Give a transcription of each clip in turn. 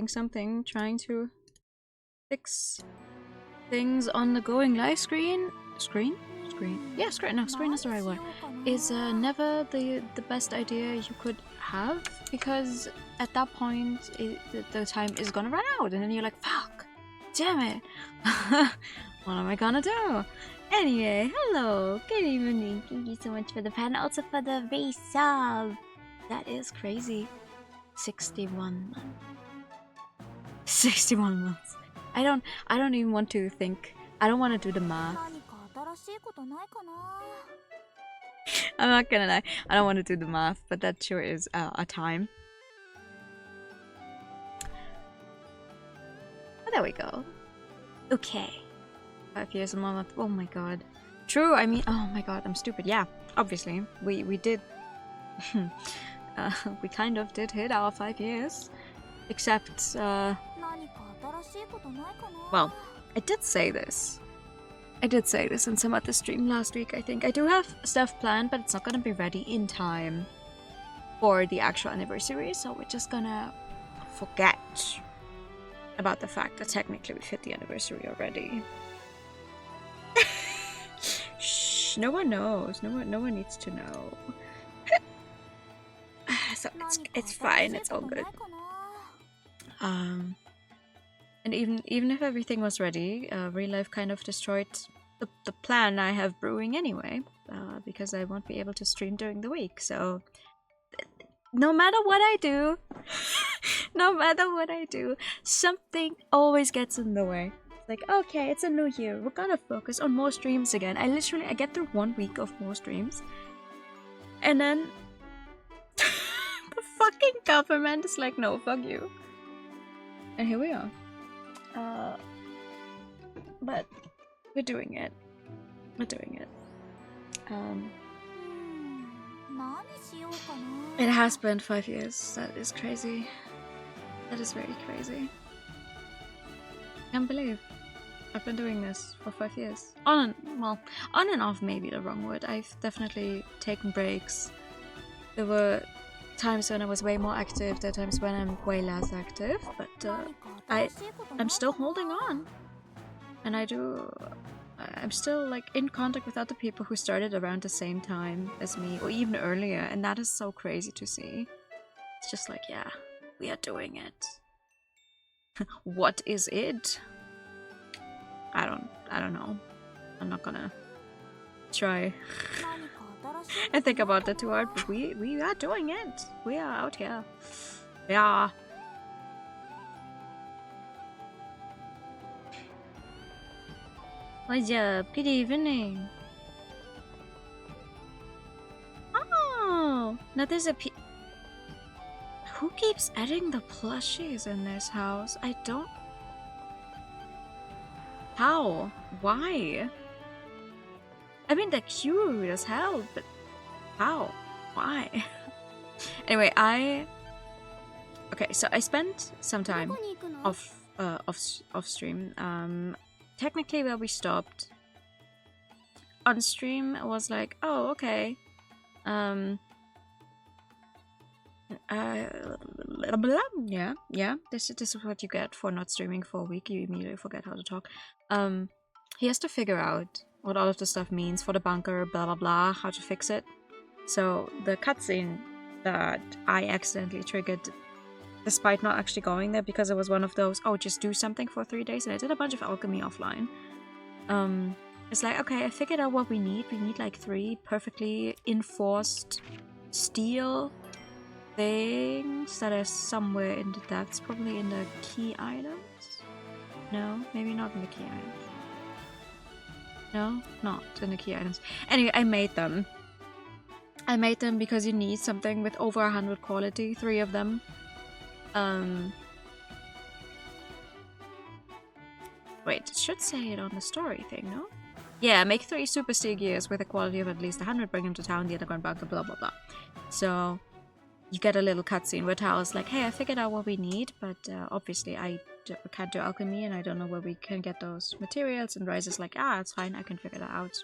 something, trying to fix things on the going live screen. Screen? Yeah, screen. No, screen is the right word. Is never the best idea you could have, because at that point the time is gonna run out, and then you're like, fuck, damn it. What am I gonna do? Anyway, hello, good evening. Thank you so much for the fan, also for the resub. That is crazy. 61 months. 61 months. I don't even want to think. I don't want to do the math. I'm not gonna lie. I don't want to do the math, but that sure is a time. Oh, there we go. Okay. 5 years and 1 month. Oh my god. True, I mean, oh my god, I'm stupid. Yeah, obviously. We did... we kind of did hit our 5 years. Except, well, I did say this. I did say this in some other stream last week, I think. I do have stuff planned, but it's not gonna be ready in time for the actual anniversary, so we're just gonna forget about the fact that technically we've hit the anniversary already. Shh, no one knows. No one needs to know. So it's fine, it's all good. And even if everything was ready, real life kind of destroyed the plan I have brewing anyway, because I won't be able to stream during the week. So no matter what I do, no matter what I do, something always gets in the way. It's like, okay, it's a new year, we're gonna focus on more streams again. I get through 1 week of more streams, and then the fucking government is like, no, fuck you. And here we are. But we're doing it. We're doing it. It has been 5 years. That is crazy. That is very crazy. Can't believe I've been doing this for 5 years. On and off may be the wrong word. I've definitely taken breaks. There were times when I was way more active, there are times when I'm way less active, but I'm still holding on. And I'm still like in contact with other people who started around the same time as me, or even earlier, and that is so crazy to see. It's just like, yeah, we are doing it. What is it? I don't know. I'm not gonna try and think about that too hard, but we are doing it. We are out here. Yeah. What's up? Good evening. Oh, now there's a who keeps adding the plushies in this house? I don't... How? Why? I mean, they're cute as hell, but how? Why? Anyway, okay, so I spent some time off stream. Technically where we stopped on stream was like, oh, okay. Yeah, this is what you get for not streaming for a week. You immediately forget how to talk. He has to figure out what all of the stuff means for the bunker, blah blah blah, how to fix it. So the cutscene that I accidentally triggered, despite not actually going there, because it was one of those, oh, just do something for 3 days, and I did a bunch of alchemy offline. It's like, okay, I figured out what we need. We need like 3 perfectly enforced steel things that are somewhere in the depths, probably in the key items? No, maybe not in the key items. No, not in the key items. Anyway, I made them. I made them because you need something with over 100 quality, 3 of them. Wait, it should say it on the story thing, no? Yeah, make 3 super steel gears with a quality of at least 100, bring them to town, the underground bunker, blah blah blah. So, you get a little cutscene where Tao's like, hey, I figured out what we need, but obviously I can't do alchemy and I don't know where we can get those materials, and Ryza's like, ah, it's fine, I can figure that out.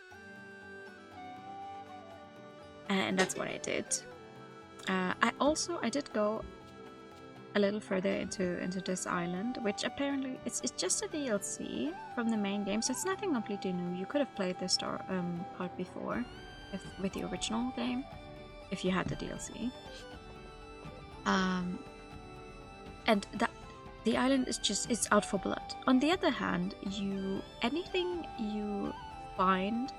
And that's what I did. I did go a little further into this island, which apparently it's just a DLC from the main game, so it's nothing completely new. You could have played this part before, with the original game, if you had the DLC. And the island is out for blood. On the other hand, anything you find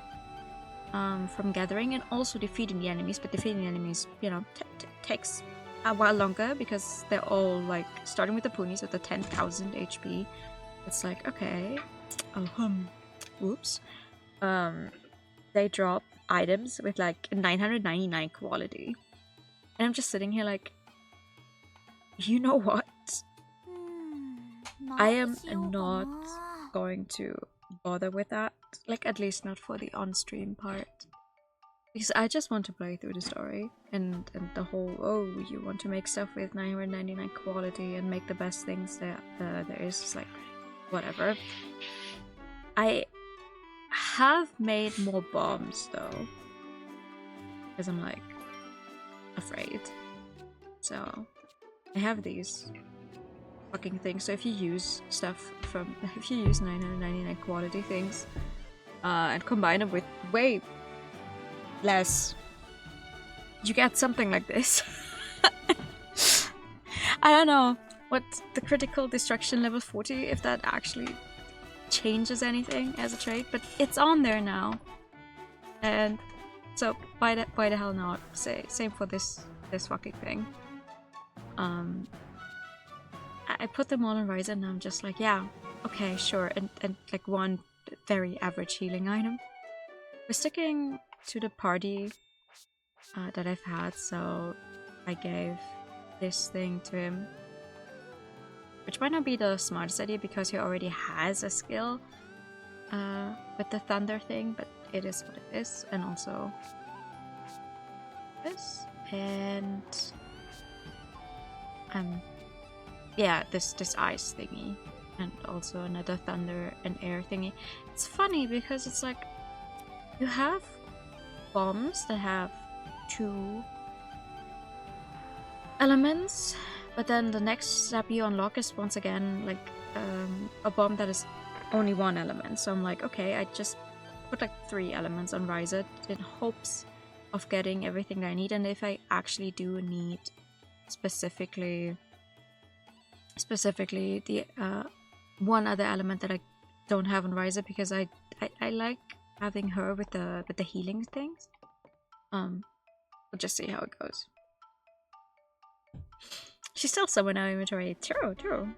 from gathering and also defeating the enemies, but defeating the enemies, you know, takes a while longer because they're all like starting with the ponies with the 10,000 HP. It's like, okay, whoops. They drop items with like 999 quality, and I'm just sitting here like, you know what? I am not going to bother with that, like at least not for the on-stream part, because I just want to play through the story and the whole, oh, you want to make stuff with 999 quality and make the best things that there is, just like, whatever. I have made more bombs though, because I'm like afraid. So I have these fucking things. So if you use stuff if you use 999 quality things and combine them with way less, you get something like this. I don't know what the critical destruction level 40, if that actually changes anything as a trait, but it's on there now, and so why the hell not? Same for this fucking thing. I put them all on Ryza and I'm just like, yeah, okay, sure, and like one very average healing item. We're sticking to the party that I've had, so I gave this thing to him, which might not be the smartest idea because he already has a skill with the thunder thing, but it is what it is. And also this, and yeah, this ice thingy, and also another thunder and air thingy. It's funny because it's like you have bombs that have 2 elements, but then the next step you unlock is once again like a bomb that is only 1 element. So I'm like, okay, I just put like 3 elements on Ryza in hopes of getting everything that I need, and if I actually do need specifically the one other element that I don't have on Ryza, because I like having her with the healing things. We'll just see how it goes. She's still somewhere in our inventory. True.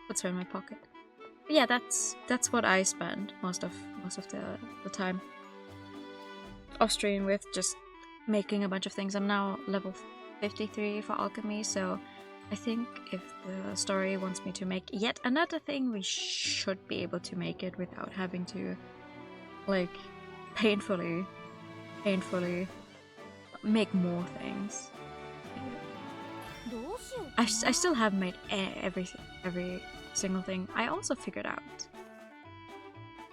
Puts her in my pocket. But yeah, that's what I spend most of the time off stream with, just making a bunch of things. I'm now level 53 for alchemy, so I think if the story wants me to make yet another thing, we should be able to make it without having to like painfully make more things. I still haven't made every single thing. I also figured out,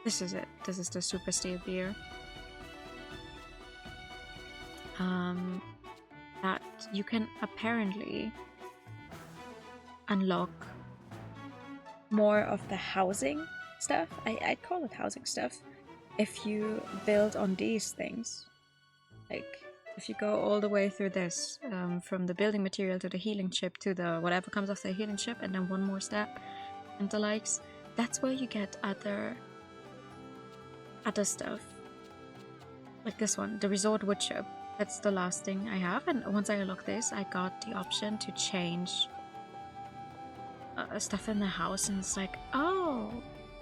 this is it. This is the super steel beer. That you can apparently unlock more of the housing stuff. I'd call it housing stuff if you build on these things. Like if you go all the way through this, from the building material to the healing chip to the whatever comes off the healing chip, and then one more step and the likes, that's where you get other stuff. Like this one, the resort wood chip. That's the last thing I have, and once I unlock this, I got the option to change stuff in the house, and it's like, oh,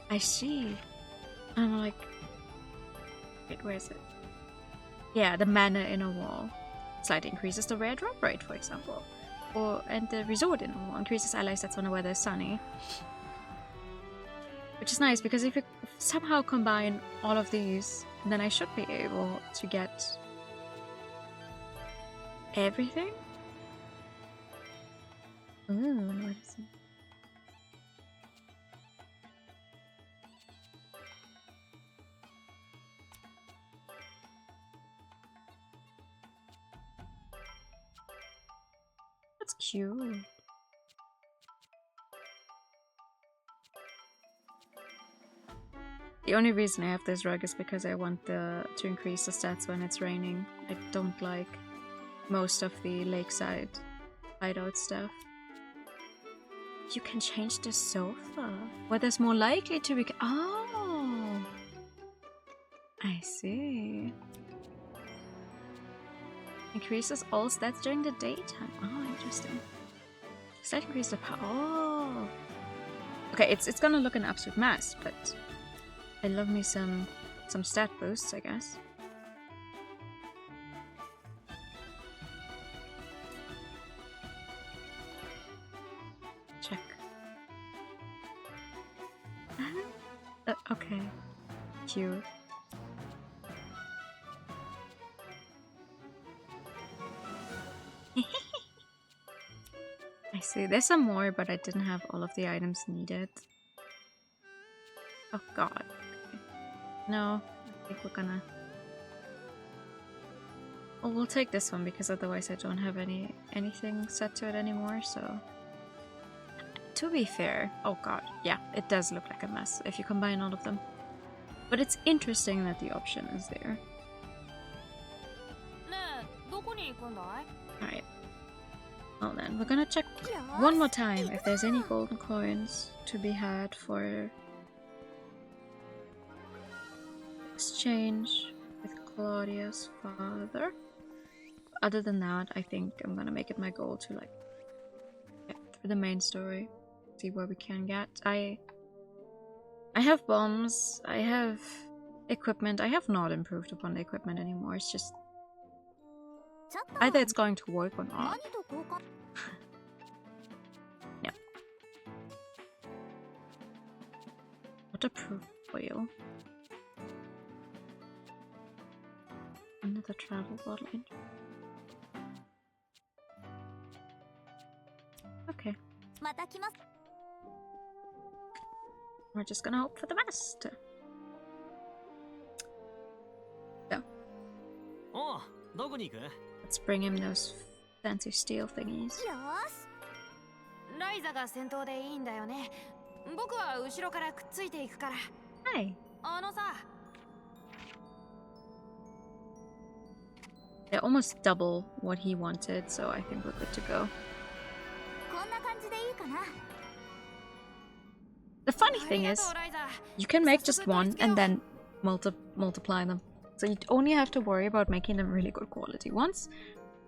I see. And I'm like, wait, where is it? Yeah, the mana in a wall slightly increases the rare drop rate, for example, and the resort in a wall increases ally stats on the weather is sunny, which is nice because if you somehow combine all of these, then I should be able to get everything. Ooh, what is it? Cute. The only reason I have this rug is because I want to increase the stats when it's raining. I don't like most of the lakeside hideout stuff. You can change the sofa. Weather's more likely to be. Oh! I see. Increases all stats during the daytime. Oh, interesting. Stat increase the power. Oh! Okay, it's gonna look an absolute mess, but I love me some stat boosts, I guess. Check. Okay. Cute. I see. There's some more, but I didn't have all of the items needed. Oh god. Okay. No, I think we're gonna... Well, we'll take this one because otherwise I don't have anything set to it anymore, so... To be fair... Oh god, yeah, it does look like a mess if you combine all of them. But it's interesting that the option is there. Alright. Well then, we're gonna check one more time if there's any golden coins to be had for exchange with Claudia's father. Other than that, I think I'm gonna make it my goal to like get through the main story, see where we can get. I have bombs, I have equipment. I have not improved upon the equipment anymore. It's just either it's going to work or not. Yeah. Waterproof oil. Another travel bottle. Okay. We're just gonna hope for the best. So. Let's bring him those fancy steel thingies. Hi. They're almost double what he wanted, so I think we're good to go. The funny thing is, you can make just one and then multiply them. So you only have to worry about making them really good quality once,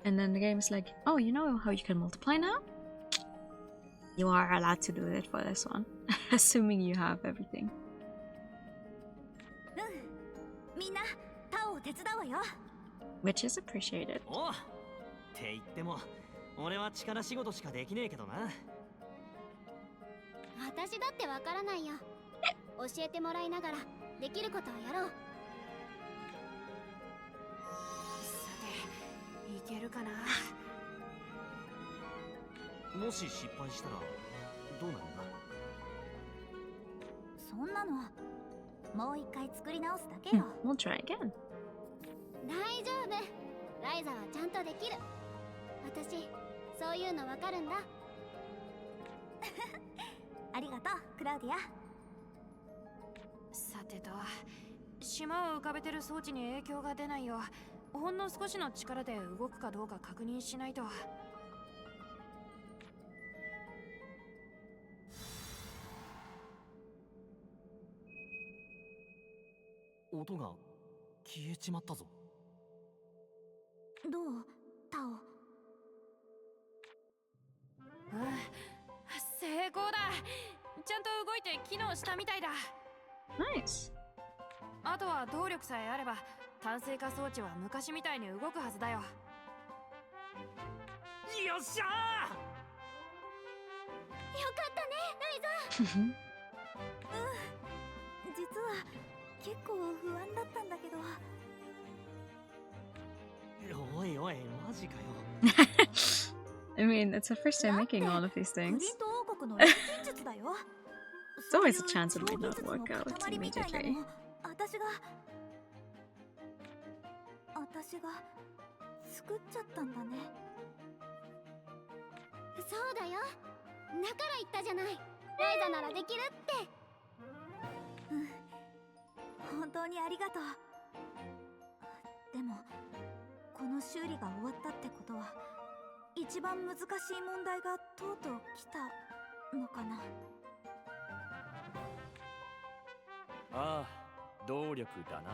and then the game is like, oh, you know how you can multiply now? You are allowed to do it for this one, assuming you have everything. Which is appreciated. We'll try again. Nice. I mean, it's the first time making all of these things. It's always a chance it might not work out immediately. そうだよ。だから言ったじゃない。ライザならできるって。本当にありがとう。でもこの修理が終わったってことは一番難しい問題がとうとう来たのかな。ああ、動力だな。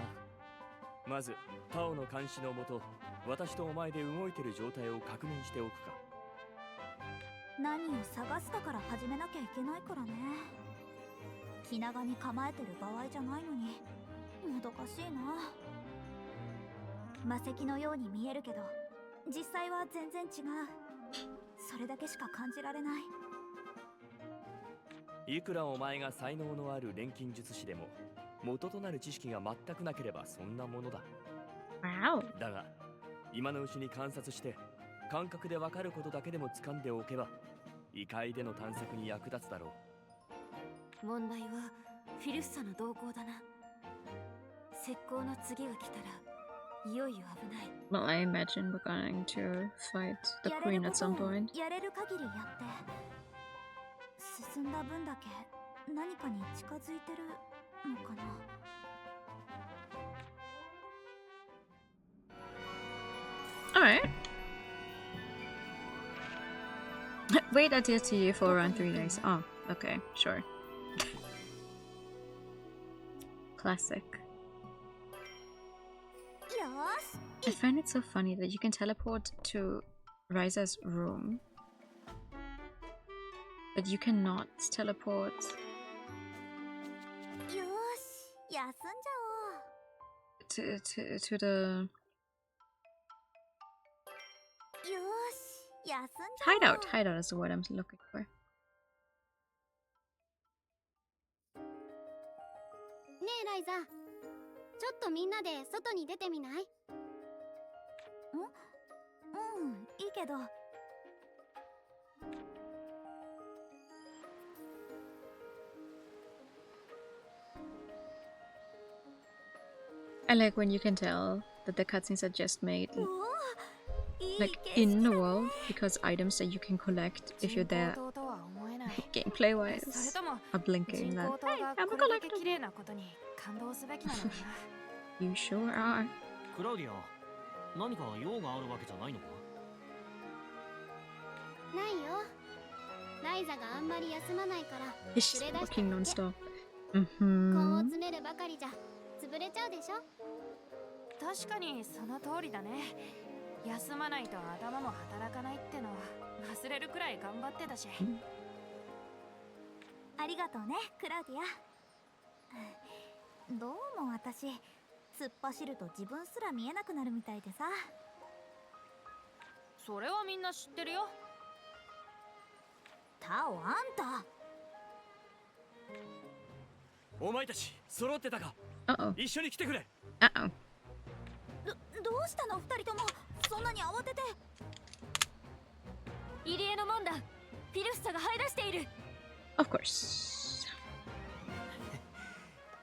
まずタオの監視のもと、私とお前で動いてる状態を確認しておくか。何を探すかから始めなきゃいけないからね。気長に構えてる場合じゃないのにもどかしいな。魔石のように見えるけど実際は全然違う。それだけしか感じられない。いくらお前が才能のある錬金術師でも元となる知識が全くなければそんなものだ。だが今のうちに観察して感覚で分かることだけでも掴んでおけば異界での探索に役立つだろう。問題はフィルッサの動向だな。石膏の次が来たらいよいよ危ない。Well, I imagine we're going to fight the queen at some point. やれる限りやって進んだ分だけ何かに近づいてるのかな。Alright. Wait until TU for around 3 days. Oh, okay, sure. Classic. I find it so funny that you can teleport to Ryza's room, but you cannot teleport to the hideout. Hideout is the word I'm looking for. ねえライザ、ちょっとみんなで外に出てみない？いいけど。I like when you can tell that the cutscenes are just made like in the world, because items that you can collect if you're there gameplay wise are blinking that hey, I'm a collector. You sure are. クラウディア、何か用があるわけじゃないのか？ないよ。ライザがあんまり休まないから。 It's just working non-stop. 根を詰めるばかりじゃ潰れちゃうでしょ。確かにその通りだね。休まないと頭も働かないってのは忘れるくらい頑張ってたし。ありがとうね、クラウディア。どうも私突っ走ると自分すら見えなくなるみたいでさ。それはみんな知ってるよ。タオ、あんた。お前たち揃ってたか？一緒に来てくれ。どうしたの二人とも、そんなに慌てて。入り江の門だ。フィルッサが這い出している。 Of course.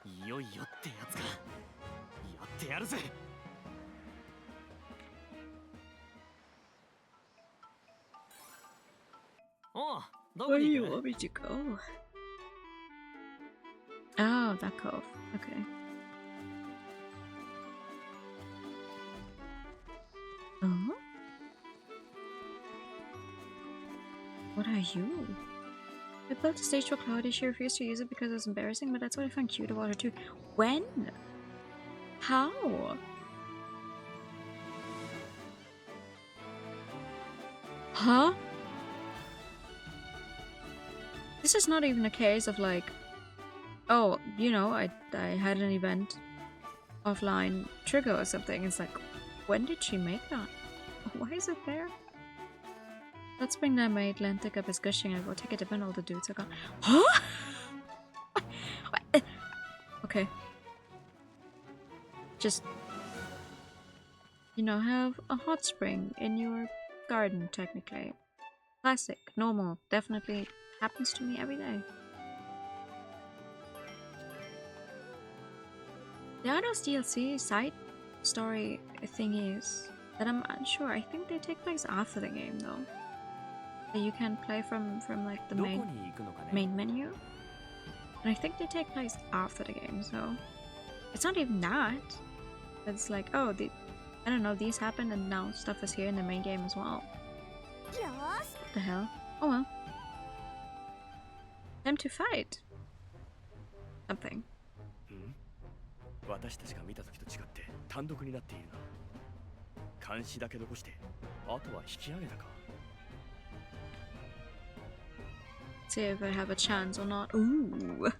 いよいよってやつか。やってやるぜ。おう、どこに行く？ Where do you want me to go? Oh, that cove. Okay. What are you? I built a stage for Claudia. She refused to use it because it was embarrassing, but that's what I found cute about her too. When? How? Huh? This is not even a case of like, oh, you know, I had an event offline trigger or something. It's like, when did she make that? Why is it there? That spring that I made Atlantic up is gushing. I will take a dip and all the dudes are gone. Huh? Okay. Just, you know, have a hot spring in your garden, technically. Classic, normal, definitely happens to me every day. There are those DLC side story thingies that I'm unsure. I think they take place after the game though. You can play from like the どこに行くのかね。 main menu, and I think they take place after the game. So it's not even that. It's like, oh, I don't know, these happened and now stuff is here in the main game as well. What the hell? Oh well. Time to fight. Something. 私たちが見た時と違って単独になっているな。監視だけ残して、あとは引き上げたか。See if I have a chance or not. Ooh.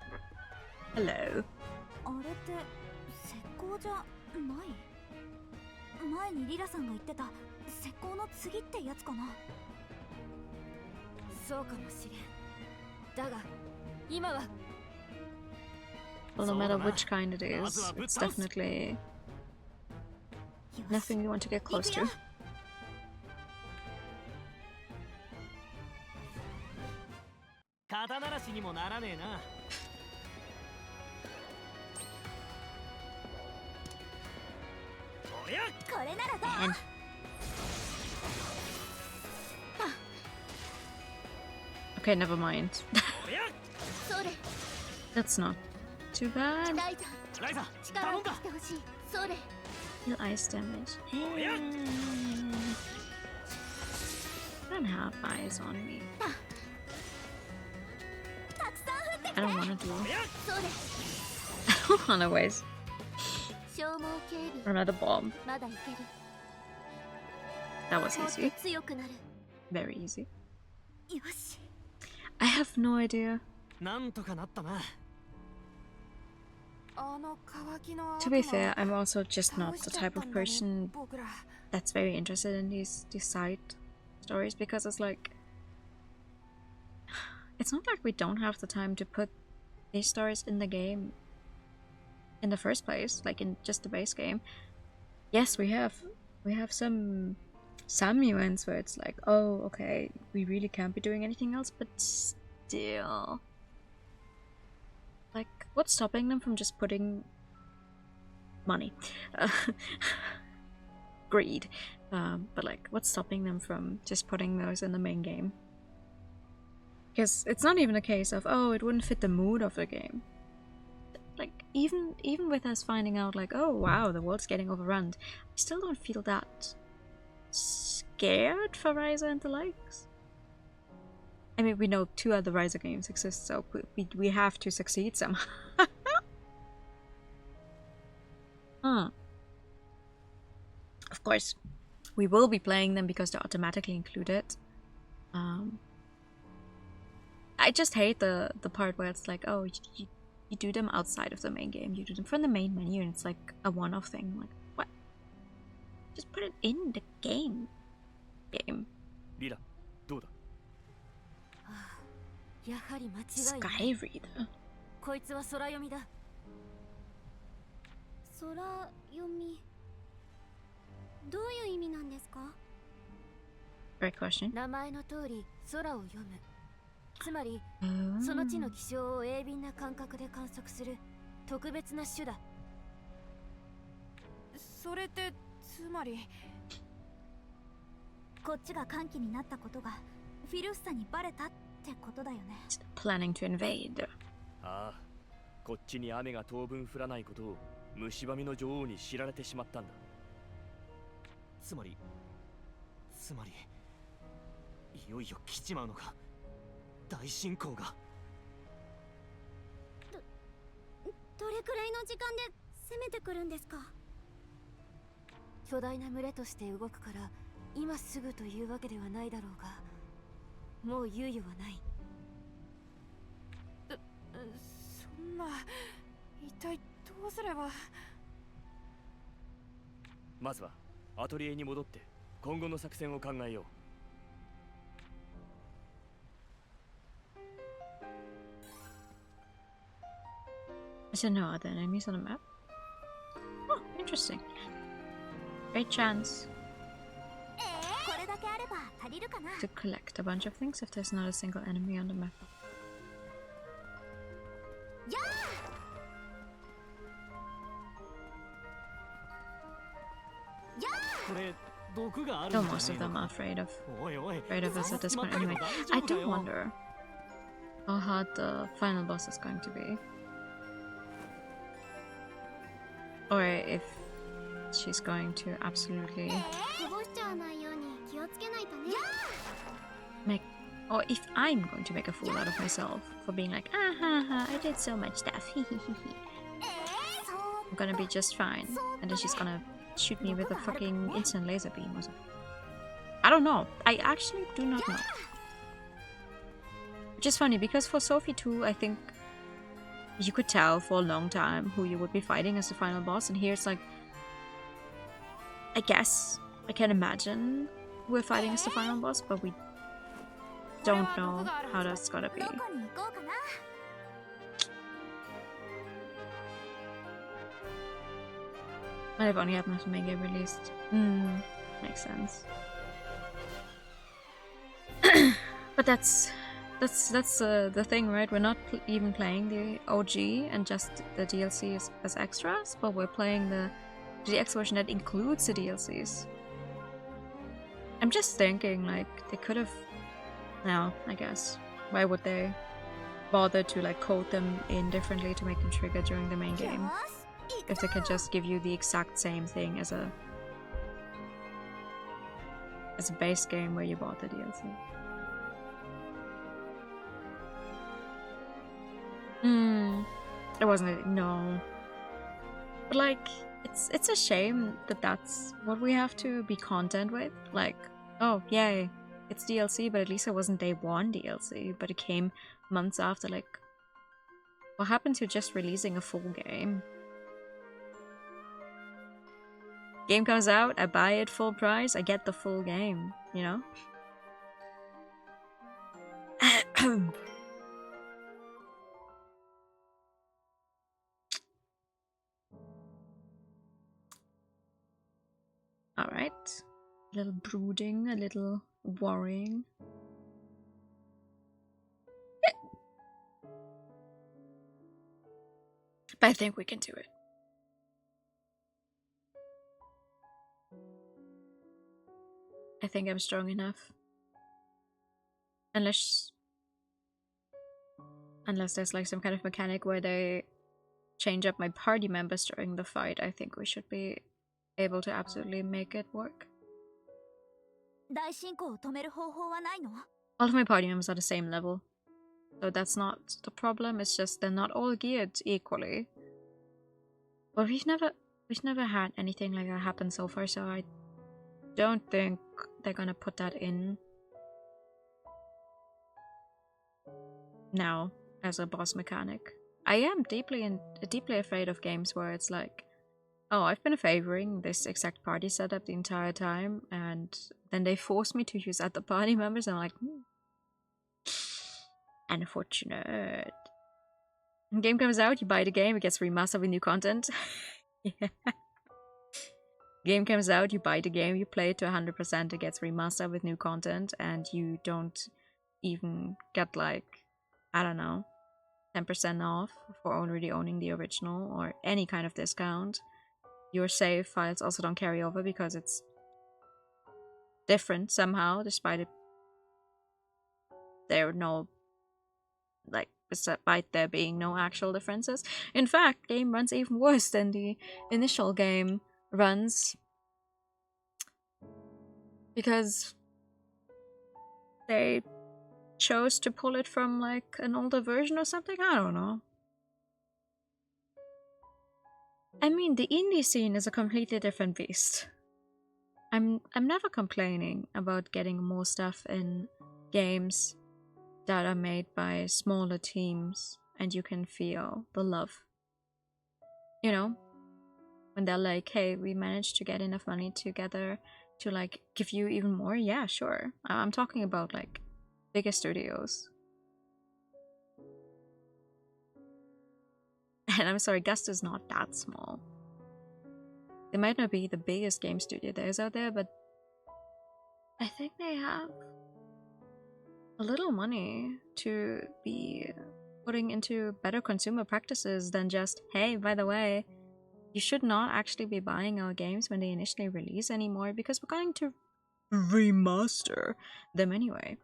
Hello. あれって石膏じゃない？前にリラさんが言ってた石膏の次ってやつかな。そうかもしれん。だが今は Well, no matter which kind it is, it's definitely nothing you want to get close to. 肩慣らしにもならねえな。おりゃ、これならどう？ Okay, never mind. おりゃ。それ。 That's not too bad. ライザ、ライザ、力を頼んだ。貸してほしい。それ。 Heal ice damage. yeah. Don't have eyes on me. たくさん降ってき I て。 don't want to do. それ。 I don't want to waste 消耗警備。 another bomb. まだいける。 That was もっと easy. 強くなる。 Very easy. よし。 I have no idea. なんとかなったな。 To be fair, I'm also just not the type of person that's very interested in these side stories, because it's like, it's not like we don't have the time to put these stories in the game in the first place, like in just the base game. Yes, we have some events where it's like, oh, okay, we really can't be doing anything else, but still, like, what's stopping them from just putting money? Greed. But like, what's stopping them from just putting those in the main game? Because it's not even a case of, oh, it wouldn't fit the mood of the game. Like, even with us finding out, like, oh wow, the world's getting overrun, I still don't feel that scared for Ryza and the likes. I mean, we know 2 other Ryza games exist, so we have to succeed somehow. Of course, we will be playing them because they're automatically included. I just hate the part where it's like, oh, you do them outside of the main game. You do them from the main menu, and it's like a one-off thing. I'm like, what? Just put it in the game. Lira, どうだ? やはり間違いない。 Sky Reader. こいつは空読みだ。空読み。どういう意味なんですか？ Great question. 名前の通り空を読む。つまりその地の気象を鋭敏な感覚で観測する特別な種だ。それってつまりこっちが歓喜になったことがフィルッサにバレたってことだよね。 Planning to invade. ああ、こっちに雨が当分降らないことを虫歯の女王に知られてしまったんだ。つまりいよいよ来ちまうのか。大進行が。どれくらいの時間で攻めてくるんですか？巨大な群れとして動くから今すぐというわけではないだろうが、もう猶予はない。そんな、一体どうすれば。まずはアトリエに戻って今後の作戦を考えよう。Is there no other enemies on the map? Oh, interesting. Great chance これだけあれば足りるかな。 to collect a bunch of things if there's not a single enemy on the map. やこれ Though most of them are afraid of us at this point anyway. I do wonder how hard the final boss is going to be. Or if she's going to absolutely make, or if I'm going to make a fool out of myself for being like, ah ha ha, I did so much stuff, I'm gonna be just fine, and then she's gonna shoot me with a fucking instant laser beam or something. I don't know. I actually do not know. Which is funny, because for Sophie 2, I think you could tell for a long time who you would be fighting as the final boss, and here it's like, I guess I can imagine we're fighting as the final boss, but we don't know how that's gonna be. Might have only happened to make it released. Makes sense. But that's the thing, right? We're not even playing the OG and just the DLC as extras, but we're playing the DX version that includes the DLCs. I'm just thinking, like, they could have... No, I guess. Why would they bother to, like, code them in differently to make them trigger during the main game? If they could just give you the exact same thing as a base game where you bought the DLC. It wasn't. No. But like, it's a shame that that's what we have to be content with. Like, oh yay, it's DLC, but at least it wasn't day one DLC, but it came months after. Like, what happened to just releasing a full game? Game comes out, I buy it full price, I get the full game, you know? Alright. A little brooding, a little worrying. But I think we can do it. I think I'm strong enough. Unless there's like some kind of mechanic where they change up my party members during the fight, I think we should be able to absolutely make it work. All of my party members are the same level, so that's not the problem. It's just they're not all geared equally. But we've never had anything like that happen so far, so I don't think they're gonna put that in now as a boss mechanic. I am deeply afraid of games where it's like, oh, I've been favoring this exact party setup the entire time, and then they force me to use other party members, and I'm like, unfortunate. When the game comes out, you buy the game, it gets remastered with new content. Yeah. Game comes out, you buy the game, you play it to 100%, it gets remastered with new content, and you don't even get like, I don't know, 10% off for already owning the original or any kind of discount. Your save files also don't carry over because it's different somehow, despite there being no actual differences. In fact, game runs even worse than the initial game runs because they chose to pull it from like an older version or something. I don't know. I mean, the indie scene is a completely different beast. I'm never complaining about getting more stuff in games that are made by smaller teams and you can feel the love. You know? When they're like, hey, we managed to get enough money together to like give you even more. Yeah, sure. I'm talking about like bigger studios. And I'm sorry, Gust is not that small. They might not be the biggest game studio there's out there, but I think they have a little money to be putting into better consumer practices than just, hey, by the way, you should not actually be buying our games when they initially release anymore, because we're going to remaster them anyway.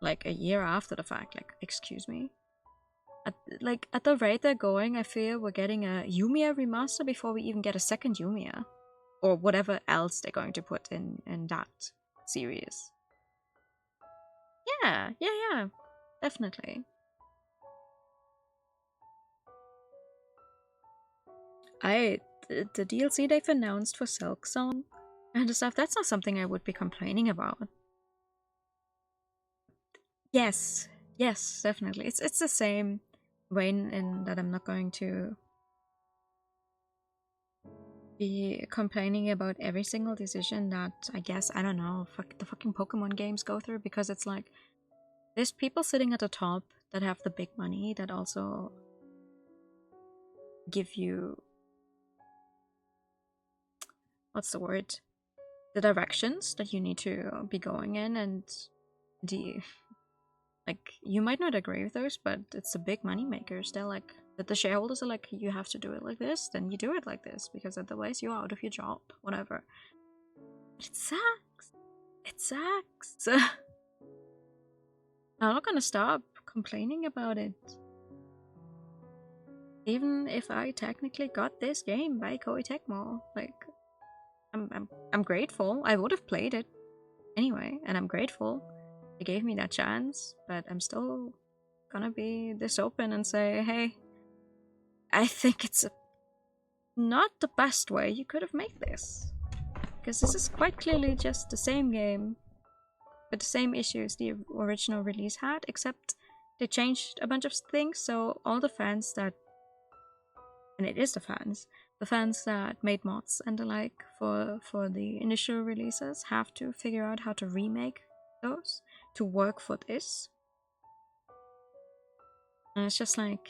Like a year after the fact. Like, excuse me. At the rate they're going, I fear we're getting a Yumiya remaster before we even get a second Yumiya. Or whatever else they're going to put in that series. Yeah, definitely. The DLC they've announced for Silk Song and stuff, that's not something I would be complaining about. Yes, definitely. It's the same way in that I'm not going to be complaining about every single decision that, I guess, I don't know, the fucking Pokemon games go through, because it's like, there's people sitting at the top that have the big money that also give you, what's the word? The directions that you need to be going in, and like, you might not agree with those, but it's the big money makers. They're like, that the shareholders are like, you have to do it like this, then you do it like this, because otherwise you're out of your job, whatever. But it sucks. It sucks. I'm not gonna stop complaining about it. Even if I technically got this game by Koei Tecmo, like, I'm grateful. I would have played it anyway, and I'm grateful they gave me that chance, but I'm still gonna be this open and say, hey, I think it's not the best way you could have made this. Because this is quite clearly just the same game, with the same issues the original release had, except they changed a bunch of things, so all the fans that, and it is the fans that made mods and the like for the initial releases have to figure out how to remake those to work for this. And it's just like,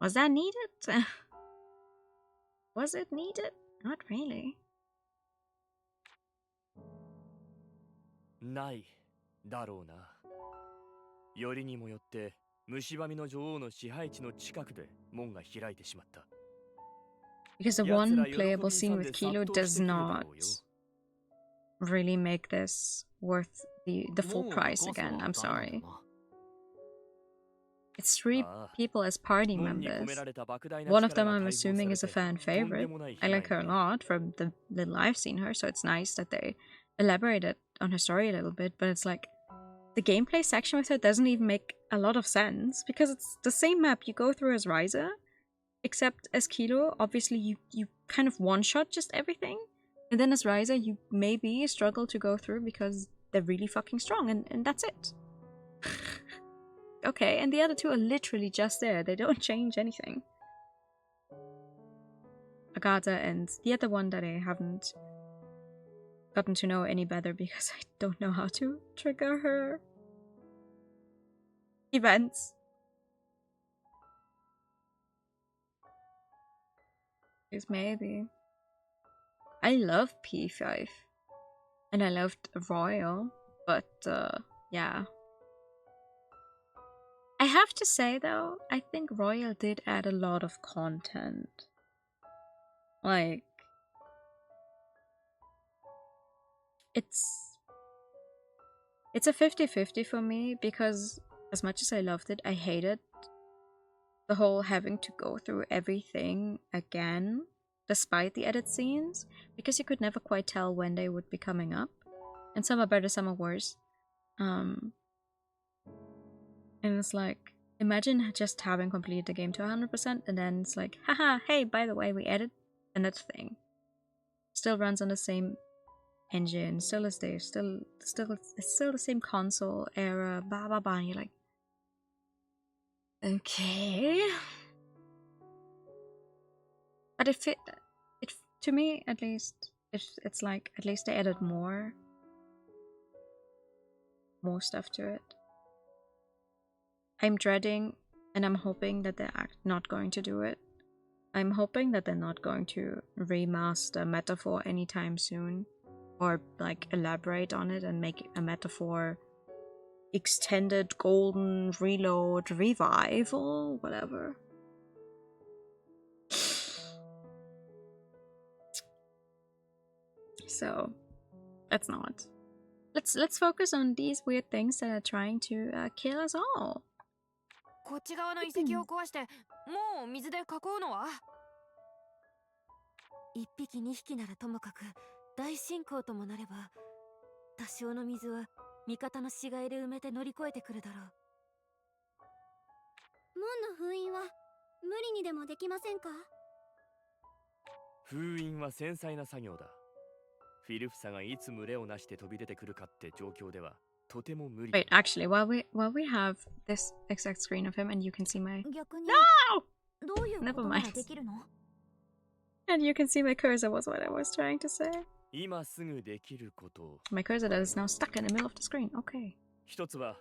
was that needed? Was it needed? Not really. ないだろうな。よりにもよって虫歯みの女王の支配地の近くで門が開いてしまった。 Because the one playable scene with Kilo does not really make this worth the full price again. I'm sorry. It's 3 people as party members. One of them, I'm assuming, is a fan favorite. I like her a lot from the little I've seen her, so it's nice that they elaborated on her story a little bit, but it's like, the gameplay section with her doesn't even make a lot of sense, because it's the same map you go through as Ryza, except as Kilo, obviously you kind of one-shot just everything, and then as Ryza you maybe struggle to go through because they're really fucking strong, and that's it. Okay, and the other 2 are literally just there, they don't change anything. Agatha and the other one that I haven't gotten to know any better because I don't know how to trigger her events. Because maybe. I love P5 and I loved Royal, but yeah. I have to say though, I think Royal did add a lot of content. Like, it's a 50-50 for me, because as much as I loved it, I hated the whole having to go through everything again, despite the edit scenes, because you could never quite tell when they would be coming up, and some are better, some are worse. And it's like, imagine just having completed the game to 100% and then it's like, haha, hey, by the way, we added another thing. Still runs on the same engine, still is there, it's still the same console era, blah blah blah. And you're like, okay. But if it to me at least, it's like, at least they added more stuff to it. I'm dreading, and I'm hoping that they're not going to do it. I'm hoping that they're not going to remaster Metaphor anytime soon, or like elaborate on it and make a Metaphor extended golden reload revival, whatever. So let's not. Let's focus on these weird things that are trying to kill us all. こっち側の遺跡を壊して、もう水で囲うのは1匹2匹ならともかく大進行ともなれば多少の水は味方の死骸で埋めて乗り越えてくるだろう。門の封印は無理にでもできませんか？封印は繊細な作業だ。フィルフサがいつ群れをなして飛び出てくるかって状況ではとても無理。Wait, actually, while we have this exact screen of him and you can see my No! どういうことならできるの？ and you can see my cursor was what I was trying to say. 今すぐできること。My cursor that is now stuck in the middle of the screen. Okay. 一つは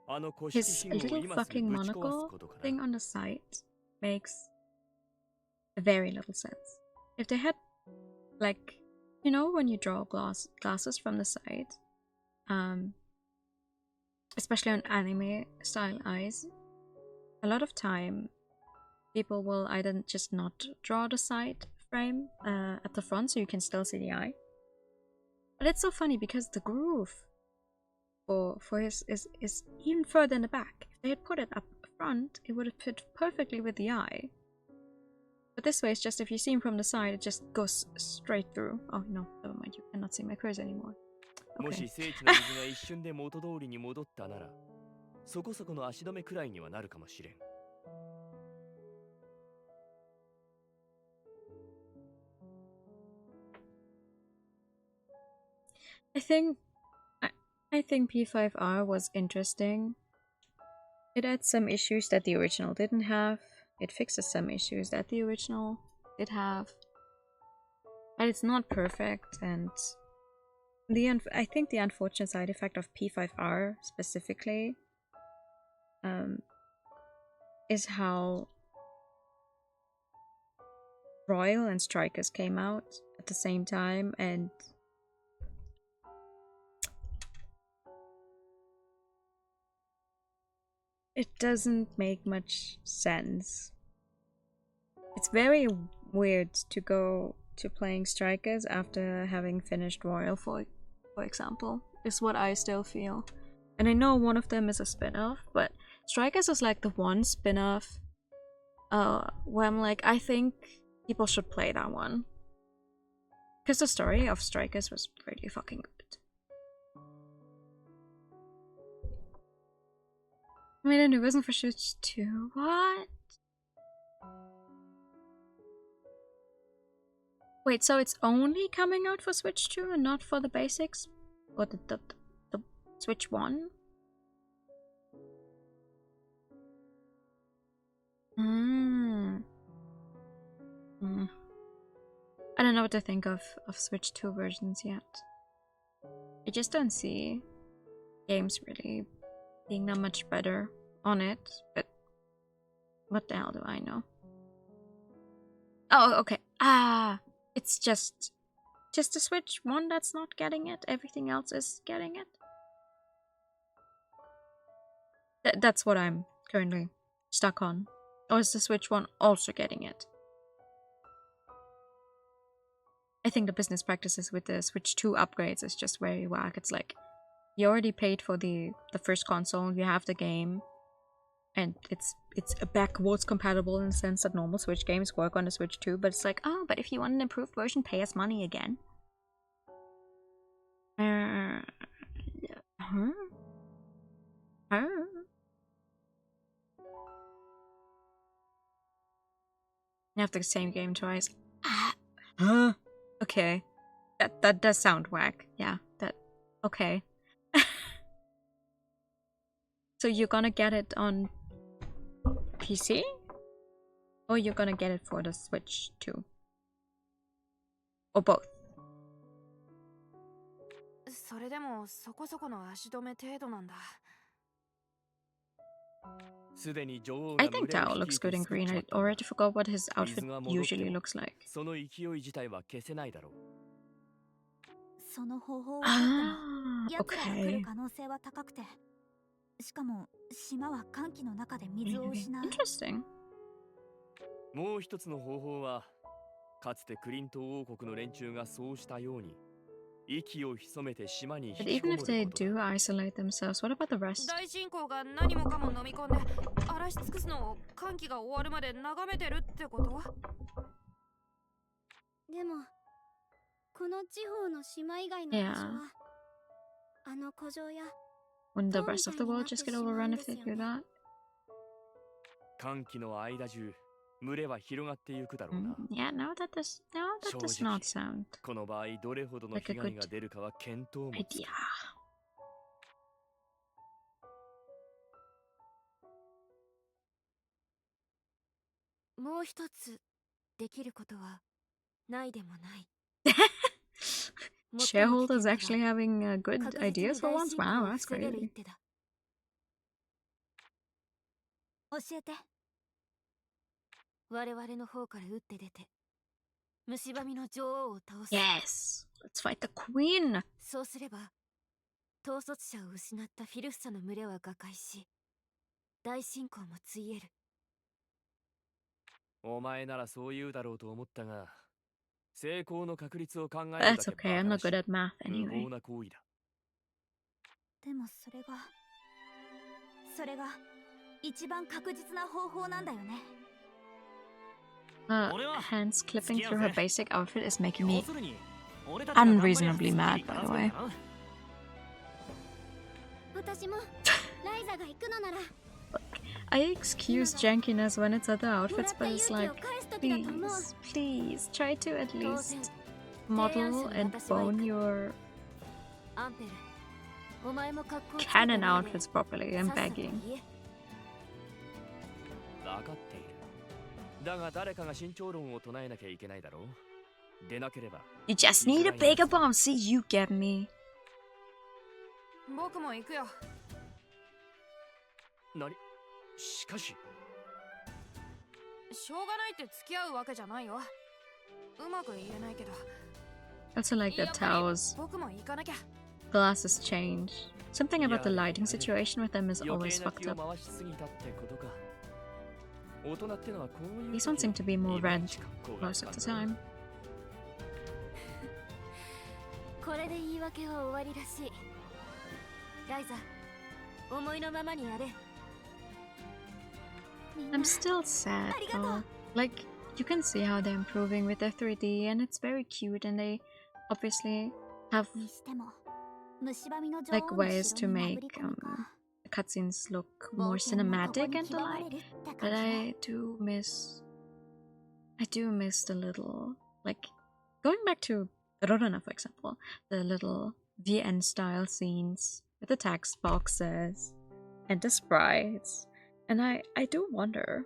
あの古式 His 信号を little 今すぐ fucking ぶち壊す monocle ことか thing な。 on the side makes very little sense. If they had, like, you know, when you draw glasses from the side, especially on anime style eyes, a lot of time people will either just not draw the side frame at the front so you can still see the eye. But it's so funny because the groove for his is even further in the back. If they had put it up front, it would have fit perfectly with the eye. But this way, it's just if you see him from the side, it just goes straight through. Oh no, never mind. You cannot see my cursor anymore. もし Okay. 聖地の水が一瞬で元通りに戻ったなら、そこそこの足止めくらいにはなるかもしれん。I think P5R was interesting. It adds some issues that the original didn't have. It fixes some issues that the original did have. But it's not perfect, and I think the unfortunate side effect of P5R specifically is how Royal and Strikers came out at the same time, and it doesn't make much sense. It's very weird to go to playing Strikers after having finished Royal, for example, is what I still feel. And I know one of them is a spin-off, but Strikers is like the one spin-off where I'm like, I think people should play that one. Because the story of Strikers was pretty fucking good. I made a new version for Switch 2. What? Wait, so it's only coming out for Switch 2 and not for the basics? Or the Switch 1? I don't know what to think of Switch 2 versions yet. I just don't see games really being that much better on it, but what the hell do I know? Oh, okay. It's just the Switch 1 that's not getting it. Everything else is getting it. That's what I'm currently stuck on. Or is the Switch 1 also getting it? I think the business practices with the Switch 2 upgrades is just very whack. It's like, you already paid for the first console, you have the game, and it's backwards compatible in the sense that normal Switch games work on the Switch 2, but it's like, oh, but if you want an improved version, pay us money again. You have the same game twice. Okay. That does sound whack. Yeah, okay. So you're gonna get it on PC? Or you're gonna get it for the Switch 2? Or both? それでもそこそこの足止め程度なんだ。 I think Tao looks good in green. I already forgot what his outfit usually looks like. その勢い自体は消せないだろう。その方法をとっても奴らが来る可能性は高くて、しかも島は乾季の中で水を失う。Interesting. もう一つの方法は、かつてクリント王国の連中がそうしたように、But even if they do isolate themselves, what about the rest? 大進行が何もかも飲み込んで荒らし尽くすのを歓喜が終わるまで眺めてるってこと？でもこの地方の島以外の場所は、あの古城や Wouldn't the rest of the world just get overrun if they do that? 歓喜の間中、群れは広がっていくだろうな。Yeah, no, that does not sound この場合どれほどの被害が出るかは見当もつく。idea. もう一つできることはないでもない。Shareholders actually having good ideas for once? Wow, that's crazy. 教えて。我々の方から打って出て、蝕みの女王を倒す。Yes, let's fight the queen. そうすれば、統率者を失ったフィルッサの群れは瓦解し、大進行もついえる。お前ならそう言うだろうと思ったが、成功の確率を考えるだけ That's okay, I'm not good at math 無 anyway. 謀な行為だ。でもそれが一番確実な方法なんだよね。Hands clipping through her basic outfit is making me unreasonably mad, by the way. 私もライザが行くのなら。I excuse jankiness when it's other outfits, but it's like, please, try to at least model and bone your canon outfits properly. I'm begging. 分かっている。だが誰かが慎重論を唱えなきゃいけないだろう。でなければ。You just need a bigger bomb. See, you get me. 僕も行くよ。何？しかし。しょうがないって付き合うわけじゃないよ。うまく言えないけど。Also like the towers. 僕も行かなきゃ。Glasses change. Something about the lighting situation with them is always fucked up. These ones seem to be more red most of the time. これで言い訳は終わりらしい。ライザ、思いのままにやれ。I'm still sad though. Like, you can see how they're improving with their 3D and it's very cute and they obviously have like ways to make the cutscenes look more cinematic and the like. But I do miss the little, like, going back to Rorana, for example, the little VN style scenes with the text boxes and the sprites. And I do wonder,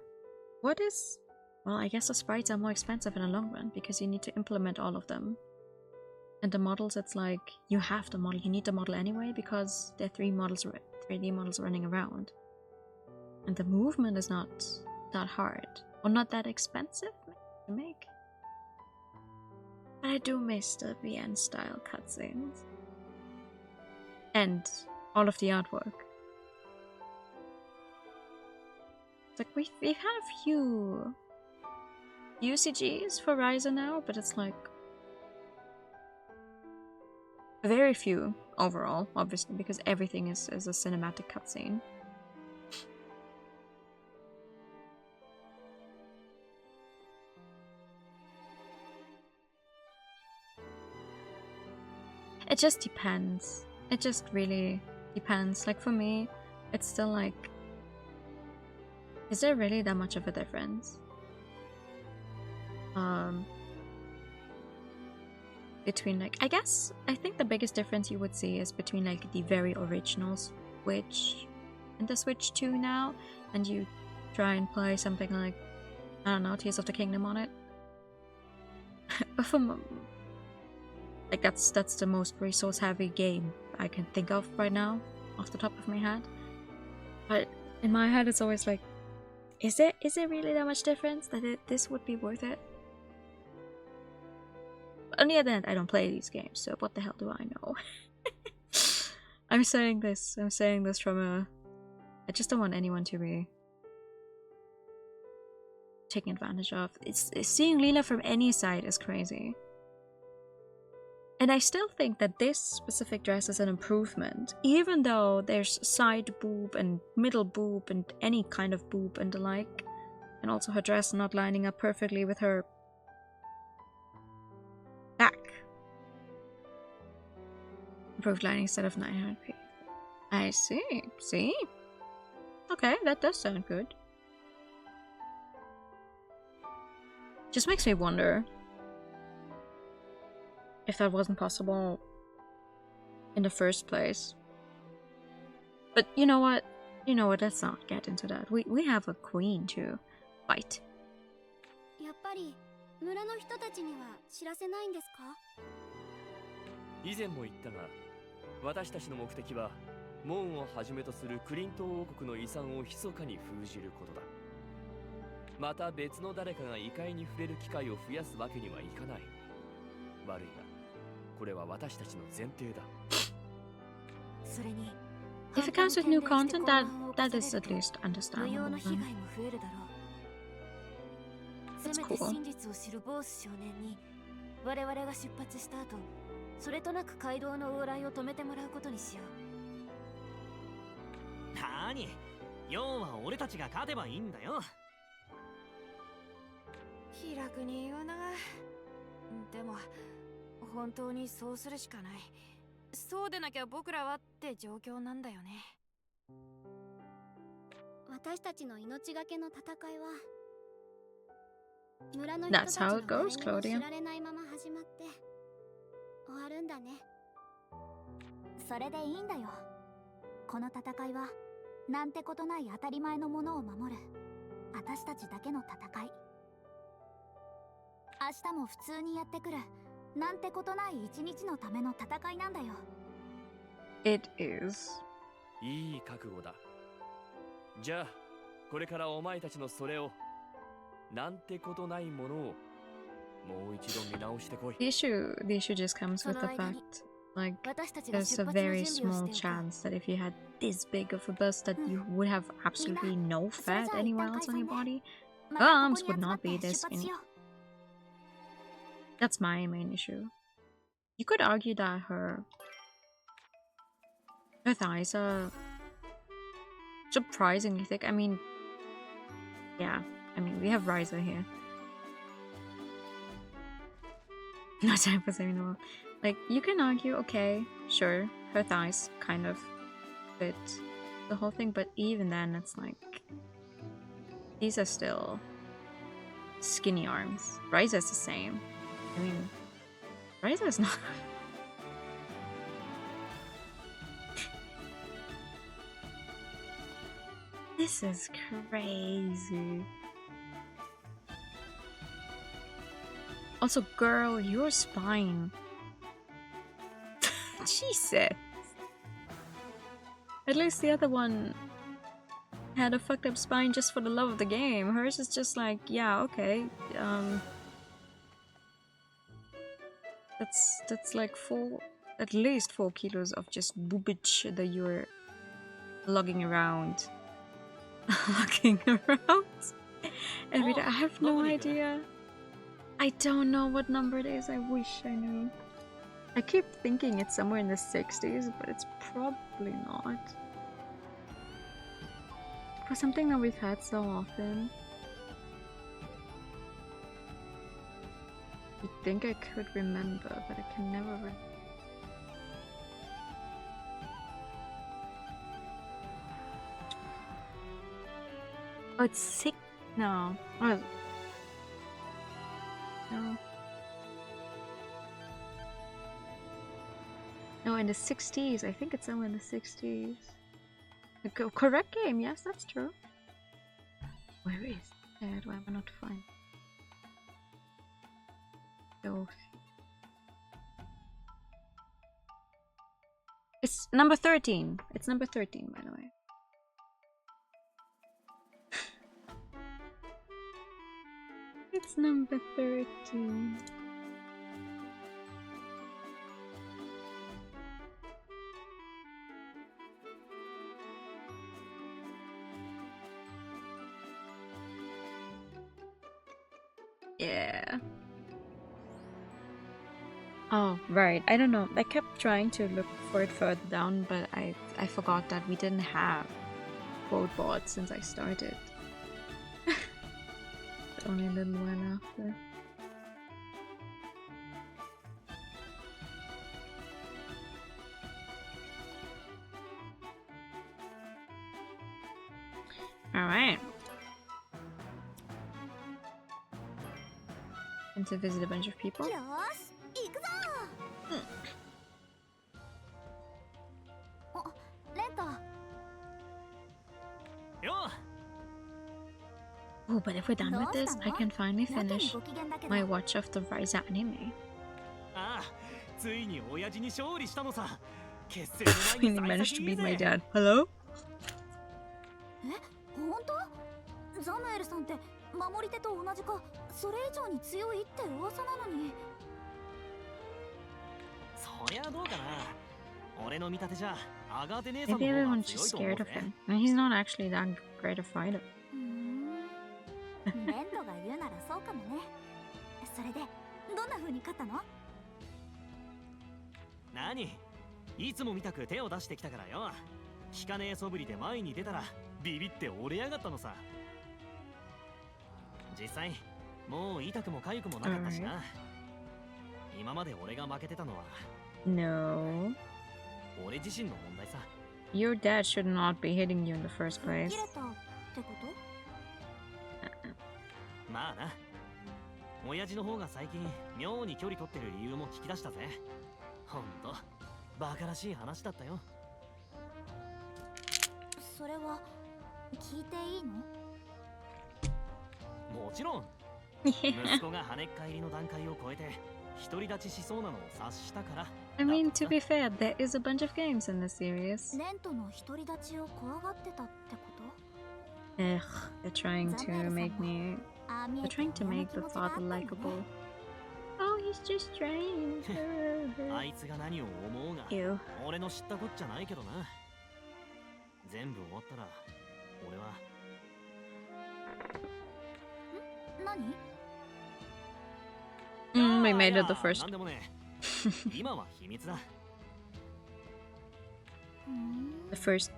what is... Well, I guess the sprites are more expensive in the long run because you need to implement all of them. And the models, it's like, you have to model, you need to model anyway because there are 3D models running around. And the movement is not that hard, or not that expensive to make. But I do miss the VN style cutscenes. And all of the artwork. It's like we've had a few UCGs for Ryza now, but it's like very few overall, obviously, because everything is a cinematic cutscene. It just depends. It just really depends. Like for me, it's still like, is there really that much of a difference? Between like, I think the biggest difference you would see is between like the very original Switch and the Switch 2 now, and you try and play something like, I don't know, Tears of the Kingdom on it. But for like that's the most resource heavy game I can think of right now off the top of my head. But in my head it's always like, is there really that much difference that this would be worth it? On the other hand, I don't play these games, so what the hell do I know? I'm saying this from a... I just don't want anyone to be taken advantage of. Seeing Leela from any side is crazy. And I still think that this specific dress is an improvement, even though there's side boob and middle boob and any kind of boob and the like, and also her dress not lining up perfectly with her back. Improved lining instead of 900p. I see. See? Okay, that does sound good. Just makes me wonder if that wasn't possible in the first place. But you know what? Let's not get into that. We have a queen to fight. やっぱり村の人たちには知らせないんですか？以前も言ったが、私たちの目的はモンをはじめとするクリント王国の遺産を密かに封じることだ。また別の誰かが異界に触れる機会を増やすわけにはいかない。悪いが、これは私たちの前提だ。それに If it comes with new content, that is at least 無用 understandable. の被害も増えるだろう。せ That's めて cool. 真実を知るボース少年に我々が出発した後、それとなく街道の往来を止めてもらうことにしよう。なに、要は俺たちが勝てばいいんだよ。気楽に言うな。でも本当にそうするしかない。そうでなきゃ僕らはって状況なんだよね。私たちの命がけの戦いは村の人たち That's how の it 誰 goes, にも知 Claudia. られないまま始まって終わるんだね。それでいいんだよ。この戦いはなんてことない当たり前のものを守る私たちだけの戦い。明日も普通にやってくるなんてことない一日のための戦いなんだよ。 It is. いい覚悟だ。じゃあ、これからお前たちのそれを、なんてことないものを、もう一度見直してこい。The issue just comes with the fact, like, 私たちが there's 出 a 発の very 準備を small しておこう。 chance that if you had this big of a bust that you would have absolutely no fat anywhere else on your body. またここ Arms に would 集ま not って be 出 this 発 in しよう。 That's my main issue. You could argue that her thighs are surprisingly thick. I mean, yeah. I mean, we have Ryza here. No time for saying no. Like, you can argue, okay, sure, her thighs kind of fit the whole thing, but even then, it's like, these are still skinny arms. Ryza's the same. I mean, Ryza's not. This is crazy. Also, girl, your spine. Jesus. At least the other one had a fucked up spine just for the love of the game. Hers is just like, yeah, okay. That's like at least 4 kilos of just boobage that you're lugging around. Lugging around every day. I have no idea. I don't know what number it is. I wish I knew. I keep thinking it's somewhere in the 60s, but it's probably not. For something that we've had so often. You'd think I could remember, but I can never remember. Oh, it's sick. No. Oh. No. No, in the 60s. I think it's somewhere in the 60s. Correct game. Yes, that's true. Where is it? Why am I not finding? So it's number 13. It's number 13, by the way. It's number 13. Yeah. Oh, right. I don't know. I kept trying to look for it further down, but I forgot that we didn't have quote boards since I started. But only a little while after. Alright. And to visit a bunch of people. よーし行くぞあ、レント よ Oh, but if we're done with this, I can finally やけに finish ご機嫌だけど my watch of the Ryza anime. ああ、ついに親父に勝利したのさ。決戦の Finally 前に managed to 幸 beat 先いい my ぜ。 dad. Hello? 本当？ザムエルさんって守り手と同じかそれ以上に強いって噂なのに。そりゃどうかな。俺の見立てじゃアガーテ姉さん Maybe の方が everyone's 強 just いと思う scared ぜ of。him. And he's not actually that great a fighter. レントが言うならそうかもね。それでどんな風に勝ったの？何？いつも見たく手を出してきたからよ。効かねえそぶりで前に出たらビビって折れやがったのさ。実際もう痛くも痒くもなかったしな。今まで俺が負けてたのは No. 俺自身の問題さ。 Your dad should not be hitting you in the first 吹っ place. 切れたってこと？まあな。親父の方が最近妙に距離取ってる理由も聞き出したぜ。ほんとバカらしい話だったよ。それは聞いていいの？もちろん Yeah. 息子が跳ねっ返りの段階を超えて独り立ちしそうなのを察したから。 I mean, to be fair, there is a bunch of games in this series. レントの独り立ちを怖がってたってこと？ Ugh, they're trying to make me... ああ見 They're えて trying to 親の make 気 the 持ちがあった father んだね。 likable. Oh, he's just trying. あいつが何を思おうが Ew. 俺の知ったこっちゃないけどな。全部終わったら俺は何？ We made いや it the first. なんでもね今は秘密だ。 The first,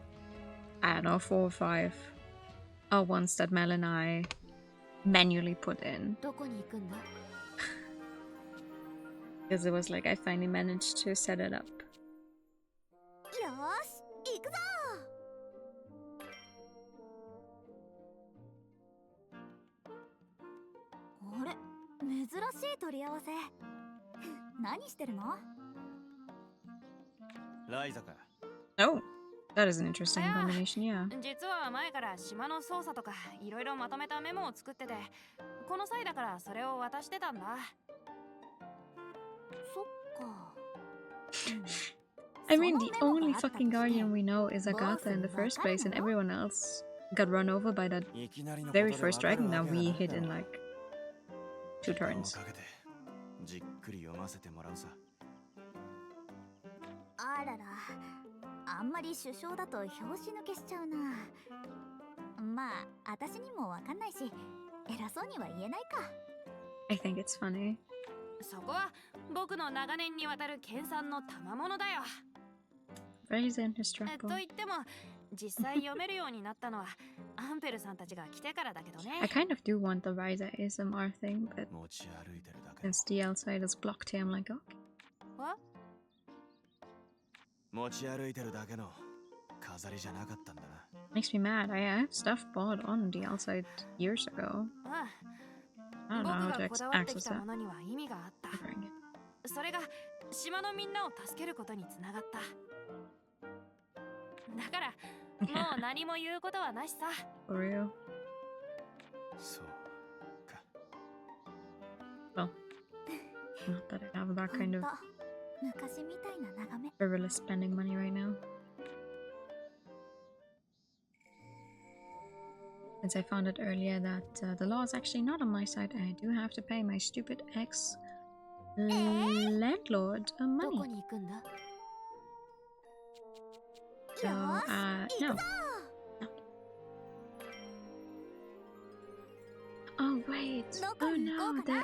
I don't know, 4 or 5 are ones that Mel and I manually put in. どこに行くんだ？ Because it was like I finally managed to set it up. よーし行くぞあれ珍しい取り合わせ何してるの？ライザか。 Oh, that is an interesting Yeah. combination, yeah. 実は前から島の操作とかいろいろまとめたメモを作ってて、この際だからそれを渡してたんだ。そっか I mean, the only fucking guardian we know is Agatha in the first place, and everyone else got run over by that very first dragon that we hit in like 2 turns. じっくり読ませてもらうさ。あららあんまり首相だと拍子抜けしちゃうな。まあ私にもわかんないし偉そうには言えないか。 I think it's funny. そこは僕の長年にわたる研鑽の賜物だよ。 Ryza and his と strapple. 言っても実際読めるようになったのはアンペルさんたちが来てからだけどね。 I kind of do want the Ryza ASMR thing, but 持ち歩いてるだけ。 since the outside is blocked here, I'm like, okay. What? 持ち歩いてるだけの飾りじゃなかったんだな。 Makes me mad. I have stuff bought on the outside years ago. あ I あ don't know how 僕 to がこだわってき access た that. ものには意味があった。 Bring it. それが島のみんなを助けることにつながった。だからもう何も言うことはなしさ。 For real. そうか。 Well, not that I have that kind of ほんと昔みたいな眺め。 frivolous spending money right now. Since I found out earlier that the law is actually not on my side, I do have to pay my stupid ex-landlord どこ money. に行くんだ？ So, no. Oh, wait. どこ Oh, に行こ no. うかな。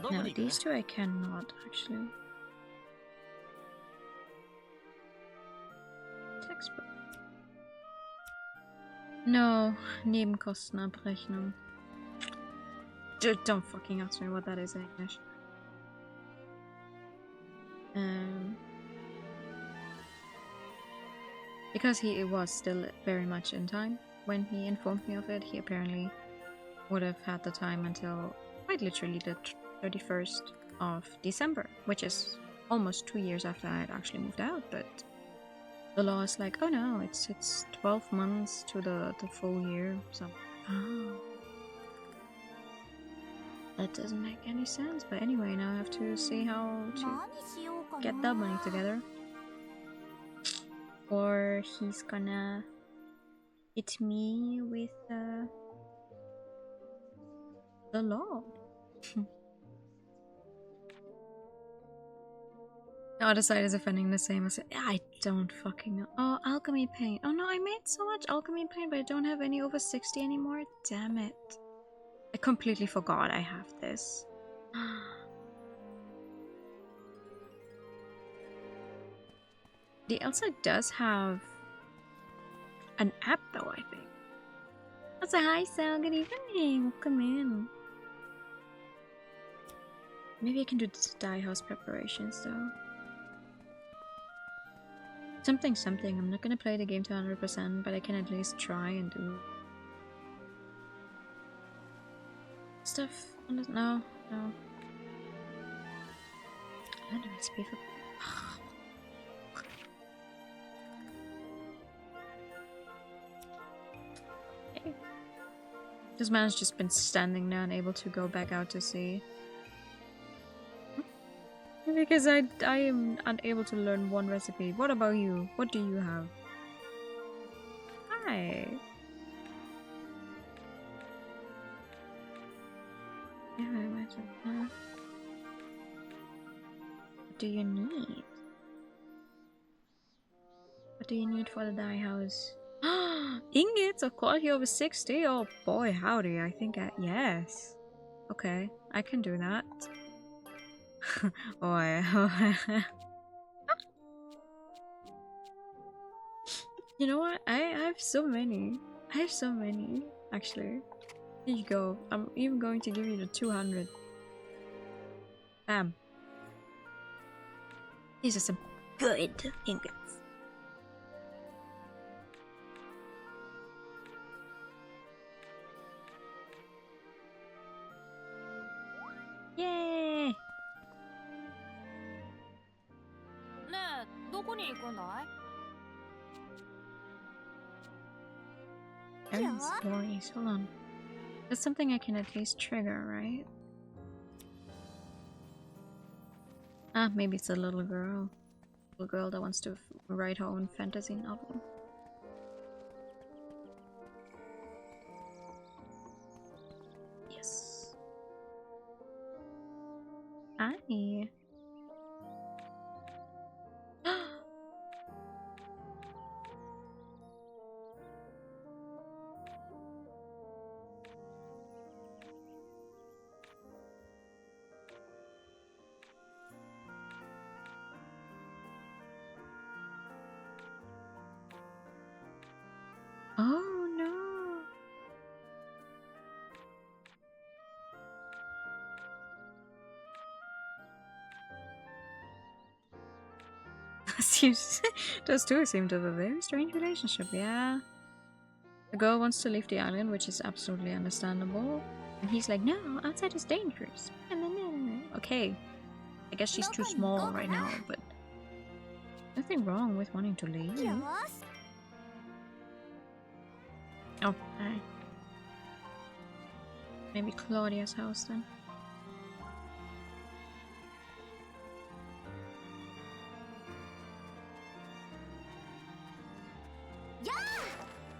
ど No, こに行く these two I cannot actually. Textbook. No, Nebenkostenabrechnung. Don't fucking ask me what that is in English. Because he was still very much in time when he informed me of it, he apparently would have had the time until quite literally the 31st of December, which is almost 2 years after I had actually moved out, but the law is like, oh no, it's 12 months to the full year, so oh. That doesn't make any sense, but anyway, now I have to see how to get that money together. Or he's gonna hit me with the law. The other side is offending the same as I don't fucking know. Oh, alchemy paint. Oh no, I made so much alchemy paint, but I don't have any over 60 anymore. Damn it. I completely forgot I have this. The outside does have an app though, I think. That's a hi, Sal. Good evening. Welcome in. Maybe I can do the dye house preparations though. Something. I'm not gonna play the game to 100%, but I can at least try and do stuff. No. Learn a recipe for. Okay. This man's just been standing there, unable to go back out to sea. Because I am unable to learn one recipe. What about you? What do you have? Hi. What do you need? What do you need for the dye house? Ingots of quality over 60? Oh boy, howdy. I think yes. Okay, I can do that. You know what? I have so many. Actually. Here you go. I'm even going to give you the 200. Bam. These are some good ingots. Yay! ねえ、どこに行くんだい? Aaron's stories. Hold on. That's something I can at least trigger, right? Ah, maybe it's a little girl. Little girl that wants to write her own fantasy novel. Yes. Hi. Oh no. Those two seem to have a very strange relationship, yeah. The girl wants to leave the island, which is absolutely understandable. And he's like, no, outside is dangerous. Okay. I guess she's too small right now, but nothing wrong with wanting to leave. Oh, alright. Maybe Claudia's house then.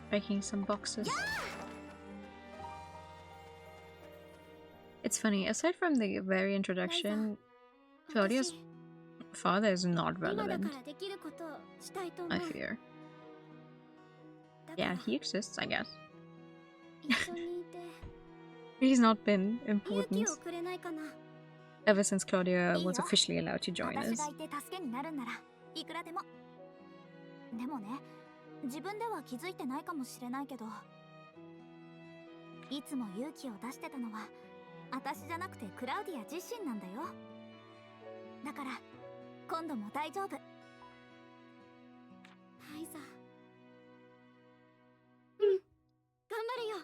Breaking some boxes. It's funny, aside from the very introduction, Claudia's father is not relevant, I fear. Yeah, he exists, I guess. He's not been 勇 important 気をくれないかな。 ever since Claudia いいよ。 was officially allowed to join 私 us. がいて助けになるんならいくらでも。でもね、自分では気づいてないかもしれないけど、いつも勇気を出してたのは私じゃなくてクラウディア自身なんだよ。だから今度も大丈夫。ライザ、うん、頑張るよ。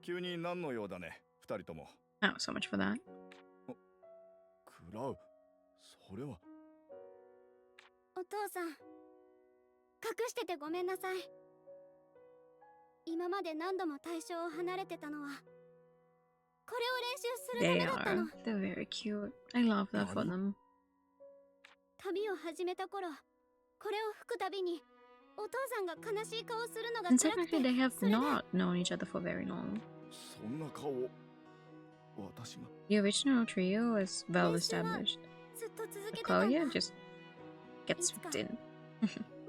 急に何の用だね、二人とも。 Oh, so much for that. クラウ、それは。お父さん、隠しててごめんなさい。今まで何度も対象を離れてたのはこれを練習する They ためだったの。 are. They're very cute. I love that for them. 旅を始めた頃、これを吹くたびにお父さんが悲しい顔するのが And 辛くて、 technically, they have それで not known each other for very long. そんな顔を私が。 The original trio is well established. ずっと続 But けてたんだ。 Claudia just gets swept in.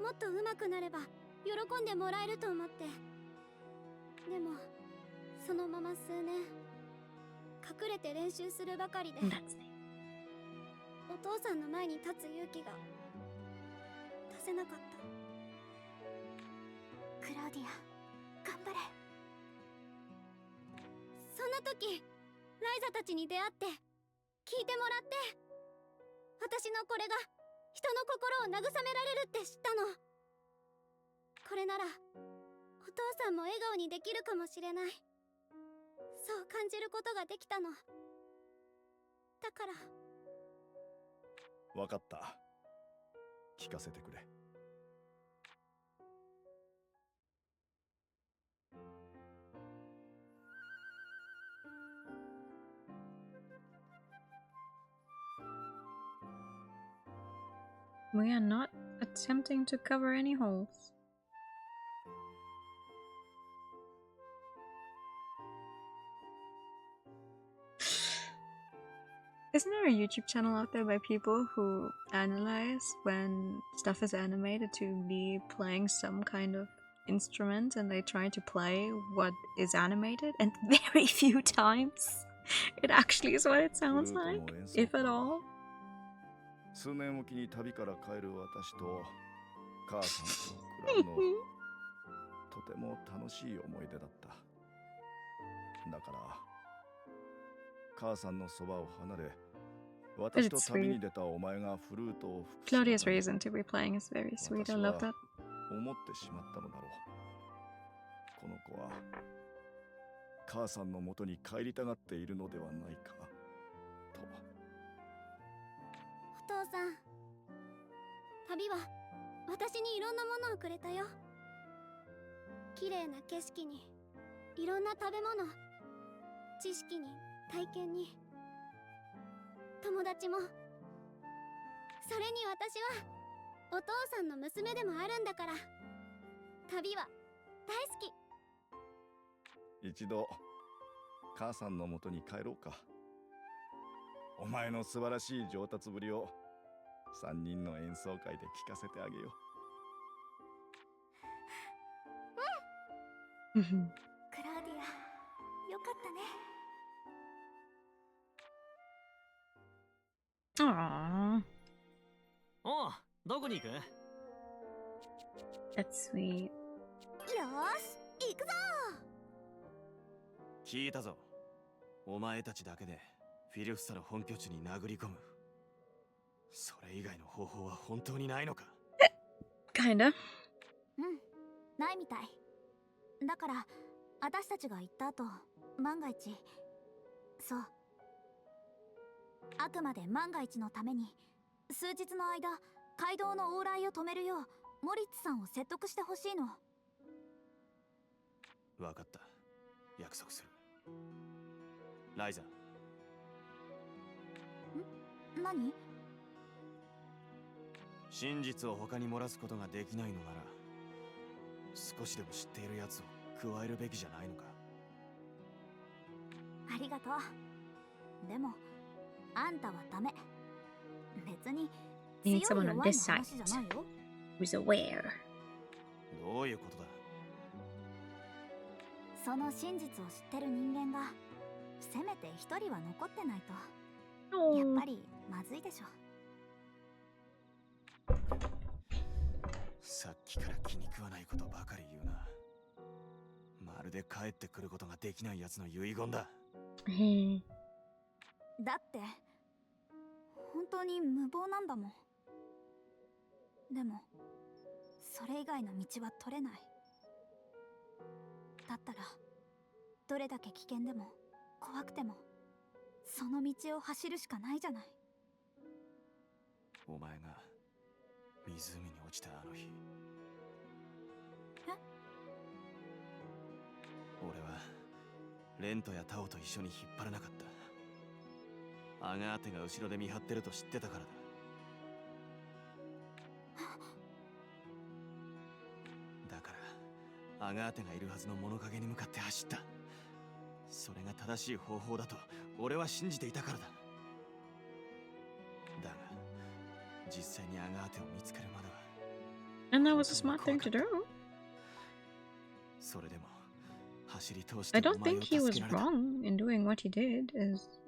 もっと上手くなれば喜んでもらえると思って。でもそのまま数年隠れて練習するばかりで、 And that's it. お父さんの前に立つ勇気が出せなかった。クラウディア、頑張れ。そんな時ライザたちに出会って聞いてもらって、私のこれが人の心を慰められるって知ったの。これならお父さんも笑顔にできるかもしれない、そう感じることができたの。だからわかった。聞かせてくれ。We are not attempting to cover any holes. Isn't there a YouTube channel out there by people who analyze when stuff is animated to be playing some kind of instrument and they try to play what is animated, and very few times it actually is what it sounds like, if at all. 数年おきに旅から帰る私と母さんとクラウのとても楽しい思い出だった。だから母さんのそばを離れ、私と旅に出たお前がフルートを吹く Claudia's reason to be playing is very sweet. I love that. 思ってしまったのだろう。この子は母さんのもとに帰りたがっているのではないかと。お父さん、旅は私にいろんなものをくれたよ。綺麗な景色に、いろんな食べ物、知識に、体験に、友達も。それに私はお父さんの娘でもあるんだから、旅は大好き。一度母さんのもとに帰ろうか。お前の素晴らしい上達ぶりを3人の演奏会で聞かせてあげよう。クラウディア、よかったね。 Aww, おう、どこに行く？ that's sweet. よーし、行くぞ。聞いたぞ。お前たちだけでフィルフサの本拠地に殴り込む。それ以外の方法は本当にないのか？ Kinda. ないみたい。だから私たちが行った後、万が一、そう、あくまで万が一のために数日の間街道の往来を止めるようモリッツさんを説得してほしいの。わかった。約束する。ライザ。何？真実を他に漏らすことができないのなら、少しでも知っているやつを加えるべきじゃないのか？ありがとう。でもあんたはダメ。別に We 強 need い someone on 弱い this の side 話じゃないよ。 who's aware. どういうことだ？その真実を知ってる人間がせめて一人は残ってないとやっぱりまずいでしょ。さっきから気に食わないことばかり言うな。まるで帰ってくることができないやつの遺言だ。だって本当に無謀なんだもん。でもそれ以外の道は取れない。だったらどれだけ危険でも怖くてもその道を走るしかないじゃない。お前が湖に落ちたあの日、俺はレントやタオと一緒に引っ張らなかった。アガーテが後ろで見張ってると知ってたからだ。だからアガーテがいるはずの物陰に向かって走った。それが正しい方法だと俺は信じていたからだ。だが実際にアガーテを見つけるまでは。 And that was a smart thing to do. それでも走り通して I don't think he was wrong in doing what he did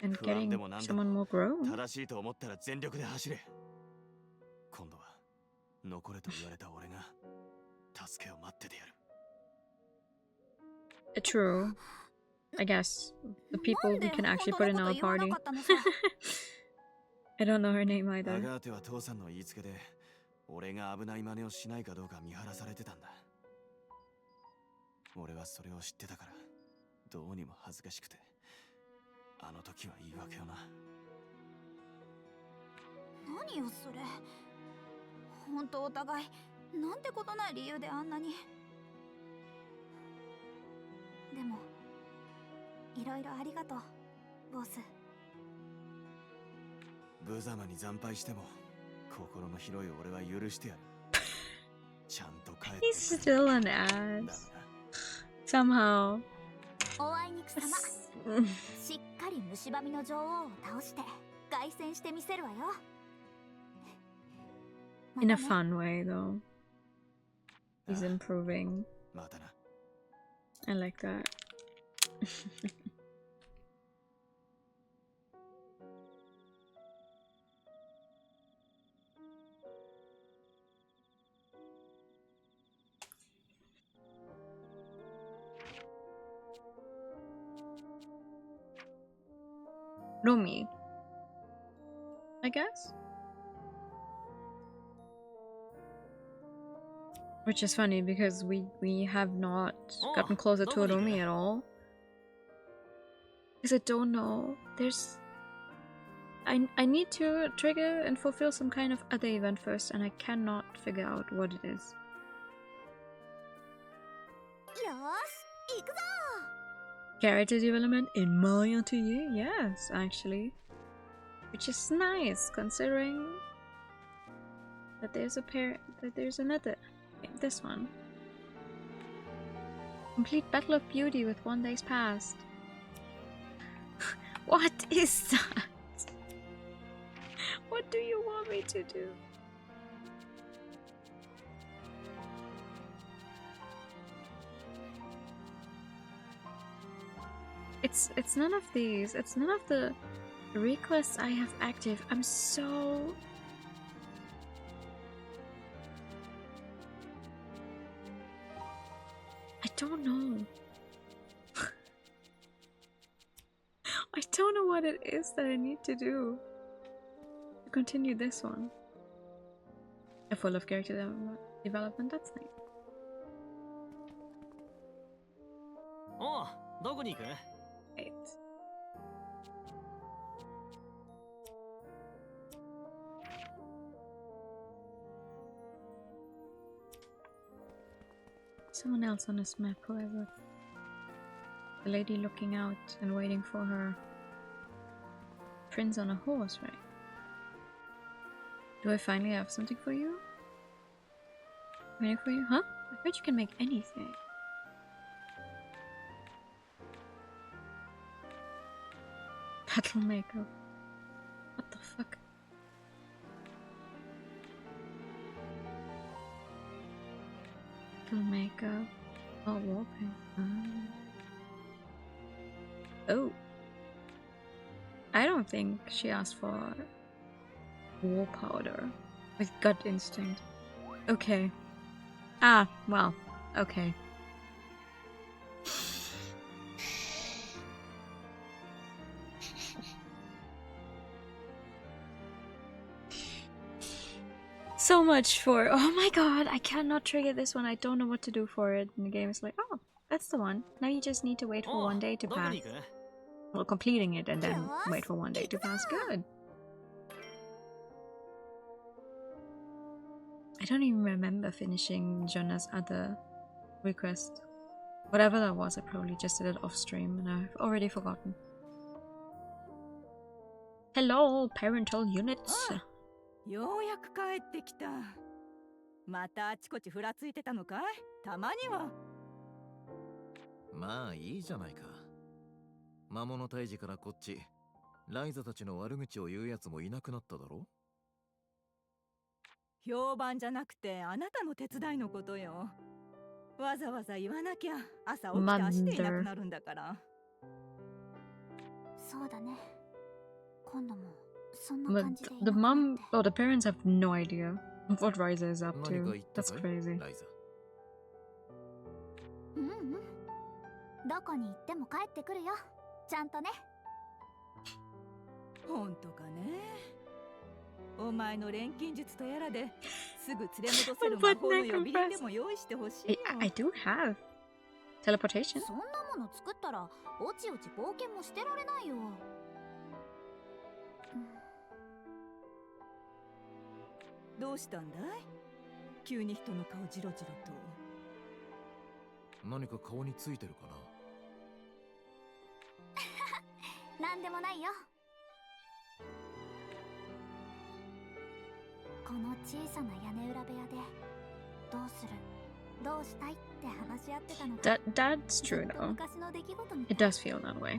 and getting someone more grown. 正しいと思ったら全力で走れ。今度は残れと言われた俺が助けを待っててやる。True. I guess the people we can actually put in our party. I don't know her name ア either. ガーテは父さんの言いつけで俺が危ない真似をしないかどうか見張らされてたんだ。俺はそれを知ってたからどうにも恥ずかしくてあの時は言い訳をな。何よそれ。本当お互いなんてことない理由であんなに。でもいろいろありがとうボス。無様に惨敗しても心の広い俺は許してやる。ちゃんと帰って He's still an ass. Somehow. おあいにくさま。しっかり蝕みの女王を倒して凱旋してみせるわよ。In a fun way, though. He's improving. またな。 I like that. Romy, I guess. Which is funny because we have not gotten closer to Romy at all. Because I don't know. There's I need to trigger and fulfill some kind of other event first, and I cannot figure out what it is. よーし行くぞ。 Character development in my atelier? Yes, actually. Which is nice considering that there's another. Okay, this one. Complete Battle of Beauty with 1 day's past. What is that? What do you want me to do? It's none of these. It's none of the requests I have active. I'm so... I don't know. I don't know what it is that I need to do to continue this one. A full of character development, that's nice. おう、どこに行く？ Wait. Someone else on this map, however. The lady looking out and waiting for her prince on a horse, right? Do I finally have something for you? Waiting for you? Huh? I bet you can make anything. Battle makeup. What the fuck? Battle makeup. Oh, wallpaper. Oh. I don't think she asked for war powder with gut instinct. Okay. Ah, well, okay. So much for, oh my god, I cannot trigger this one. I don't know what to do for it. And the game is like, oh, that's the one. Now you just need to wait for one day to pass. Well, completing it and then wait for one day to pass. Good. I don't even remember finishing Jonah's other request. Whatever that was, I probably just did it off stream and I've already forgotten. Hello, parental units. ようやく帰ってきた。またあちこちふらついてたのかい？たまには。まあいいじゃないか。魔物退治からこっち、ライザたちの悪口を言うやつもいなくなっただろ？評判じゃなくてあなたの手伝いのことよ。わざわざ言わなきゃ朝起きて足でいなくなるんだから。そうだね。今度も。But the mom or the parents have no idea of what Ryza is up to. That's crazy. どこに行っても帰ってくるよ。ちゃんとね。本当かね。お前の錬金術とやらですぐ連れ戻せる魔法の呼び鈴でも用意してほしいよ。I do have teleportation. そんなもの作ったらおちおち冒険もしてられないよ。どうしたんだい？急に人の顔ジロジロと。何か顔についてるかな？なんでもないよ。この小さな屋根裏部屋でどうする？どうしたいって話し合ってたのか。That's true though. 昔の出来事みたい。 It does feel that way.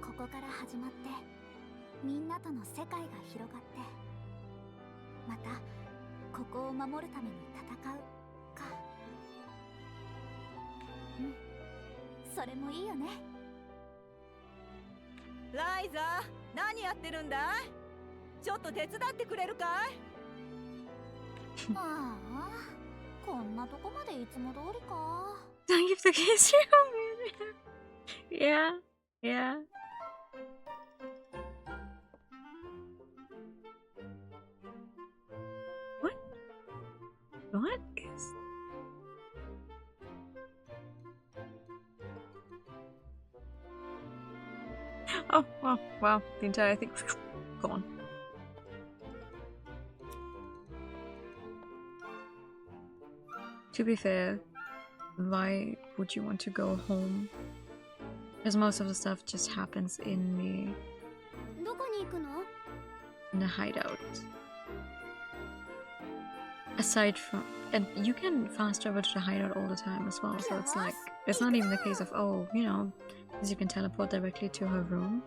ここから始まってみんなとの世界が広がって。またここを守るために戦うか。それもいいよね。ライザ、何やってるんだい？ちょっと手伝ってくれるかい？ああ、こんなとこまでいつも通りか。Don't give the case Yeah, yeah. What is... Oh, well, wow, the entire thing gone. To be fair, why would you want to go home? Because most of the stuff just happens in the hideout. Aside from, and you can fast travel to the hideout all the time as well, so it's like, it's not even the case of, oh, you know, because you can teleport directly to her room.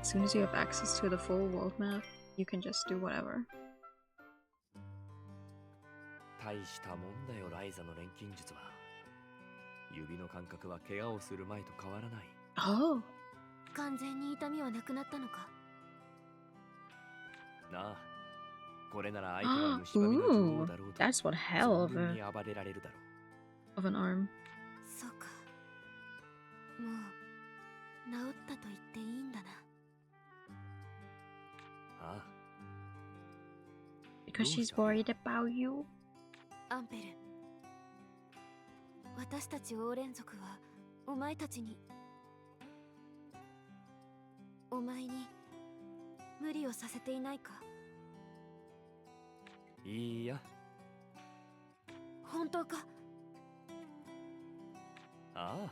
As soon as you have access to the full world map, you can just do whatever. 大したもんだよ、ライザの錬金術は。指の感覚は怪我をする前と変わらない。Oh. 完全に痛みはなくなったのか。なあ、これなら相手は虫歯の女王だろうと。That's one hell of a... に暴れられるだろう。of an arm. そうか。もう治ったと言っていいんだな。ああ。Because she's worried about you. アンペル、私たちオーレン族はお前たちに、お前に無理をさせていないか。いいや。本当か。ああ、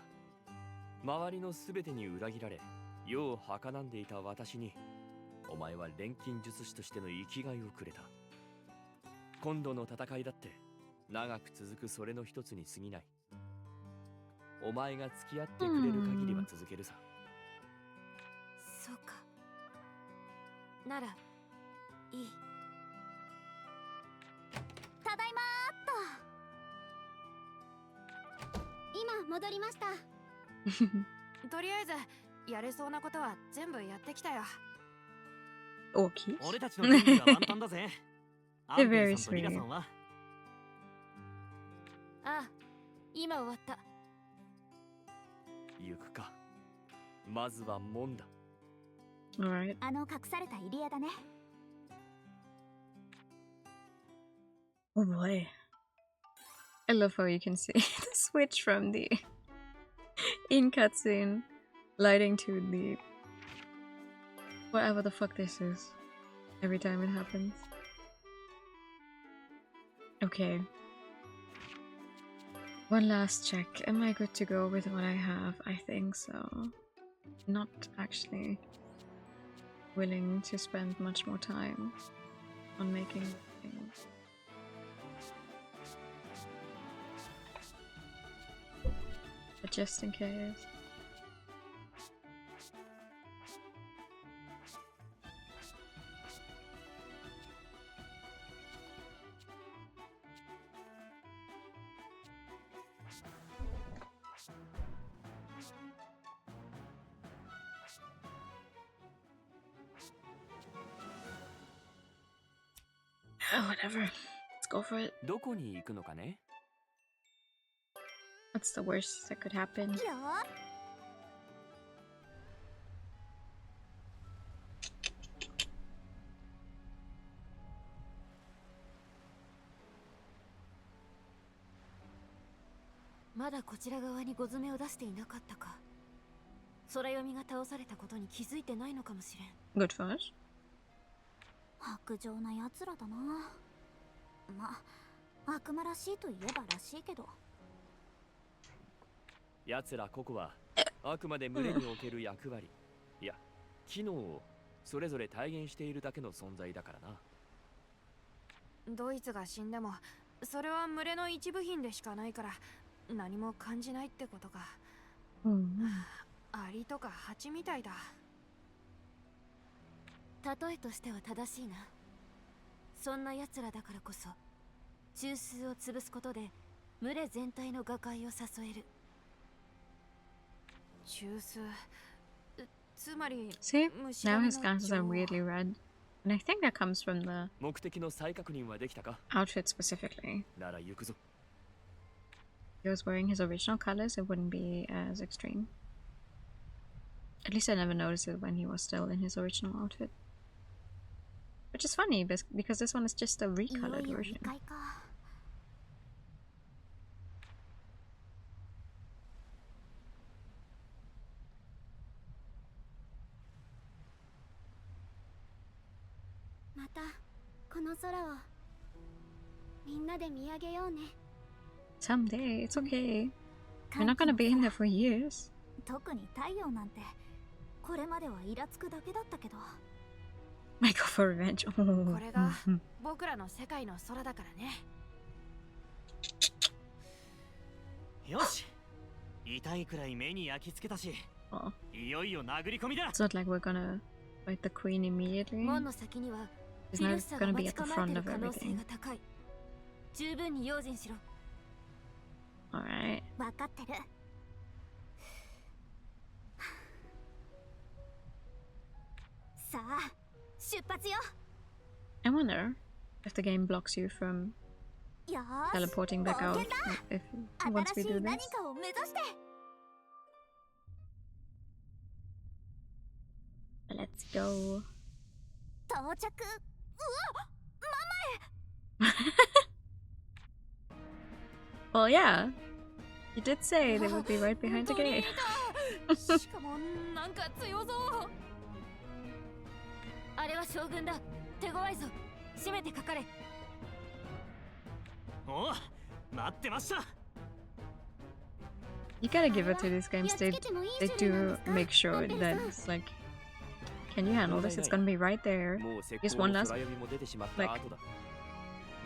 周りのすべてに裏切られ世を儚んでいた私に、お前は錬金術師としての生きがいをくれた。今度の戦いだって長く続くそれの一つに過ぎない。お前が付き合ってくれる限りは続けるさ。そうか。ならいい。ただいまーっと。今戻りました。とりあえずやれそうなことは全部やってきたよ。大きい。俺たちの準備は万端だぜ。アン They're ペ very ルさんとリラさ sweet. んはああ、今終わった。行くか。まずは門だ。Alright. あの隠された入り江だね。 Oh boy. I love how you can see the switch from the in cutscene lighting to the whatever the fuck this is every time it happens. Okay. One last check. Am I good to go with what I have? I think so. Not actually willing to spend much more time on making things. But just in case. Whatever. Let's go for it. どこに行くのかね。 What's the worst that could happen? いいよ。まだこちら側にゴズメを出していなかったか。空読みが倒されたことに気づいてないのかもしれん。 Good for us. 薄情な奴らだな。まあ、悪魔らしいといえばらしいけど。奴ら個々はあくまで群れにおける役割、いや、機能をそれぞれ体現しているだけの存在だからな。ドイツが死んでもそれは群れの一部品でしかないから何も感じないってことか。アリとかハチみたいだ。例えとしては正しいな。そんな奴らだからこそ中枢を潰すことで群れ全体の瓦解を誘える。中枢、つまり See? Now his glasses are weirdly red. And I think that comes from the 目的の再確認はできたか。 outfit specifically. なら行くぞ。 If he was wearing his original colors, it wouldn't be as extreme. At least I never noticed it when he was still in his original outfit. Which is funny, because this one is just a いよ recolored いよ version. 理解か。またこの空をみんなで見上げようね。 Someday, it's okay. You're not gonna be in there for years. 特に太陽なんてこれまではイラつくだけだったけど。 Might go for revenge. これが僕らの世界の空だからね。よし、痛いくらい目に焼き付けたし、 Oh. いよいよ殴り込みだ。 It's not like we're gonna fight the queen immediately. 門の先には He's フィル not ッサが gonna 待 be ち at the 構え front てる of 可能性 everything. が高い。十分に用心しろ。 Alright. 分かってる。さあ出発よ。 I wonder if the game blocks you from よーし teleporting back out if once 新 we し do い何 this. かを目指して。 Let's go. 到着。Well, yeah. You did say they would be right behind the 本当に gate. いたしかもなんか強そう。あれは将軍だ。手強いぞ。締めてかかれ。おう、待ってました。 You gotta give it to these games. They do make sure that it's like, can you handle this? It's gonna be right there. もう石 Just 膏 one の last 空読みも出てしまった like, 後だ。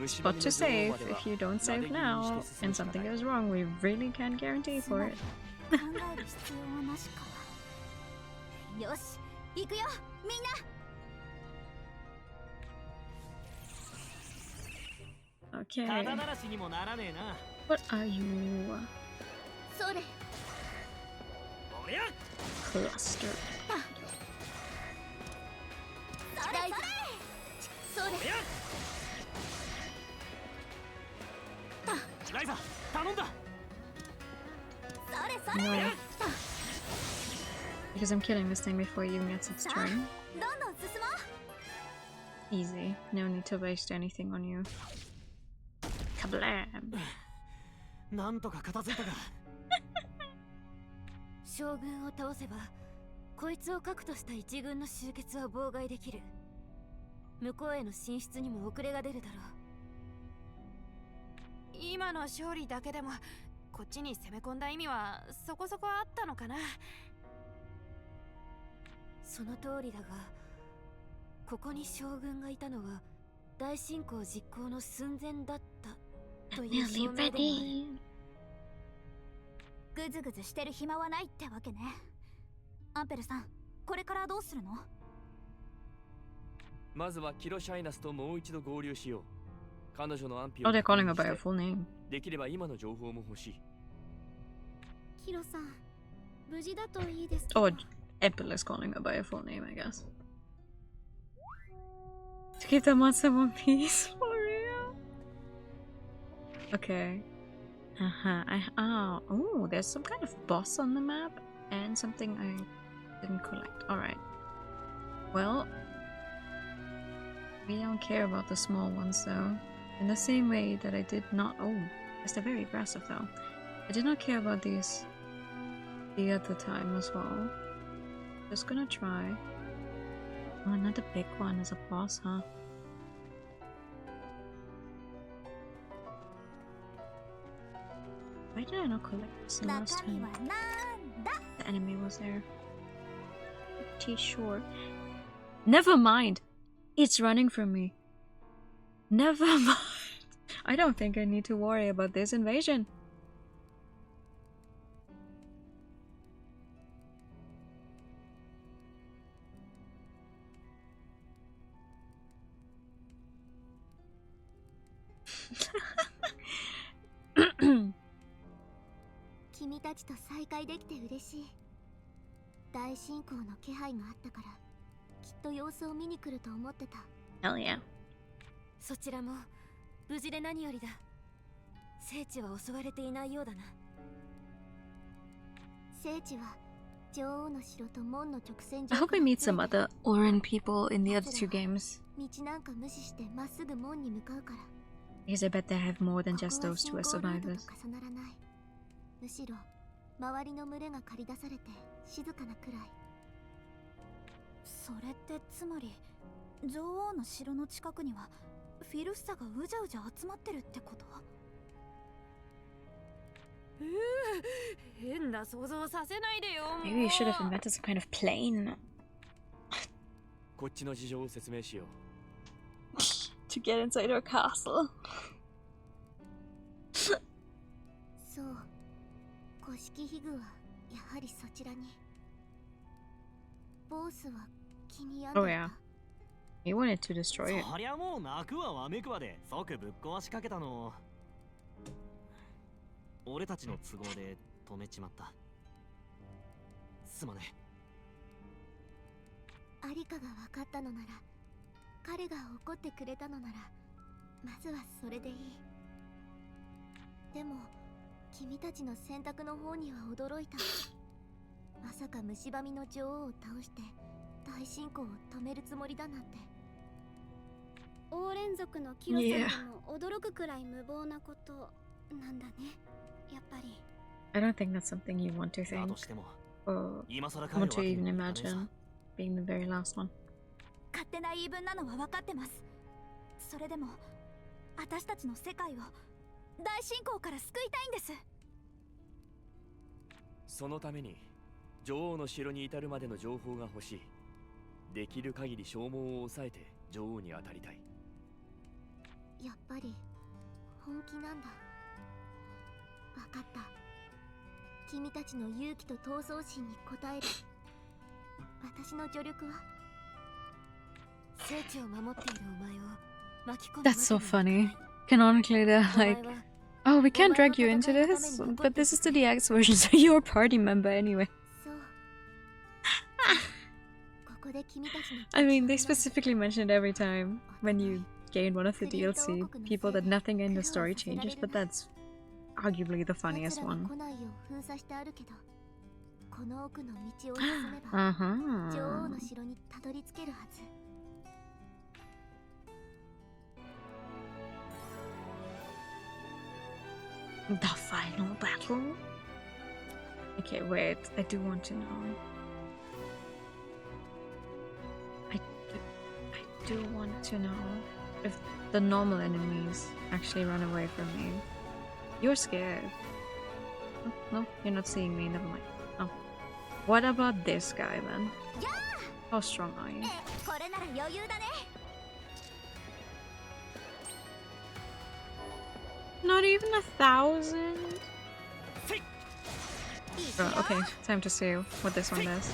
spot to save. If you don't save now and something goes wrong, we really can't guarantee for it. 考える必要はなしか。よし行くよみんな。 Okay. ただならしにもならねえな。 What are you? それ。お Cluster. ライザ頼んだ。 No. Because I'm killing this thing before it even gets its turn. どんどん進もう。 Easy. No need to waste anything on you. Kablam! なんとか片付いたか。将軍を倒せばこいつを核とした一軍の集結は妨害できる。向こうへの進出にも遅れが出るだろう。今の勝利だけでもこっちに攻め込んだ意味はそこそこあったのかな。その通りだが、ここに将軍がいたのは大侵攻実行の寸前だったという証明でもある。ぐずぐずしてる暇はないってわけね。アンペルさん、これからどうするの？まずはキロシャイナスともう一度合流しよう。彼女の安否を Oh, they're calling her by her full name. できれば今の情報も欲しい。キロさん、無事だといいですけど。 Oh, Apple is calling her by her full name, I guess. To keep them on some peace, for real. Okay. Oh, there's some kind of boss on the map and something I didn't collect. Alright. Well, we don't care about the small ones though. In the same way that I did not. Oh, yes, they're very aggressive though. I did not care about these the other time as well. Just gonna try. Oh, another big one as a boss, huh? Why did I not collect this the last time the enemy was there? Pretty sure. Never mind! It's running from me. Never mind. I don't think I need to worry about this invasion. "君たちと再会できて嬉しい。大侵攻の気配があったから、きっと様子を見に来ると思ってた。 Hell yeah. そちらも無事で何よりだ。聖地は襲われていないようだな。聖地は女王の城と門の直線 I hope I meet some other Orin people in the other two games. 道なんか無視してまっすぐ門に向かうから。 Because I bet they have more than just those two as ここは survivors. 信仰ルートと重ならない。むしろ周りの群れが駆り出されて静かなくらい。それってつまり女王の城の近くにはフィルッサがうじゃうじゃ集まってるってこと？変な想像させないでよ。 Maybe you should have invented some kind of plane こっちの事情を説明しよう。 to get inside her castle. そう、古式ヒグはやはりそちらに。ボースは気に病んで Oh い yeah. た。 He wanted to destroy it. そりゃもう泣くわわめくわで即ぶっ壊しかけたの。俺たちの都合で止めちまった。すまね。アリカが分かったのなら、彼が怒ってくれたのなら、まずはそれでいい。でも君たちの選択の方には驚いた。まさか蝕みの女王を倒して大侵攻を止めるつもりだなんて。王連族のキロさんでも驚くくらい無謀なことなんだね。やっぱり。 I don't think that's something you want to だ think としても or 今更帰るわ want け to に even もいかねえさ。 imagine being the very last one. 勝手な言い分なのは分かってます。それでも私たちの世界を大侵攻から救いたいんです。そのために女王の城に至るまでの情報が欲しい。できる限り消耗を抑えて女王に当たりたい。やっぱり本気なんだ。分かった。君たちの勇気と闘争心に応える。私の助力は。聖地を守っているお前を巻き込む。 That's so funny. Canonically, they're like, oh, we can't drag you into this, but this is the DX version, so you're a party member anyway. そう、I mean, they specifically mentioned every time when you gain one of the DLC people that nothing in the story changes, but that's arguably the funniest one. The final battle? Okay, wait, I do want to know. I do want to know if the normal enemies actually run away from me. You're scared. Oh, no, you're not seeing me, never mind. Oh. What about this guy then? How strong are you? Not even 1,000? Oh, okay, time to see what this one does.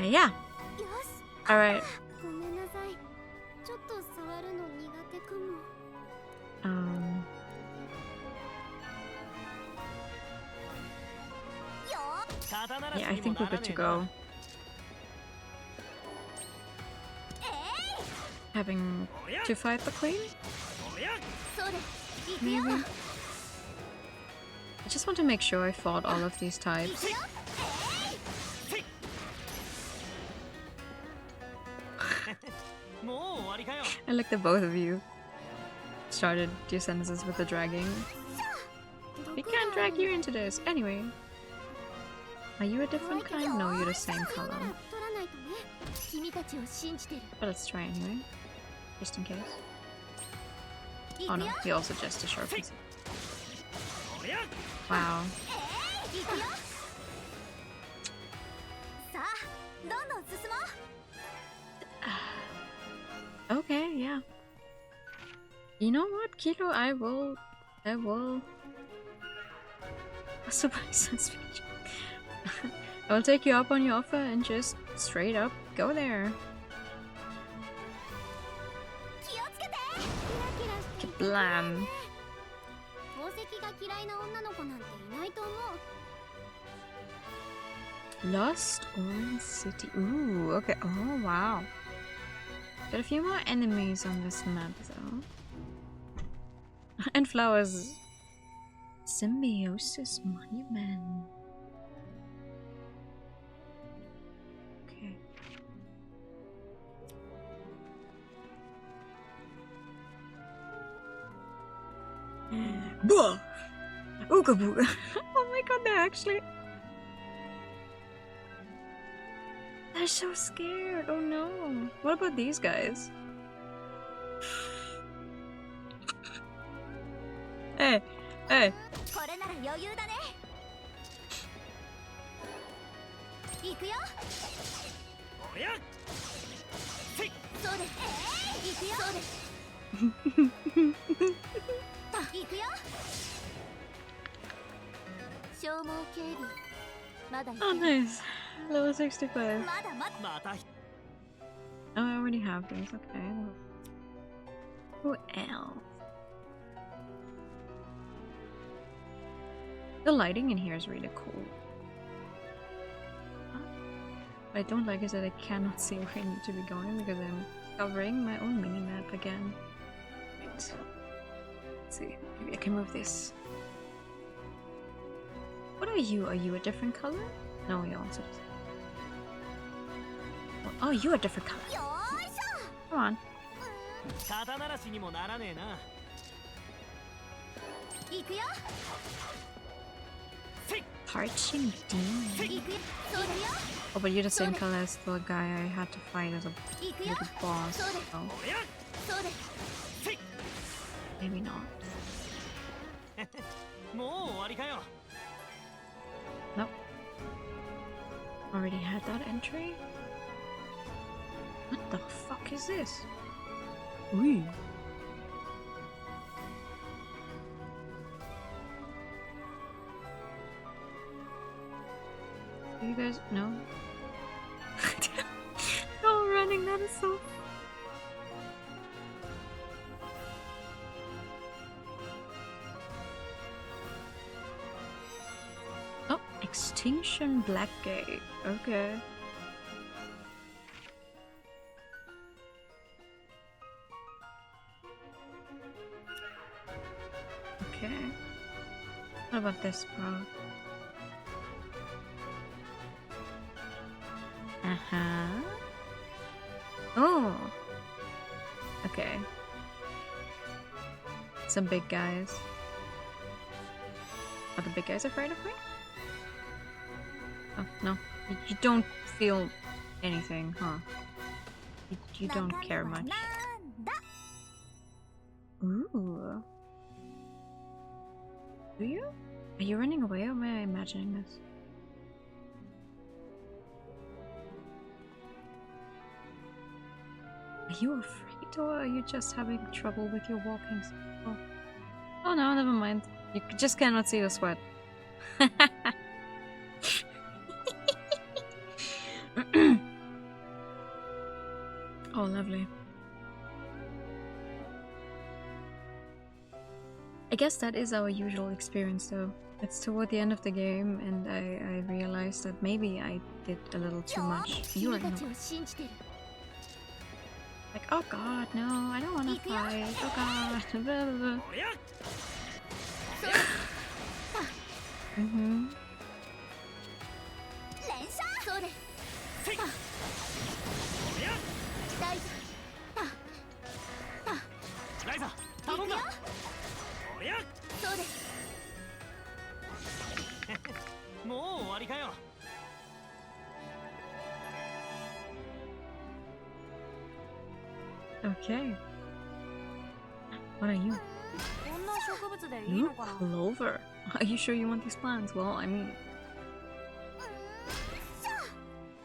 Yeah. Alright. Yeah, I think we're good to go. Having to fight the queen? Maybe? I just want to make sure I fought all of these types. I like that both of you started your sentences with the dragging. We can't drag you into this. Anyway. Are you a different kind? No, you're the same color. But let's try anyway. Just in case. Oh no, he also just a sharpens. Wow. Okay, yeah. You know what, Kilo? I will. Surprise speech. I will take you up on your offer and just straight up go there. Kablam. Lost Orange City. Ooh, okay. Oh, wow. Got a few more enemies on this map, though. And flowers. Symbiosis Monument. Okay. Blah! Ooga booga! Oh my god, they're actually. They're so scared. Oh no. What about these guys? Hey, hey. Oh nice. Level 65. Oh, I already have these. Okay. Who else? The lighting in here is really cool. What I don't like is that I cannot see where I need to be going because I'm covering my own mini-map again. Right. Let's see. Maybe I can move this. What are you? Are you a different color? No, you're also just... Oh, you're a different color. Come on. Parching Demon. Oh, but you're the same color as the guy I had to fight as a little boss. Oh. Maybe not. Nope. Already had that entry? What the fuck is this? Ooh. You guys no? No running That is so. Oh, Extinction Blackgate. Okay. Okay. What about this, bro? Uh-huh. Oh. Okay. Some big guys. Are the big guys afraid of me? Oh, no. You don't feel anything, huh? You don't care much. Ooh. Do you? Are you running away or am I imagining this? Are you afraid or are you just having trouble with your walking? Oh no, never mind. You just cannot see the sweat. Oh, lovely. I guess that is our usual experience though. It's toward the end of the game and I realized that maybe I did a little too much. You are not. Like, oh god, no, I don't want to fight. Oh god. Blah, blah, blah. Okay. What are you? New clover. Are you sure you want these plants? Well, I mean...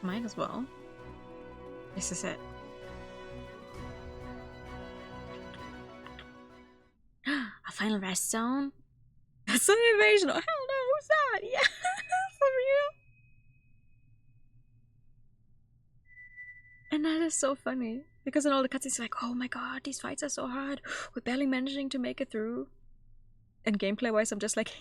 might as well. This is it. A final rest zone? That's an invasion! Oh hell no, who's that? Yeah, for real? And that is so funny. Because in all the cutscenes it's like, oh my god, these fights are so hard. We're barely managing to make it through. And gameplay wise I'm just like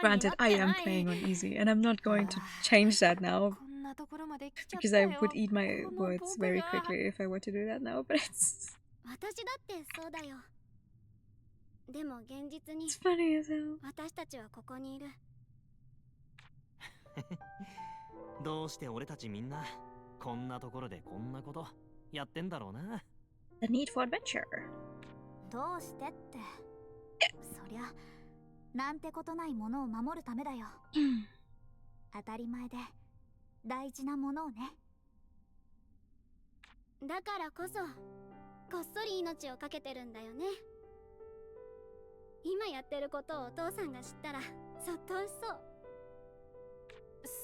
Granted, I am playing on easy, and I'm not going to change that now because I would eat my words very quickly if I were to do that now, but it's funny as hell. どうして俺たちみんなこんなところでこんなことやってんだろうな。 The need for adventure. どうしてってそりゃなんてことないものを守るためだよ。当たり前で大事なものをね。だからこそこっそり命をかけてるんだよね。今やってることをお父さんが知ったらそっとしそう。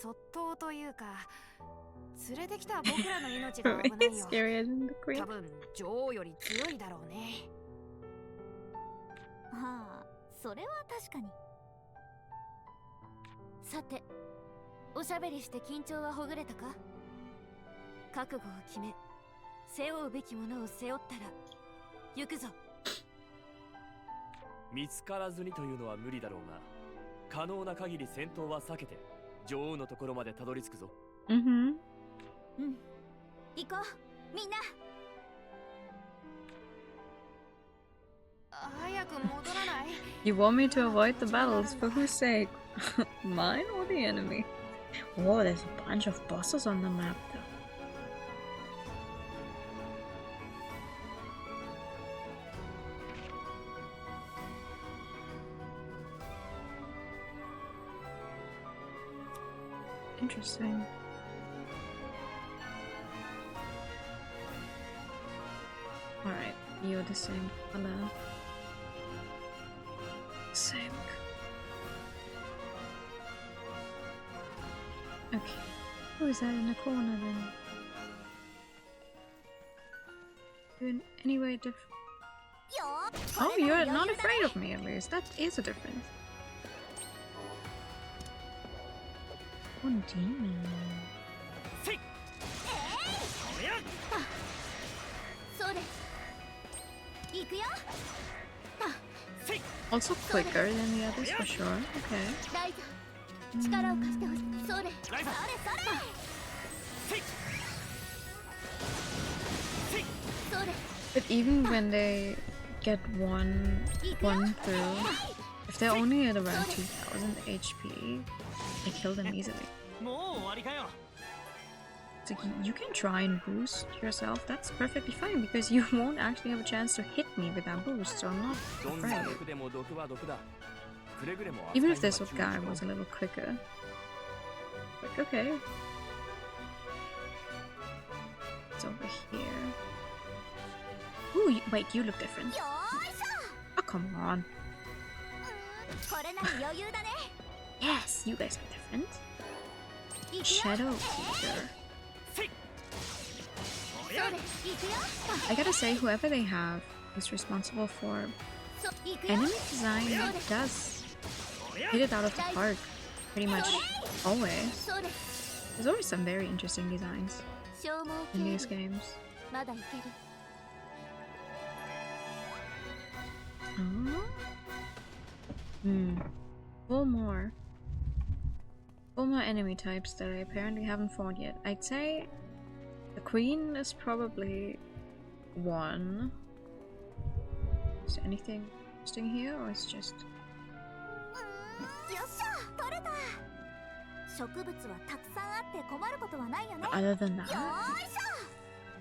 そっとというか連れてきた僕らの命が危ないよ。多分女王より強いだろうね。ああ、それは確かに。さて、おしゃべりして緊張はほぐれたか？覚悟を決め、背負うべきものを背負ったら行くぞ。見つからずにというのは無理だろうが、可能な限り戦闘は避けて女王のところまでたどり着くぞ。うん、行こう、みんな。早く戻らない？ You want me to avoid the battles? For whose sake? Mine or the enemy? Whoa, there's a bunch of bosses on the map though. Interesting. Alright, you're the same color. Same. Okay. Who is that in the corner then? In any way different? Oh, you're not afraid of me at least. That is a difference. One demon. Also quicker than the others for sure. Okay. But even when they get one through, if they're only at around 2000 HP, I kill them easily. So you can try and boost yourself, that's perfectly fine, because you won't actually have a chance to hit me with that boost, so I'm not afraid. Even if this guy was a little quicker. Like, okay. It's over here. Ooh, wait, you look different. Oh, come on. Yes, you guys are different. Shadow Feature. I gotta say, whoever they have is responsible for enemy design does hit it out of the park pretty much always. There's always some very interesting designs in these games. Four more enemy types that I apparently haven't fought yet. I'd say the queen is probably one. Is there anything interesting here, or is it just... Other than that,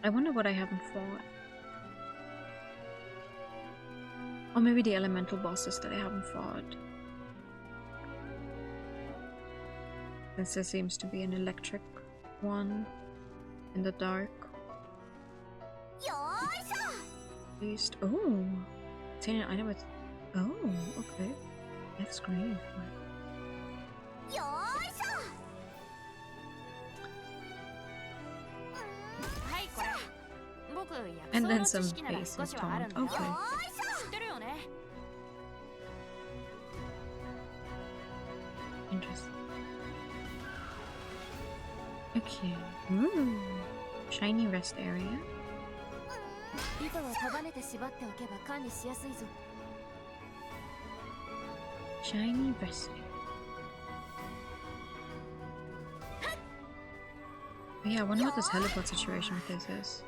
I wonder what I haven't fought. Or maybe the elemental bosses that I haven't fought. Since there seems to be an electric one in the dark. At least, oh, obtain an item with, oh, okay, that's great. And then some base and taunt. Okay. Interesting. Okay. Ooh. Shiny rest area. Shiny rest area. Oh, yeah, I wonder what the teleport situation with this is.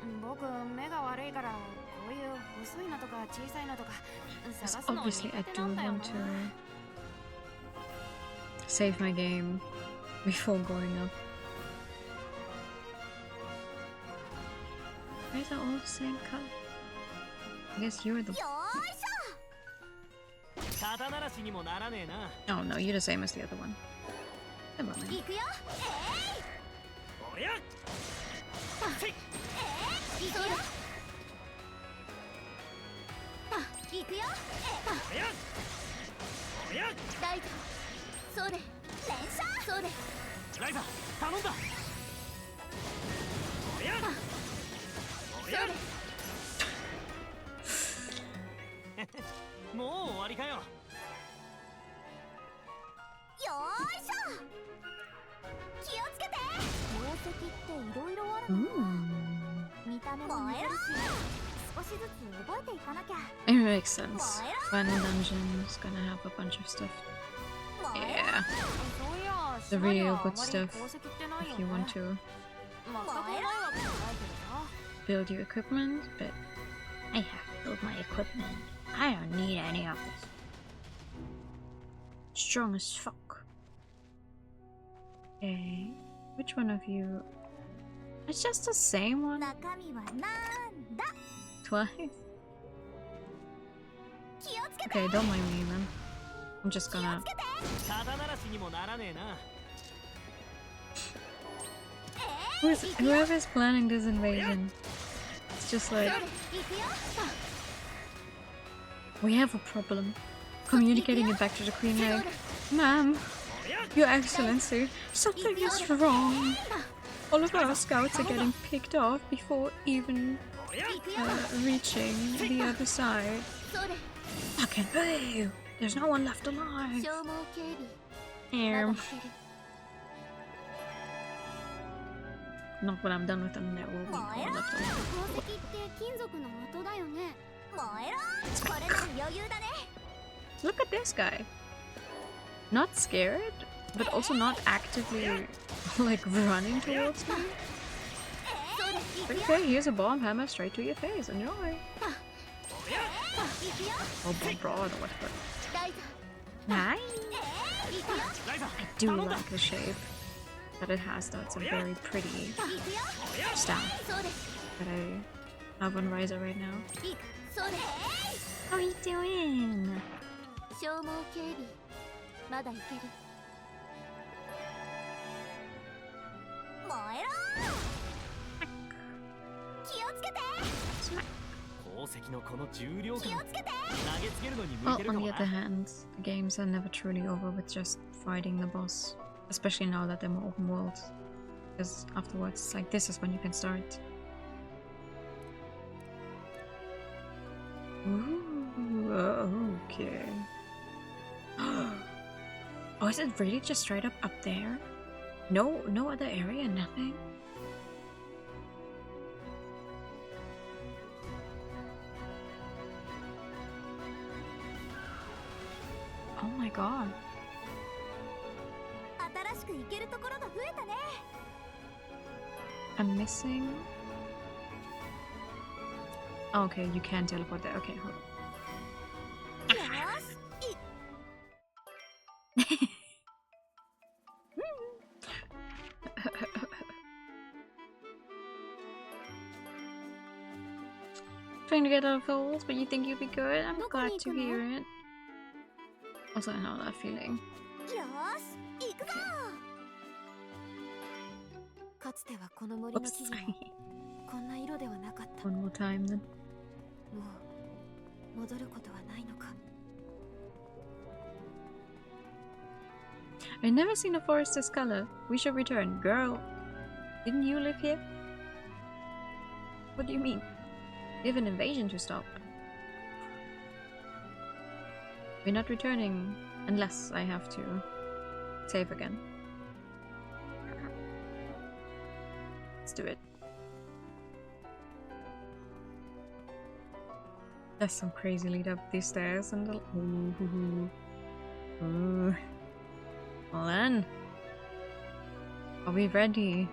Because obviously I do want to save my game before going up. Why is that all the same color? I guess you're the... Oh no, you're the same as the other one. Come on, man. It makes sense. Final dungeon is gonna have a bunch of stuff. Yeah. The real good stuff if you want to build your equipment, but I have to build my equipment. I don't need any of this. Strong as fuck. Okay. Which one of you? It's just the same one. Twice? Okay, don't mind me then. I'm just gonna... Whoever's planning this invasion, it's just like... We have a problem. Communicating it back to the Queen like, Ma'am, Your Excellency, something is wrong. All of our scouts are getting picked off before even reaching the other side. Fucking boo! There's no one left alive. Not when I'm done with them, there will be one left alive. Look at this guy. Not scared, but also not actively like running towards me. Okay, here's a bomb hammer straight to your face. Enjoy. Oh, bomb broad or whatever. Nice. I do like the shape that it has, though. It's a very pretty staff that I have on Ryza right now. How are you doing? Well, on the other hand, the games are never truly over with just fighting the boss. Especially now that they're more open world. Because afterwards, it's like, this is when you can start. Ooh, okay. Oh, is it really just straight up there? No other area, nothing? Oh my god. I'm missing. Oh, okay, you can teleport there. Okay, hold on. Trying to get out of holes, but you think you'll be good? I'm glad to hear it. Also, I know that feeling. Oops. One more time then. I've never seen a forest this color. We should return. Girl, didn't you live here? What do you mean? We have an invasion to stop. We're not returning unless I have to save again. Let's do it. There's some crazy lead up these stairs and the... Ooh. Well then. Are we ready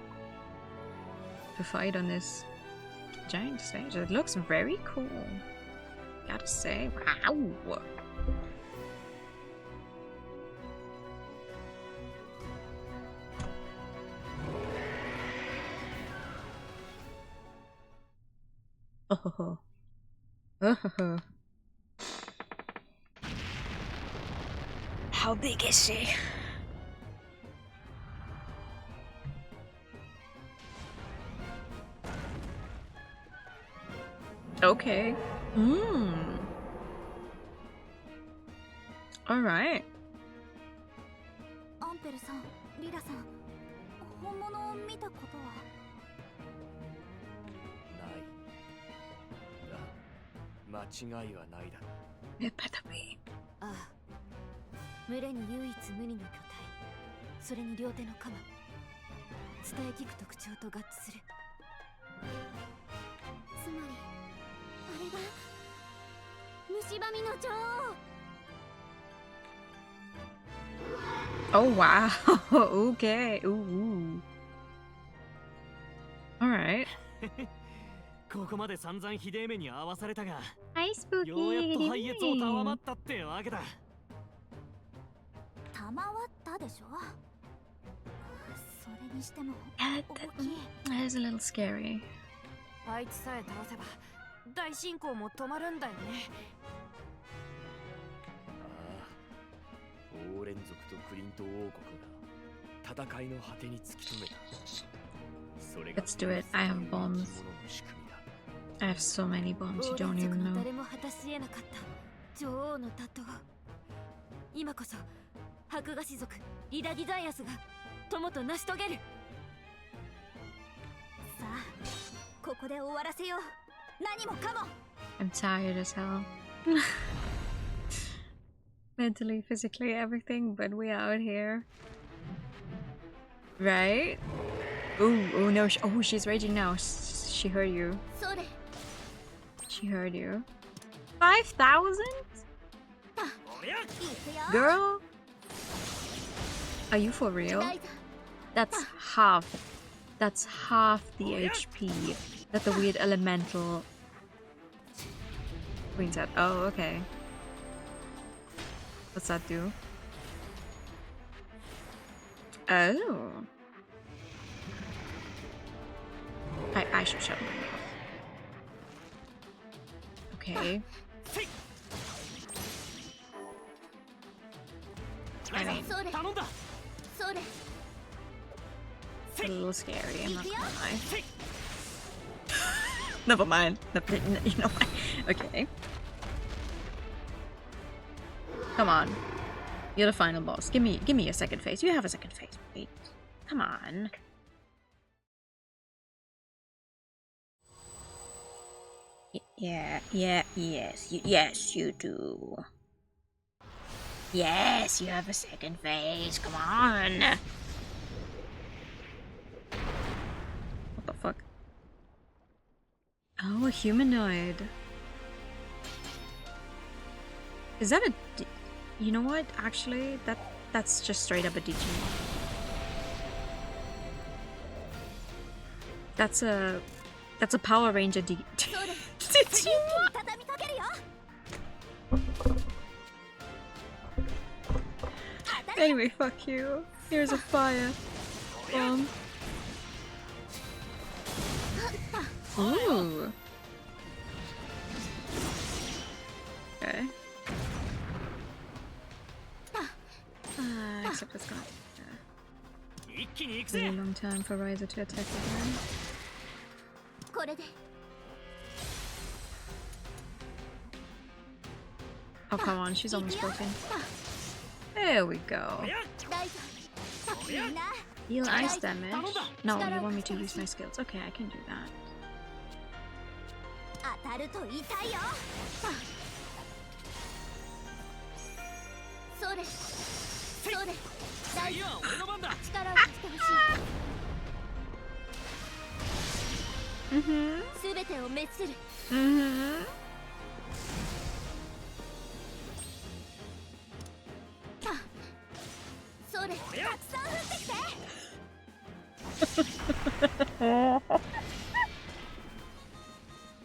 to fight on this giant stage? It looks very cool. Gotta say, wow. Oh. Oh. How big is she? Okay. Alright. It better be. 群れに唯一無二の巨体、それに両手の鎌、伝え聞く特徴と合致する。つまりあれが虫歯みの女王。 Oh wow. Okay. Ooh. Alright. ここまで散々ひでえ目に遭わされたが、 Hi, Spooky. ようやっと拝謁を賜ったってわけだ。賜ったでしょ。それにしても That is a little scary. あいつさえ倒せば大進行も止まるんだよね。王連族とクリント王国が戦いの果てに突き止めた。それが Let's do it. I have bombs. I have so many bombs you don't even know. 誰も果たし得なかった女王の打倒。今こそ白河氏族リダ・ギザイアスが友と成し遂げる。さあ、ここで終わらせよう。I'm tired as hell. Mentally, physically, everything, but we out here. Right? Oh no, she's raging now. She heard you. She heard you. 5,000? Girl? Are you for real? That's half. That's half the HP that the weird elemental points at. Oh, okay. What's that do? Oh. I should shut my mouth. Okay. I mean, it's a little scary, I'm not gonna lie. Never mind. You know what? Okay. Come on. You're the final boss. Give me a second phase. You have a second phase. Wait. Come on. Yes, you do. Yes, you have a second phase. Come on. What the fuck? Oh, a humanoid. Is that a... You know what? Actually, that's just straight up a DG. That's a Power Ranger DG. Anyway, fuck you. Here's a fire bomb. Ooh. Okay. Except it's gonna take a really long time for Ryza to attack again. Oh, come on, she's almost broken. There we go. Heal ice damage? No, you want me to use my skills. Okay, I can do that.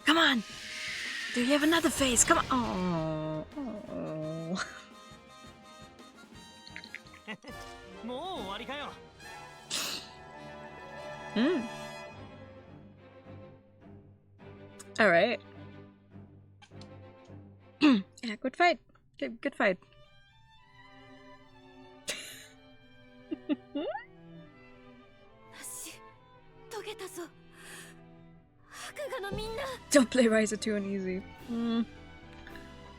Come on! Do you have another phase? Come on! Oh. Alright. Yeah, good fight. Good fight. Don't play Ryza 2 on easy.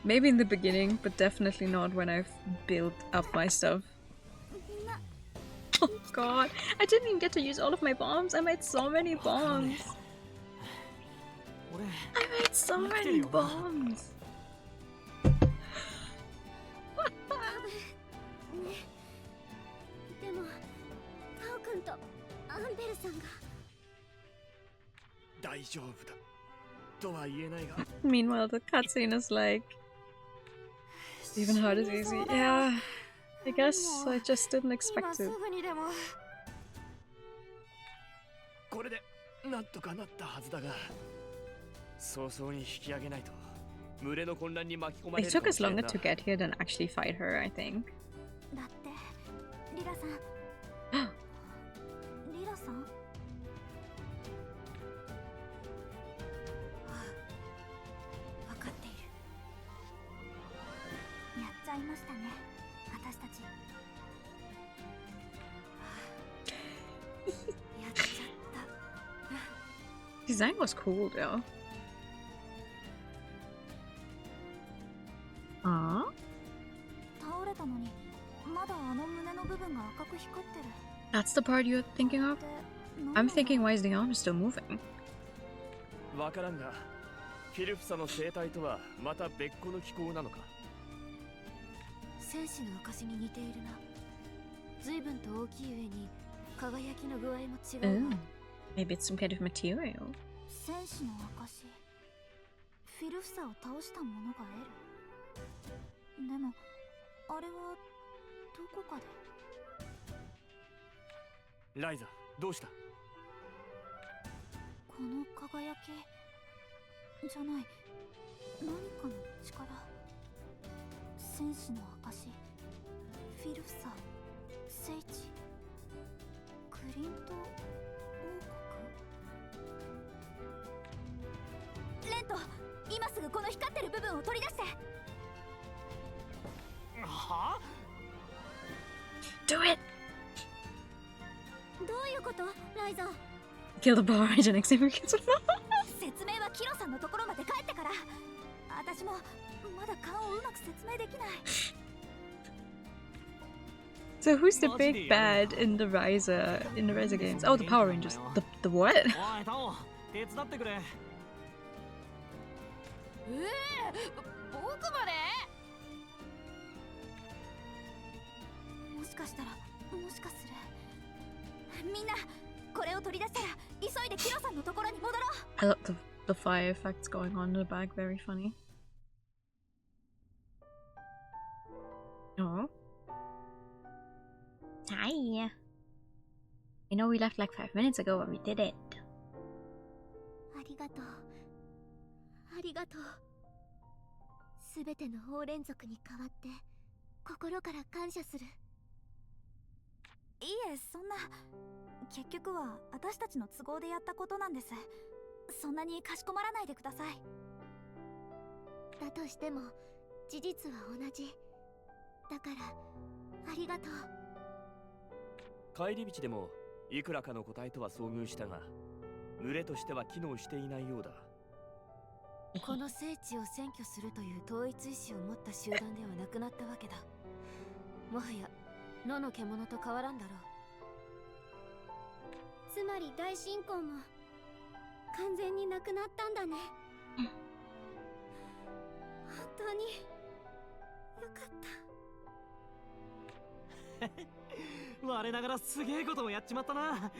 Maybe in the beginning, but definitely not when I've built up my stuff. Oh god, I didn't even get to use all of my bombs. I made so many bombs. I made so many bombs. Meanwhile, the cutscene is like, even hard is easy. Yeah, I guess I just didn't expect it. It took us longer to get here than actually fight her, I think. Design was cool though. That's the part you're thinking of? I'm thinking, why is the arm still moving? フィルフサの生態とはまた別個の機構なのか。戦士の証に似ているな。随分と大きい上に輝きの具合も違うわ。Maybe it's some kind of material. 戦士の証。フィルフサを倒した者が得る。でもあれはどこかで。ライザ、どうした？この輝きじゃない、何かの力。戦士の証、フィルフサ、聖地、クリント王国。レント、今すぐこの光ってる部分を取り出して。はあ？ Do it! どういうことライザ？ Kill the Power Ranger next time we get some. 説明はキロさんのところまで帰ってから。私もまだ勘をうまく説明できない。So who's the big bad in the Ryza games? Oh, the Power Rangers. The what? おいタオ、手伝ってくれ。僕まで？もしかしたら、もしかする。みんな、これを取り出したら急いでキロさんのところに戻ろう。I love the fire effects going on in the back. Very funny. Oh. Hi. I know we left like 5 minutes ago, but we did it. ありがとう。ありがとう。すべての王連族に代わって心から感謝する。いいえ、そんな。結局は私たちの都合でやったことなんです。そんなにかしこまらないでください。だとしても事実は同じ。だからありがとう。帰り道でもいくらかの個体とは遭遇したが、群れとしては機能していないようだ。この聖地を占拠するという統一意志を持った集団ではなくなったわけだ。もはや野の獣と変わらんだろう。つまり大進行も完全になくなったんだね。本当によかった。我ながらすげえことをやっちまったな。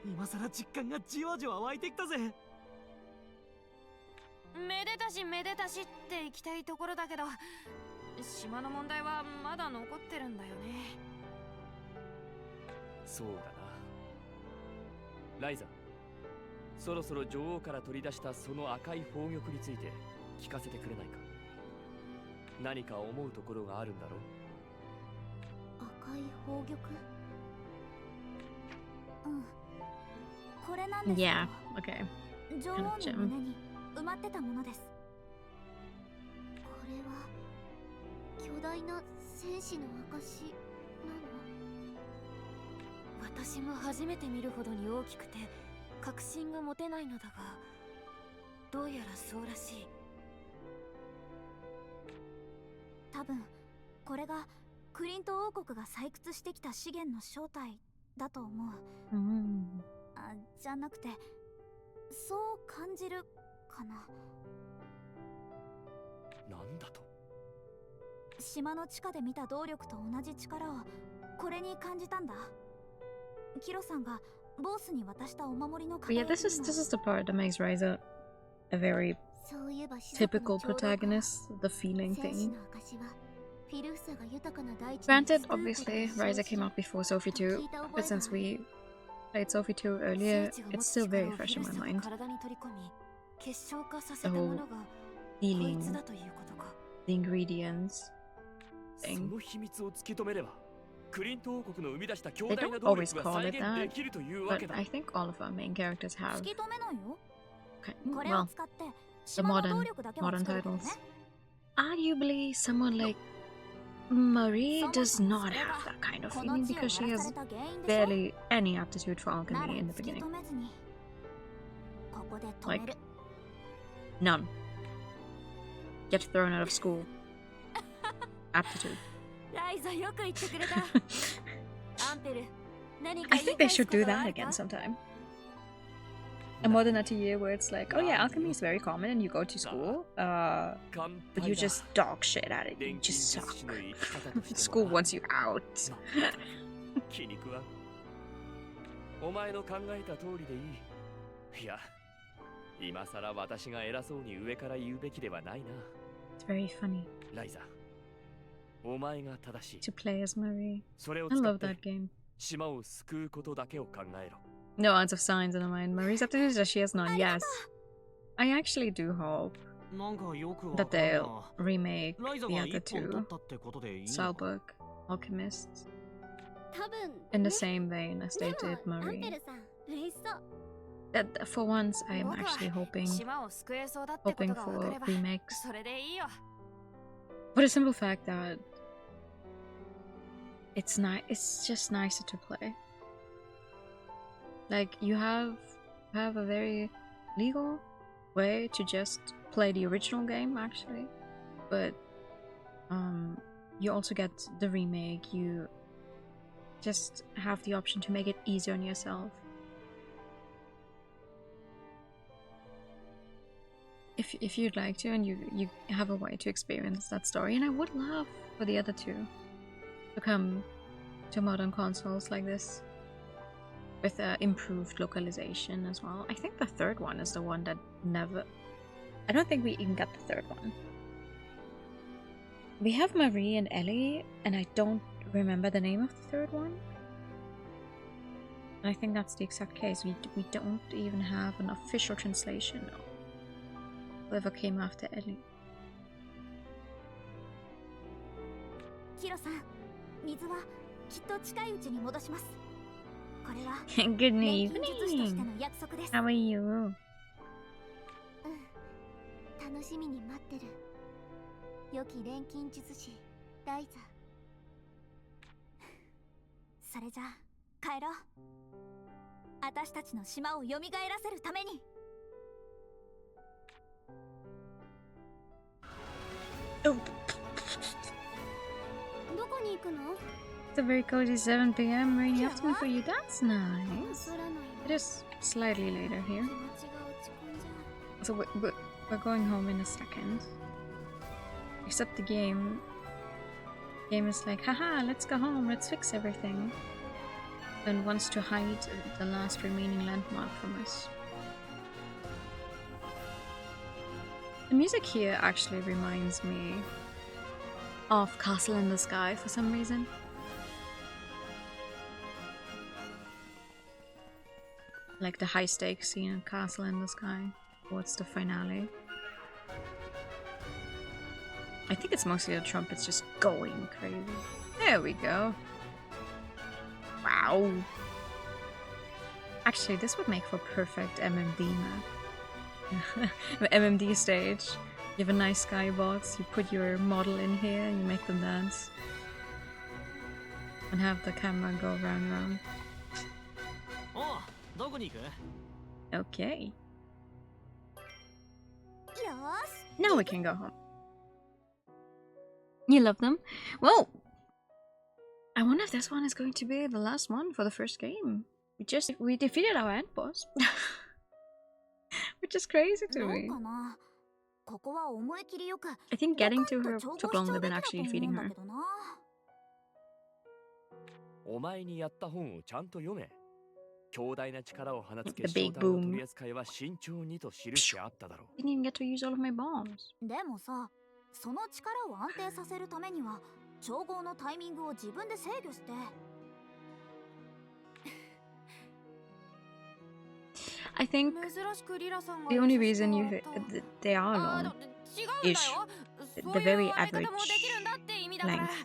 今さら実感がじわじわ湧いてきたぜ。めでたしめでたしって行きたいところだけど、島の問題はまだ残ってるんだよね。そうだな。ライザ、そろそろ女王から取り出したその赤い宝玉について聞かせてくれないか。何か思うところがあるんだろう。赤い宝玉？うん。これなんですけど。Yeah, okay. 女王の胸に埋まってたものです。これは巨大な戦士の証なの？私も初めて見るほどに大きくて確信が持てないのだが、どうやらそうらしい。多分これがクリント王国が採掘してきた資源の正体だと思う。じゃなくて、そう感じるかな。なんだと？島の地下で見た動力と同じ力をこれに感じたんだ。キロさんがボスに渡したお守りの But yeah, this is the part that makes Ryza a very typical protagonist, the feeling thing. Granted, obviously, Ryza came out before Sophie 2, but since we played Sophie 2 earlier, it's still very fresh in my mind. The whole healing, the ingredients thing. They don't always call it that, but I think all of our main characters have. Okay, well, the modern titles. Arguably, someone like Marie does not have that kind of feeling because she has barely any aptitude for alchemy in the beginning. Like, none. Get thrown out of school. Aptitude. I think they should do that again sometime. a modern atelier where it's like, oh yeah, alchemy is very common and you go to school, but you're just dog shit at it. You just suck. School wants you out. 気に食わん。お前の考えた通りでいい。いや、今さら私が偉そうに上から言うべきではないな。It's very funny. ライザ、お前が正しい。To play as Marie. それを I 使っ love て that game. 島を救うことだけを考えろ。No answer signs in the mind. Marie's up to this, she has none. Yes. I actually do hope that they'll remake the other two. Salbook, Alchemist. In the same vein as they did Marie. For once, I am actually hoping for remakes. For the simple fact that it's just nicer to play. Like, you have a very legal way to just play the original game, actually, but you also get the remake. You just have the option to make it easier on yourself. If you'd like to, and you have a way to experience that story, and I would love for the other two to come to modern consoles like this. With improved localization as well. I think the third one is the one that never... I don't think we even got the third one. We have Marie and Ellie, and I don't remember the name of the third one. And I think that's the exact case. We don't even have an official translation of whoever came after Ellie. Hiro-san, 水はきっと近いうちに戻します。 Good evening. How are you? 楽しみに待ってる。良き錬金術師ライザ。それじゃあ帰ろう。私たちの島を蘇らせるために。どこに行くの？ It's a very cozy 7 p.m. rainy afternoon for you. That's nice. It is slightly later here. So we're going home in a second. Except the game is like, haha, let's go home, let's fix everything. And wants to hide the last remaining landmark from us. The music here actually reminds me of Castle in the Sky for some reason. Like the high stakes scene in Castle in the Sky towards the finale. I think it's mostly the trumpets just going crazy. There we go. Wow. Actually, this would make for perfect MMD map. MMD stage. You have a nice skybox, you put your model in here and you make them dance. And have the camera go round and round. Okay. Now we can go home. You love them? Well, I wonder if this one is going to be the last one for the first game. We defeated our end boss. Which is crazy to me. I think getting to her took longer than actually defeating her. お前にやった本をちゃんと読め。強大な力を放つ結晶体の取り扱いは慎重にと記してあっただろう。 Didn't even get to use all of my bombs. でもさ、その力を安定させるためには調合のタイミングを自分で制御して。I think the only reason they are long is the very average length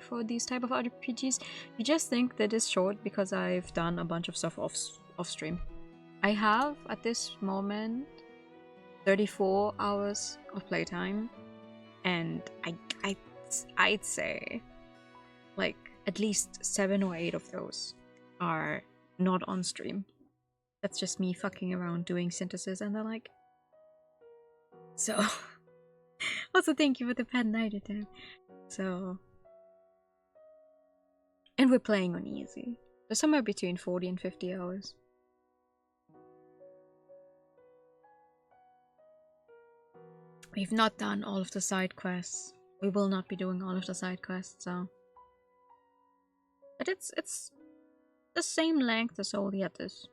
for these type of RPGs. You just think that it's short because I've done a bunch of stuff off stream. I have at this moment 34 hours of playtime, and I'd say like at least 7 or 8 of those are not on stream. That's just me fucking around doing synthesis and the like. So, also thank you for the pet night attack. So, and we're playing on easy. So somewhere between 40 and 50 hours. We've not done all of the side quests. We will not be doing all of the side quests, so. But it's the same length as all the others.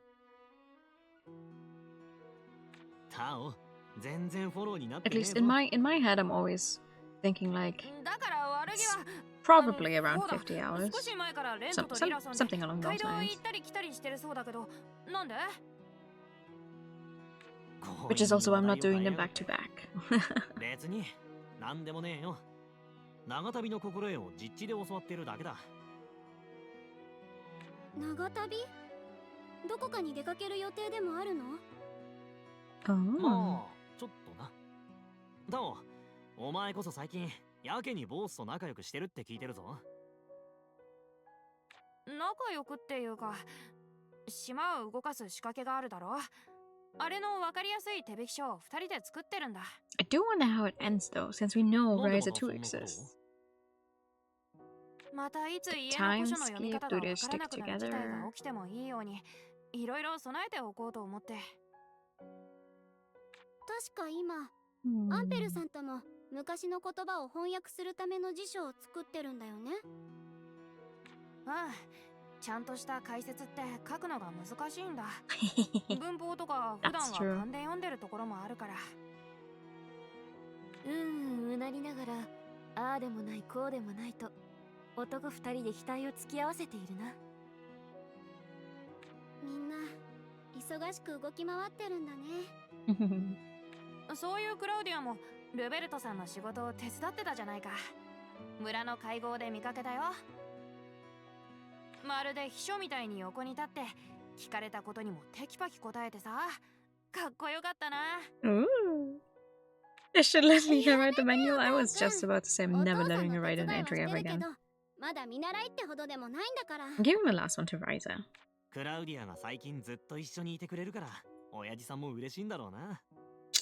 タオ、全然フォローになって At ねえ least ぞ。 in my head, I'm always thinking like だから悪気は probably around そうだ 50 hours. 少し前からレントとリラさんで Something along 街 those 道 lines. 行ったり来たりしてるそうだけど、なんで？ Which is also why I'm not doing them back to back. 別に何でもねえよ。長旅の心得を実地で教わってるだけだ。長旅？どこかに出かける予定でもあるの？ Oh. まあちょっとな。タオ、お前こそ最近やけにボースと仲良くしてるって聞いてるぞ。仲良くっていうか、島を動かす仕掛けがあるだろ。あれの分かりやすい手引き書を2人で作ってるんだ。 I do wonder how it ends though, since we know Ryza 2 exists. またいつ家の古書の読み方が分からなくなる事態が起きてもいいように、いろいろ備えておこうと思って。確か今、アンペルさんとも昔の言葉を翻訳するための辞書を作ってるんだよね。うん、ちゃんとした解説って書くのが難しいんだ。文法とか普段は勘で読んでるところもあるから。うなりながら、ああでもないこうでもないと男2人で額を突き合わせているな。みんな忙しく動き回ってるんだね。そういうクラウディアもルベルトさんの仕事を手伝ってたじゃないか。村の会合で見かけたよ。まるで秘書みたいに横に立って聞かれたことにもテキパキ答えてさ、かっこよかったな。Ooh. I should let me write the manual. I was just about to say I'm never letting her write an entry ever again. まだ見習いってほどでもないんだから。I'm giving the last one to Ryza. クラウディアが最近ずっと一緒にいてくれるから、親父さんも嬉しいんだろうな。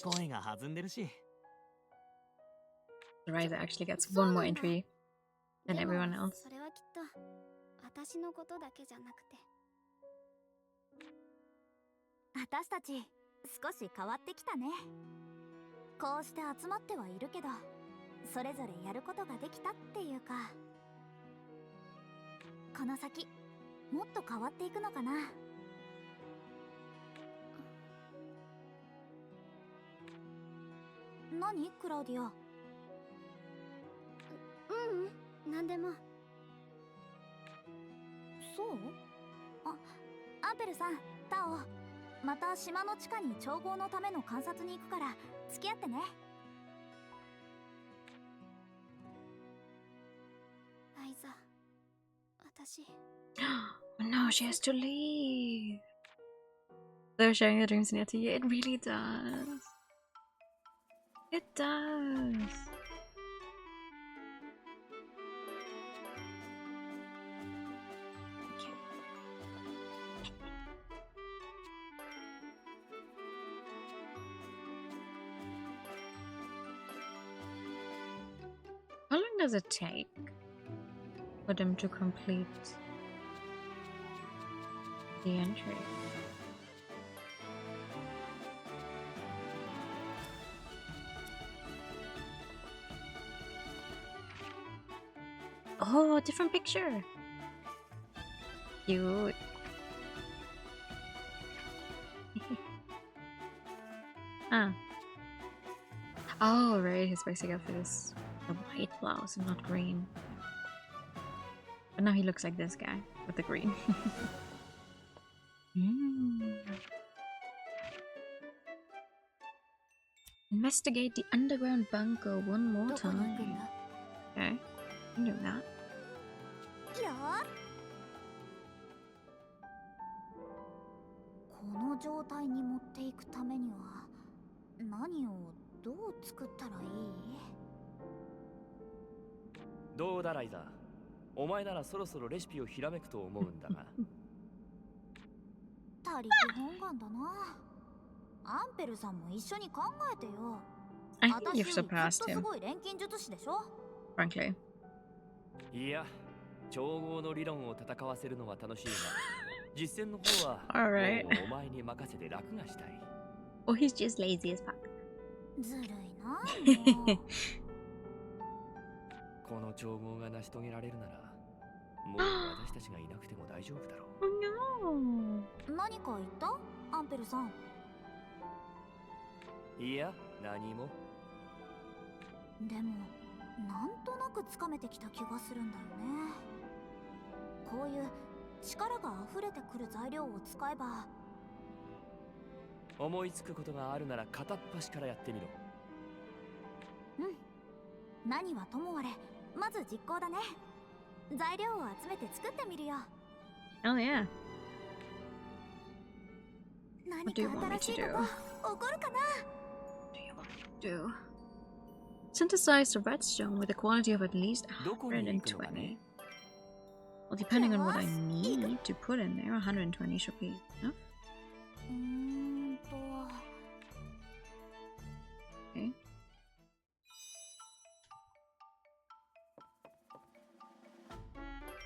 声が弾んでるし。Ryza actually gets one more entry than everyone else. それはきっと私のことだけじゃなくて。私たち少し変わってきたね。こうして集まってはいるけど、それぞれやることができたっていうか、この先もっと変わっていくのかな。何クラウディア？なんでも。そう？アンペルさん、タオ、また島の地下に調合のための観察に行くから付き合ってね。ライザ、私。Oh no, she has to leave. They're sharing their dreams in Atelier. It really does. It does. How long does it take for them to complete the entry? Oh, different picture. Cute. Ah. Oh, right. His basic outfit is a white blouse and not green. But now he looks like this guy with the green. Investigate the underground bunker one more time. Okay, I can do that. この状態に持っていくためには何をどう作ったらいい？どうだライザー、お前ならそろそろレシピをひらめくと思うんだが。他力本願だな。アンペルさんも一緒に考えてよ。 I think you've surpassed him, すごい錬金術師でしょ？ frankly. いや、調合の理論を戦わせるのは楽しいが、実践の方は Alright. もうお前に任せて楽がしたい。 Or he's just lazy as fuck. ずるいな。この調合が成し遂げられるなら、もう私たちがいなくても大丈夫だろう。何か言ったアンペルさん。いや、何も。でもなんとなくつかめてきた気がするんだよね。こういう力が溢れてくる材料を使えば。思いつくことがあるなら片っ端からやってみろ。うん。何はともあれ、まず実行だね。材料を集めて作ってみるよ。Oh yeah. 何 What do you か want me 新し to い do? こと起こるかな。 What do you want me to do? Synthesize the redstone with a quality of at least 120. Well, depending on what I need to put in there, 120 should be enough. Okay.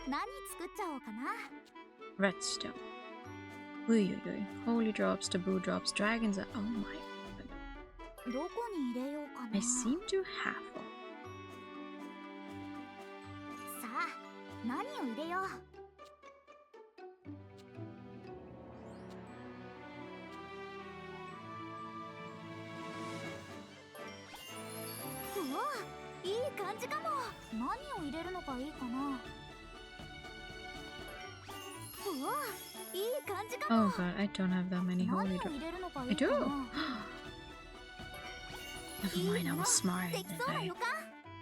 何作っちゃおうかな。 Redstone. Ui, ui, ui. Holy drops, taboo drops, dragons are. Oh my god. どこに入れようかな。 I seem to have one. さあ、何を入れよう。うわ、いい感じかも。何を入れるのがいいかな。うわ、いい感じかも。 Oh god, I don't have that many 何を holy 入 drops. れるのがい I いか do. な。 Never mind, I was smart でき and そうな I 予感。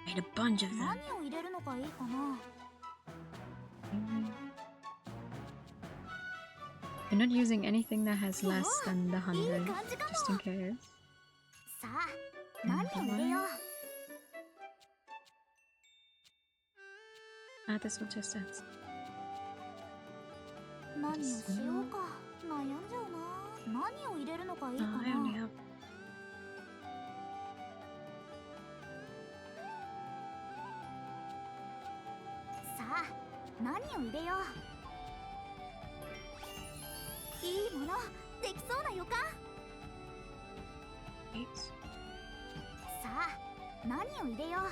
made a bunch of them. 何を入れるのがいいかな。 You're not using anything that has less than the 100, just in case. さあ、何を入れよう。 Ah, this will just answer. 何をしようか悩んじゃうな。何を入れるのがいいか Oh, な。 I only have. さあ、何を入れよう。いいものできそうな予感。 Eight. さあ、何を入れよう。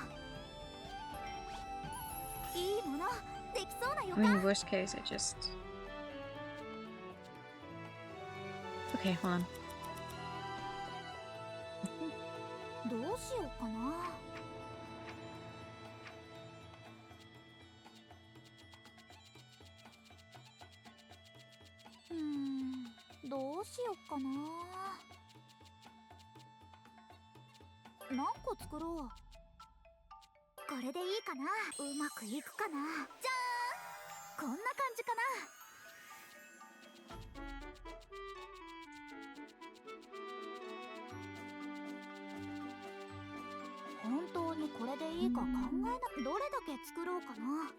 いいものできそうな予 I mean, 感。 worst case, I just. Okay, hold on. どうしようかな。どうしようかな。何個作ろう。これでいいかな。うまくいくかな。じゃーん、こんな感じかな。本当にこれでいいか考えな。どれだけ作ろうかな。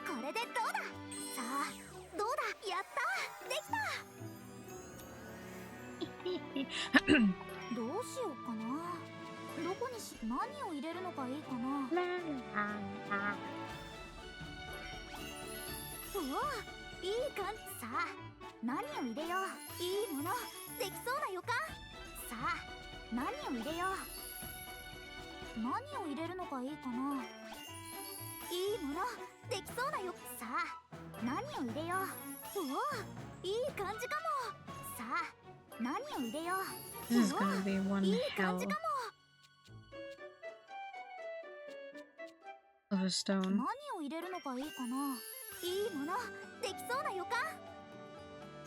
これでどうだ。さあ、どうだ。やったー、できた。どうしようかな。どこに何を入れるのがいいかな。うわ、いい感じ。さあ、何を入れよう。いいものできそうな予感。さあ、何を入れよう。何を入れるのがいいかな。いいものできそうなよ。さあ、何を入れよう。うわ、いい感じかも。さあ、何を入れよう。 This is gonna be one いい感 hell じかも。 of a stone. 何を入れるのがいいかな。いいものできそうな予感。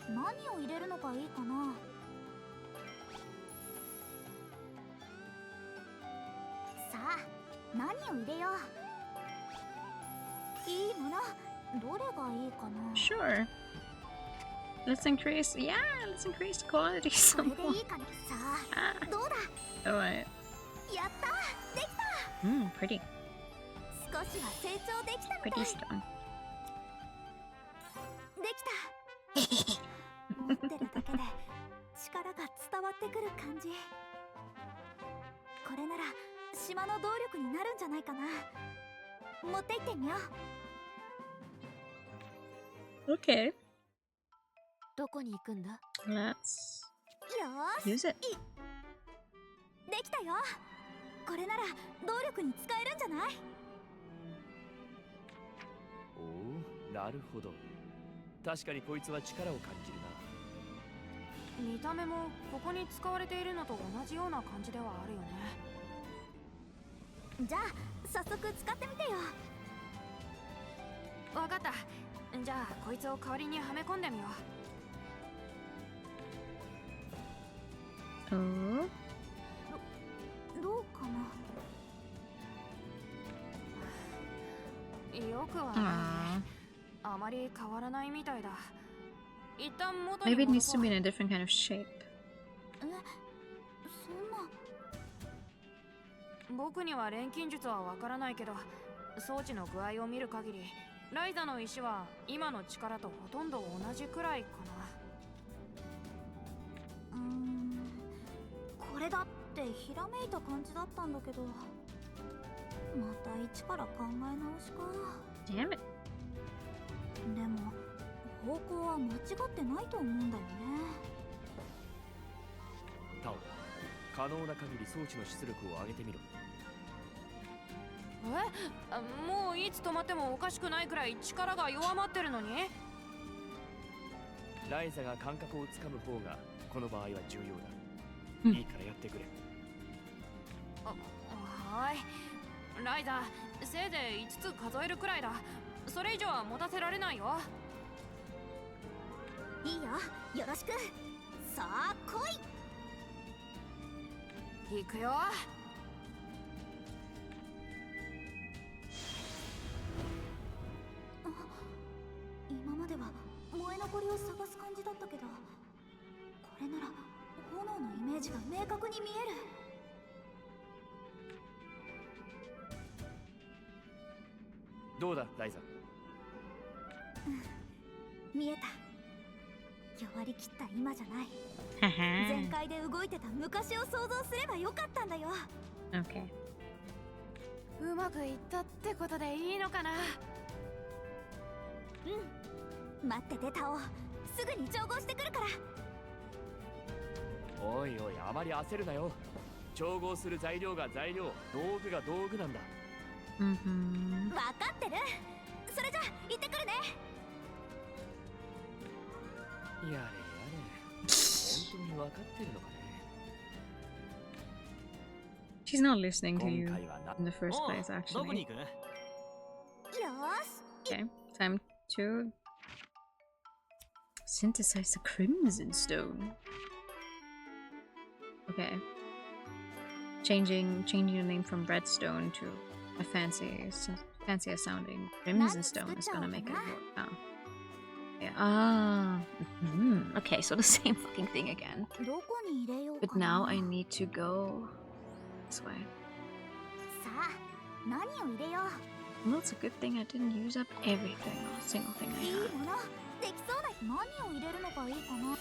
何を入れるのがいいかな。さあ、何を入れよう。いいものどれがいいかな。 Sure. Let's increase. Yeah, let's increase the quality こ some れで more. いいかな。さあ、どうだ。 Alright. やったー、できた。 Pretty. 少しは成長できたみたい。 Pretty stone. できた。持ってるだけで力が伝わってくる感じ。これなら島の動力になるんじゃないかな。持って行ってみよう。 Okay. どこに行くんだ。 Let's. よ Use it. できたよ。これなら動力に使えるんじゃない？おお、なるほど。確かにこいつは力を感じるな。見た目もここに使われているのと同じような感じではあるよね。じゃあ早速使ってみてよ。わかった。じゃあこいつを代わりにはめ込んでみよう。Oh. どうかな。よくはないね。あまり変わらないみたいだ。一旦元に Maybe it 戻 needs そ to う。 be in a different kind of shape. そんな。僕には錬金術はわからないけど、装置の具合を見る限りライザの石は今の力とほとんど同じくらいかな。これだってひらめいた感じだったんだけど、また一から考え直しか。 Damn it. でも方向は間違ってないと思うんだよね。タオ、可能な限り装置の出力を上げてみろ。もういつ止まってもおかしくないくらい力が弱まってるのに。ライザが感覚をつかむ方がこの場合は重要だ。いいからやってくれ。はい。ライザ、せいぜい5つ数えるくらいだ。それ以上は持たせられないよ。いいよ、よろしく。さあ来い。行くよ。今までは燃え残りを探す感じだったけど、これなら炎のイメージが明確に見える。どうだ、ライザ。見えた。弱りきった今じゃない。全開で動いてた昔を想像すればよかったんだよ。 Okay. うまくいったってことでいいのかな。待っててタオ、すぐに調合してくるから。おいおい、あまり焦るなよ。調合する材料が材料、道具が道具なんだ。分かってる。それじゃ行ってくるね。やれやれ、本当に分かってるのかね。 She's not listening to you in the first place, どこに actually. 行く？よーし。 Okay, time to synthesize the crimson stone. Okay. Changing the name from redstone to a fancier sounding crimson stone is gonna make it work. Oh. Yeah. Okay, so the same fucking thing again. どこに入れよう But かな。 now I need to go this way. さあ、何を入れよう。 Well, it's a good thing I didn't use up everything, single thing I いい had. ものできそうな。何を入れるのがいいかな。うわ、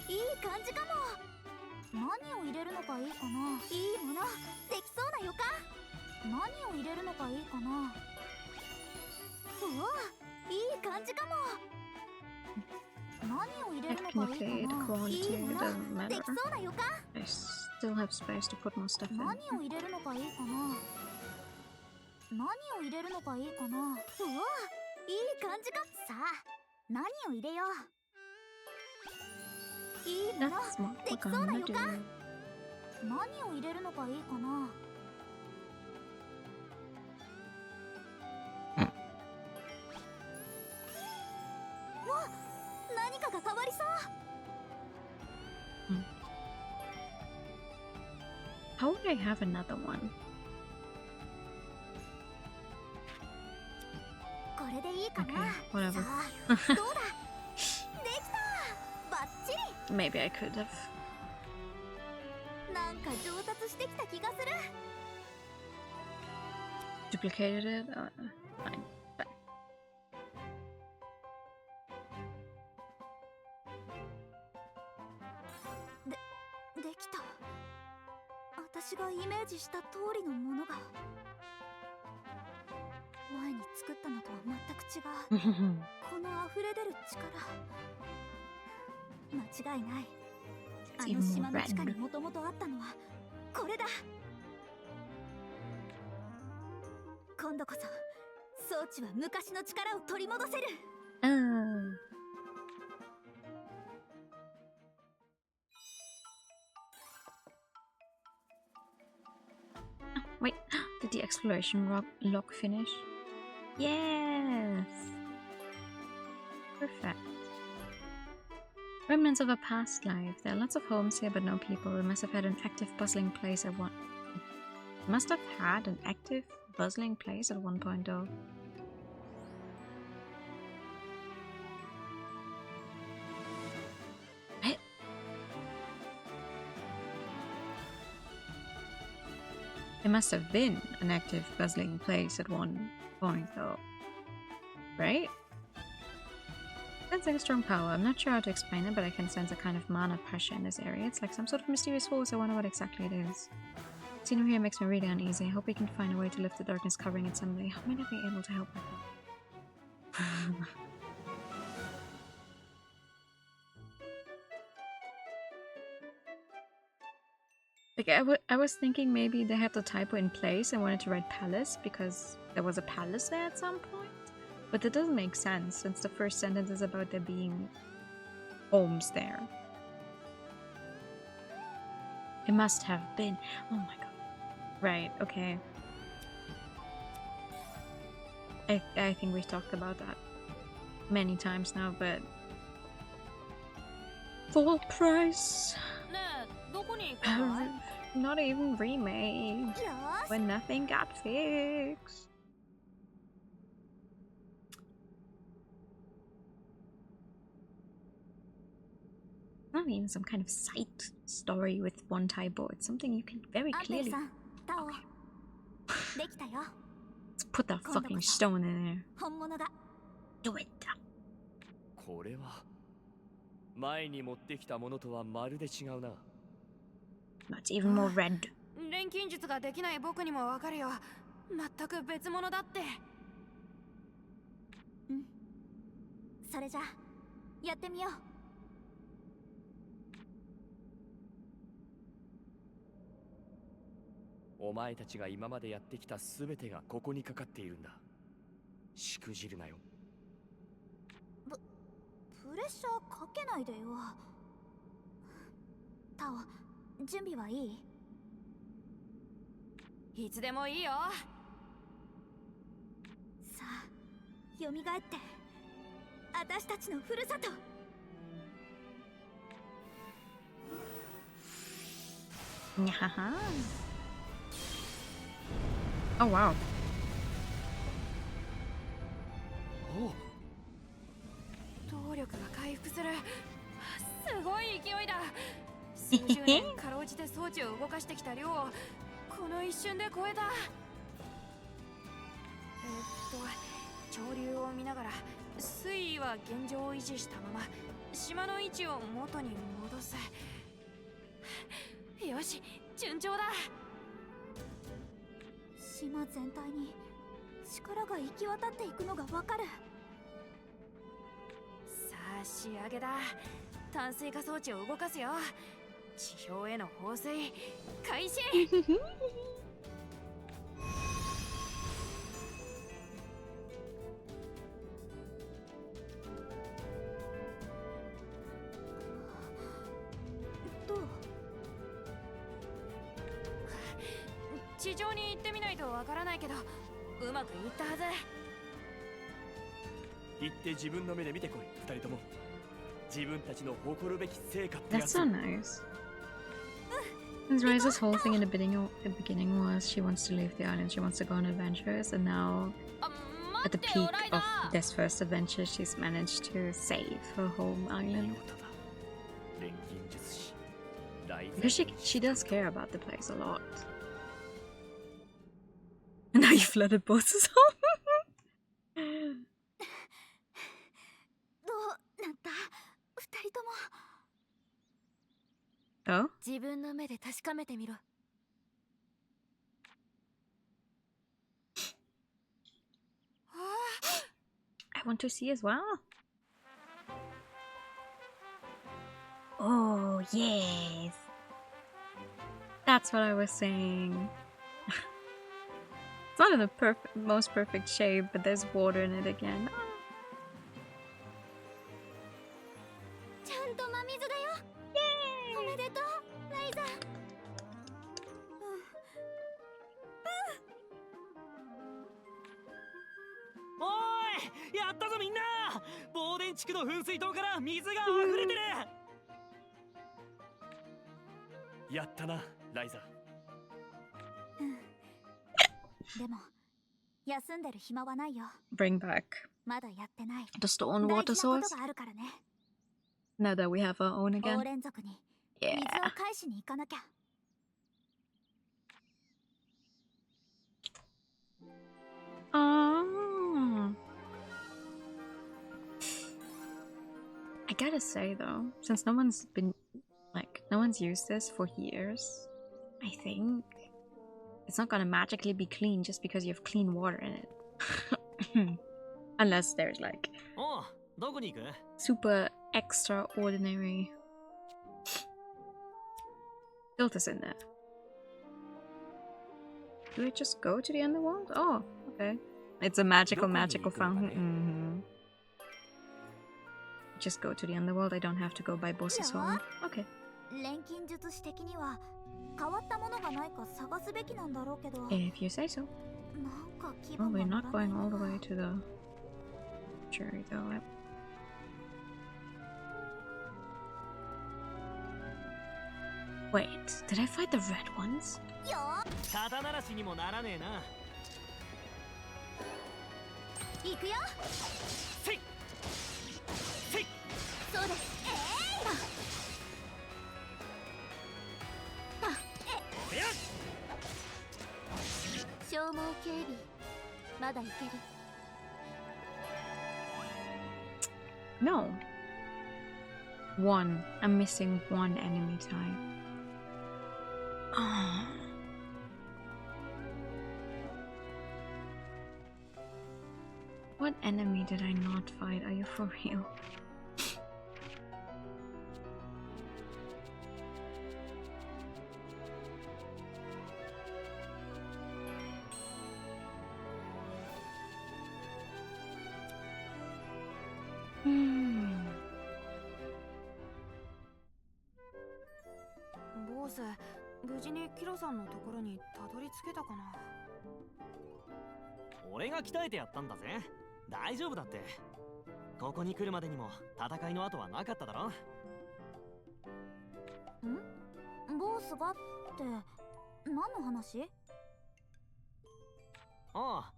いい感じかも。何を入れるのがいいかな。いいものできそうな予感。何を入れるのがいいかな。うわ、いい感じかも。何を入れるのがいい Technically, the かな。い quantity いも doesn't ので matter. きそうな予感。 I still have space to put more stuff 何 in. を入れるのがいいかな。何を入れるのがいいかな。うわ、いい感じか。さあ、何を入れよう。いいもの That's what で we're きそうな gonna 予 do. 感。何を入れるのがいいかな。わ、何かが変わりそう。How would I have another one? これでいいかな。 Okay, whatever. さあ、どうだ。できた。バッチリ。 Maybe I could have なんか上達してきた気がする。 duplicated it. Fine. But できた。私がイメージした通りのものが。前に作ったのとは全く違う。この溢れ出る力。間違いない。あの島の地下にもともとあったのはこれだ。今度こそ装置は昔の力を取り戻せる。Wait, did the exploration log finish? Yes! Perfect. Remnants of a past life. There are lots of homes here, but no people. We must have had an active, bustling place at one. Must have had an active, bustling place at one point, though. It must have been an active, bustling place at one point, though. Right? That's like a strong power. I'm not sure how to explain it, but I can sense a kind of mana pressure in this area. It's like some sort of mysterious force. I wonder what exactly it is. Seeing here makes me really uneasy. I hope we can find a way to lift the darkness covering it someday. How might I be able to help with that? Like, I was thinking maybe they had the typo in place and wanted to write palace because there was a palace there at some point. But that doesn't make sense since the first sentence is about there being homes there. It must have been. Oh my god. Right, okay. I think we've talked about that many times now, but full price. Not even remade. When nothing got fixed. Not even some kind of side story with one typo. It's something you can very clearly. Okay. Let's put that fucking stone in there. Do it. これは前に持ってきたものとはまるで違うな。Not even more red. 錬金術ができない僕にもわかるよ。全く別物だって。うん。それじゃやってみよう。お前たちが今までやってきたすべてがここにかかっているんだ。しくじるなよ。プレッシャーかけないでよ。タオ、準備はいい？いつでもいいよ。さあ、蘇って私たちのふるさと。にゃはは。Oh wow. 動力が回復する。すごい勢いだ。数十年かろうじて装置を動かしてきた量をこの一瞬で超えた。潮流を見ながら水位は現状維持したまま島の位置を元に戻す。よし、順調だ。島全体に力が行き渡っていくのがわかる。さあ仕上げだ。淡水化装置を動かすよ。地表への放水開始。どう？地上に行ってみないとわからないけど、うまくいったはず。行って自分の目で見てこい、二人とも。自分たちの誇るべき成果ってや That's つ。 so nice. Since Ryza's whole thing in the beginning was she wants to leave the island, she wants to go on adventures, and now at the peak of this first adventure, she's managed to save her home island. Because she does care about the place a lot. And now you flooded bosses home. どうなった？二人とも。Oh? 自分の目で確かめてみろ。I want to see as well. Oh. Oh, yes. That's what I was saying. It's not in the most perfect shape, but there's water in it again. ちゃんと真水だよ。おめでとう、ライザ。おーい、やったぞみんな。防電地区の噴水塔から水が溢れてる。やったな、ライザ。でも休んでる暇はないよ。 Bring back まだやってない the stone 大 water 事なこと source があるからね。 now that we have our own オ again. ーレン族に水 Yeah. を返しに行かなきゃ。Oh. I gotta say though, since no one's used this for years, I think it's not gonna magically be clean just because you have clean water in it. Unless there's like おう、どこに行く？ super extraordinary filters in there. Do I just go to the underworld? Oh, okay. It's a magical fountain. Just go to the underworld. I don't have to go by boss's home. Okay. 錬金術師的には変わったものがないか探すべきなんだろうけど。 If you say so. なんか気 Oh, 分が we're 乗 not らない going な。 all the way to the cherry though. Wait, did I fight the red ones? よ肩慣らしにもならねえな。ー、行くよ。せいせい。そうです。消耗警備まだいける。 No. One. I'm missing one enemy type. Oh. What enemy did I not fight? Are you for real? boss、無事にキロさんのところにたどり着けたかな。俺が鍛えてやったんだぜ。大丈夫だって。ここに来るまでにも戦いの後はなかっただろ。ボースがって何の話？ああ、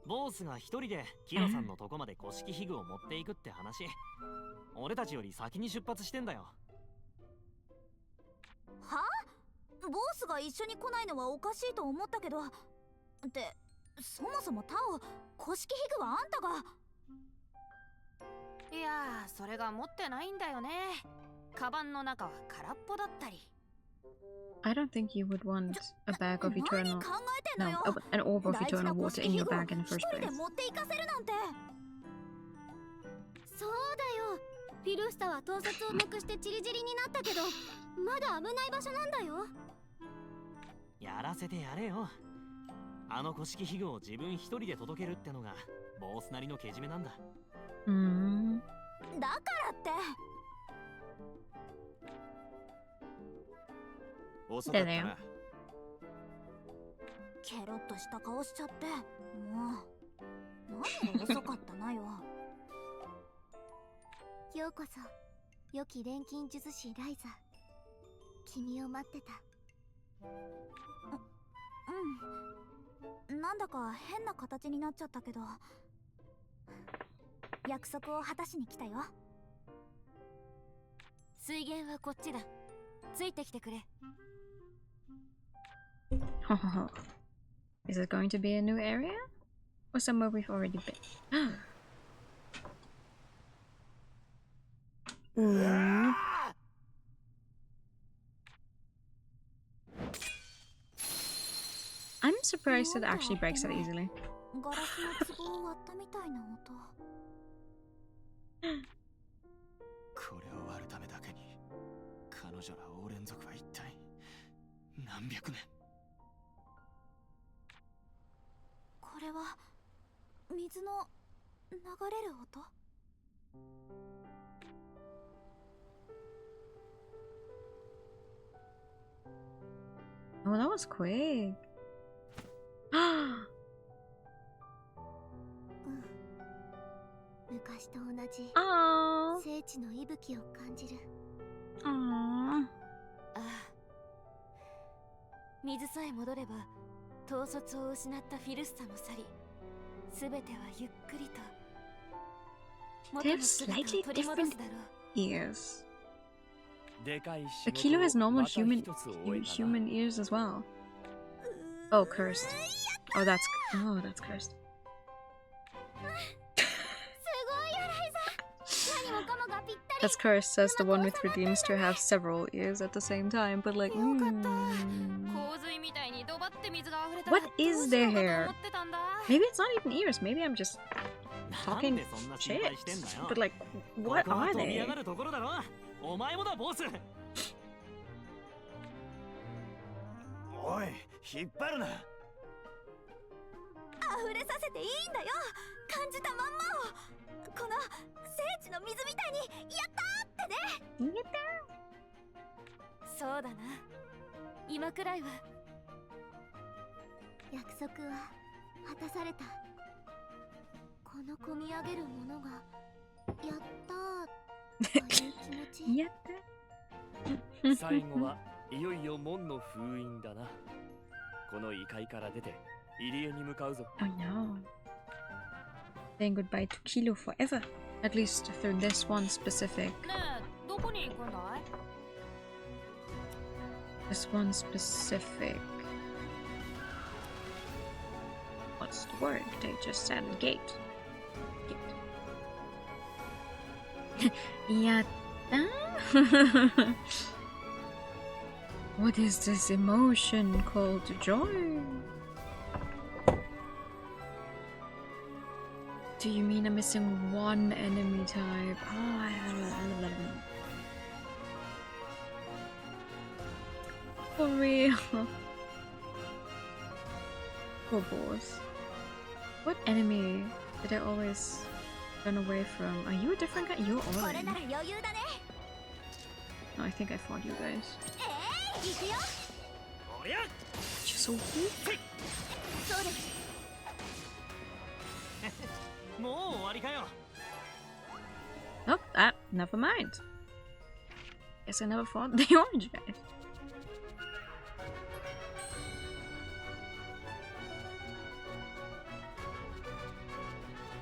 ボースが一人でキロさんのとこまで古式器具を持っていくって話。俺たちより先に出発してんだよ。は？ボースが一緒に来ないのはおかしいと思ったけど。ってそもそもタオ、古式器具はあんたが。いやー、それが持ってないんだよね。カバンの中は空っぽだったり。 I don't think you would want a bag of eternal... No, an orb of eternal water in your bag in the first place. そうだよ。フィルスタは盗撮をなくしてチリチリになったけど、まだ危ない場所なんだよ。やらせてやれよ。あの古式器具を自分一人で届けるってのがボースなりのけじめなんだ。だからって。遅かったな。ケロッとした顔しちゃって。もう何が遅かったなよ。ようこそ良き錬金術師ライザ。君を待ってた。なんだか変な形になっちゃったけど、約束を果たしに来たよ。水源はこっちだ。ついてきてくれ。Is it going to be a new area? Or somewhere we've already been? Ooh. I'm surprised it actually breaks that easily. ガラスの壺を割ったみたいな音。これを割るためだけに彼女女らオーレン族は一体何百年。これは水の流れる音？ Oh, that was quick. 昔と同じ Aww. 聖地の息吹を感じる。 Aww. ああ、水さえ戻れば統率を失ったフィルスタも去り、すべてはゆっくりと They have slightly 取り戻す different だろう。 ears. Akilo has normal human ears as well. Oh, cursed. Oh, that's cursed. すごいよライザ。何もかもがぴったり。 That's cursed, says the one with redeems to have several ears at the same time, but like, what is their hair? Maybe it's not even ears, maybe I'm just talking shit. But like, what are they? お前もだボス。おい、引っ張るな。溢れさせていいんだよ。感じたまんまを。この聖地の水みたいにやったーってね。やったそうだな。今くらいは。約束は果たされた。この込み上げるものがやったーという気持ち。やった最後はいよいよ門の封印だな。この異界から出て入り江に向かうぞ。Oh no. Saying goodbye to Kilo forever. At least through this one specific. ねえ、どこに行くんだい？ This one specific. What's the word? They just said gate. Gate. Yatta? What is this emotion called joy? Do you mean I'm missing one enemy type? Oh, for real. Poor boss. What enemy did I always run away from? Are you a different guy? You're all in. No, I think I fought you guys. You're so weak. もう終わりかよ。 Nope, never mind. Guess I never fought the orange guy.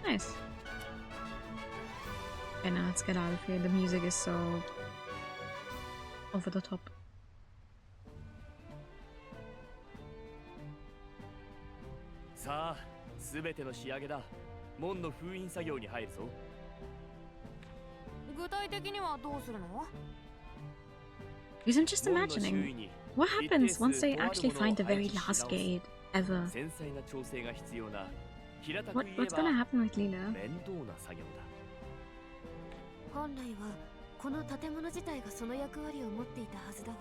Nice. Okay, now let's get out of here. The music is so over the top. さあ、すべての仕上げだ。門の封印作業に入るぞ。具体的にはどうするの？ Because I'm just imagining what happens once they actually find the very last gate ever. 繊細な調整が必要な。平たく言えば What's gonna happen with Lila? 面倒な作業だ。本来はこの建物自体がその役割を持っていたはずだが、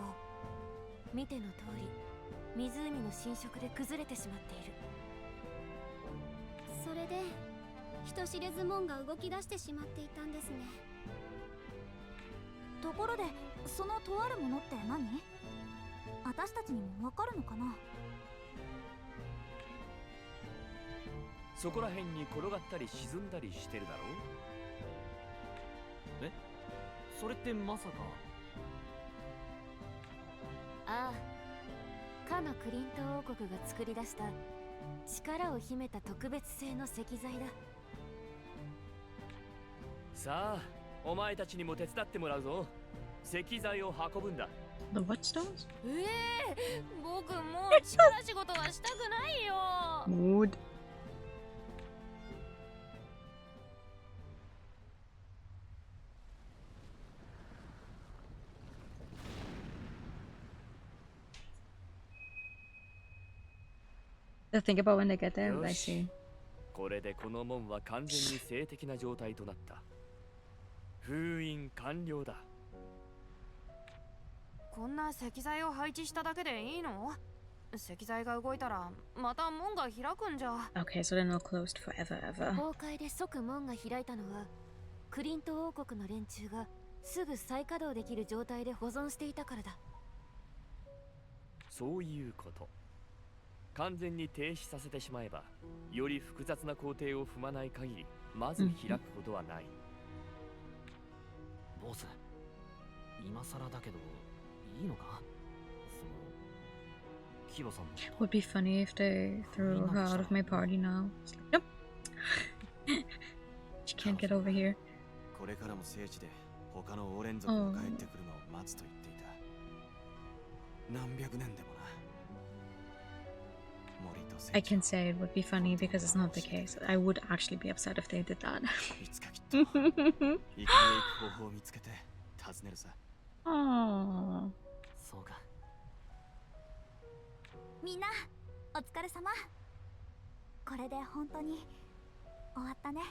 見ての通り湖の浸食で崩れてしまっている。それで人知れず門が動き出してしまっていたんですね。ところで、そのとあるものって何？私たちにもわかるのかな？そこら辺に転がったり沈んだりしてるだろう。え？それってまさか。ああ、かのクリント王国が作り出した力を秘めた特別製の石材だ。さあ、お前たちにも手伝ってもらうぞ。石材を運ぶんだ。The what stones? 僕もう力仕事はしたくないよ。Mood. They'll think about when they get there, I see. これでこの門は完全に静的な状態となった。封印完了だ。こんな石材を配置しただけでいいの？石材が動いたらまた門が開くんじゃ。 Okay, so they're not closed forever ever. 崩壊で即門が開いたのはクリント王国の連中がすぐ再稼働できる状態で保存していたからだ。そういうこと。完全に停止させてしまえば、より複雑な工程を踏まない限りまず開くことはない。ボス、今更だけどいいのか？そのキロさんの。 Would be funny if they threw her out of my party now. It's like, nope. She can't get over here. これからも聖地で他のオーレン族が帰ってくるのを待つと言っていた。何百年でもな。 I can say it would be funny because it's not the case. I would actually be upset if they did that. いつかきっと生きていく方法を見つけて訪ねるさ。Aww. そうか。みんなお疲れ様。これで本当に終わったね。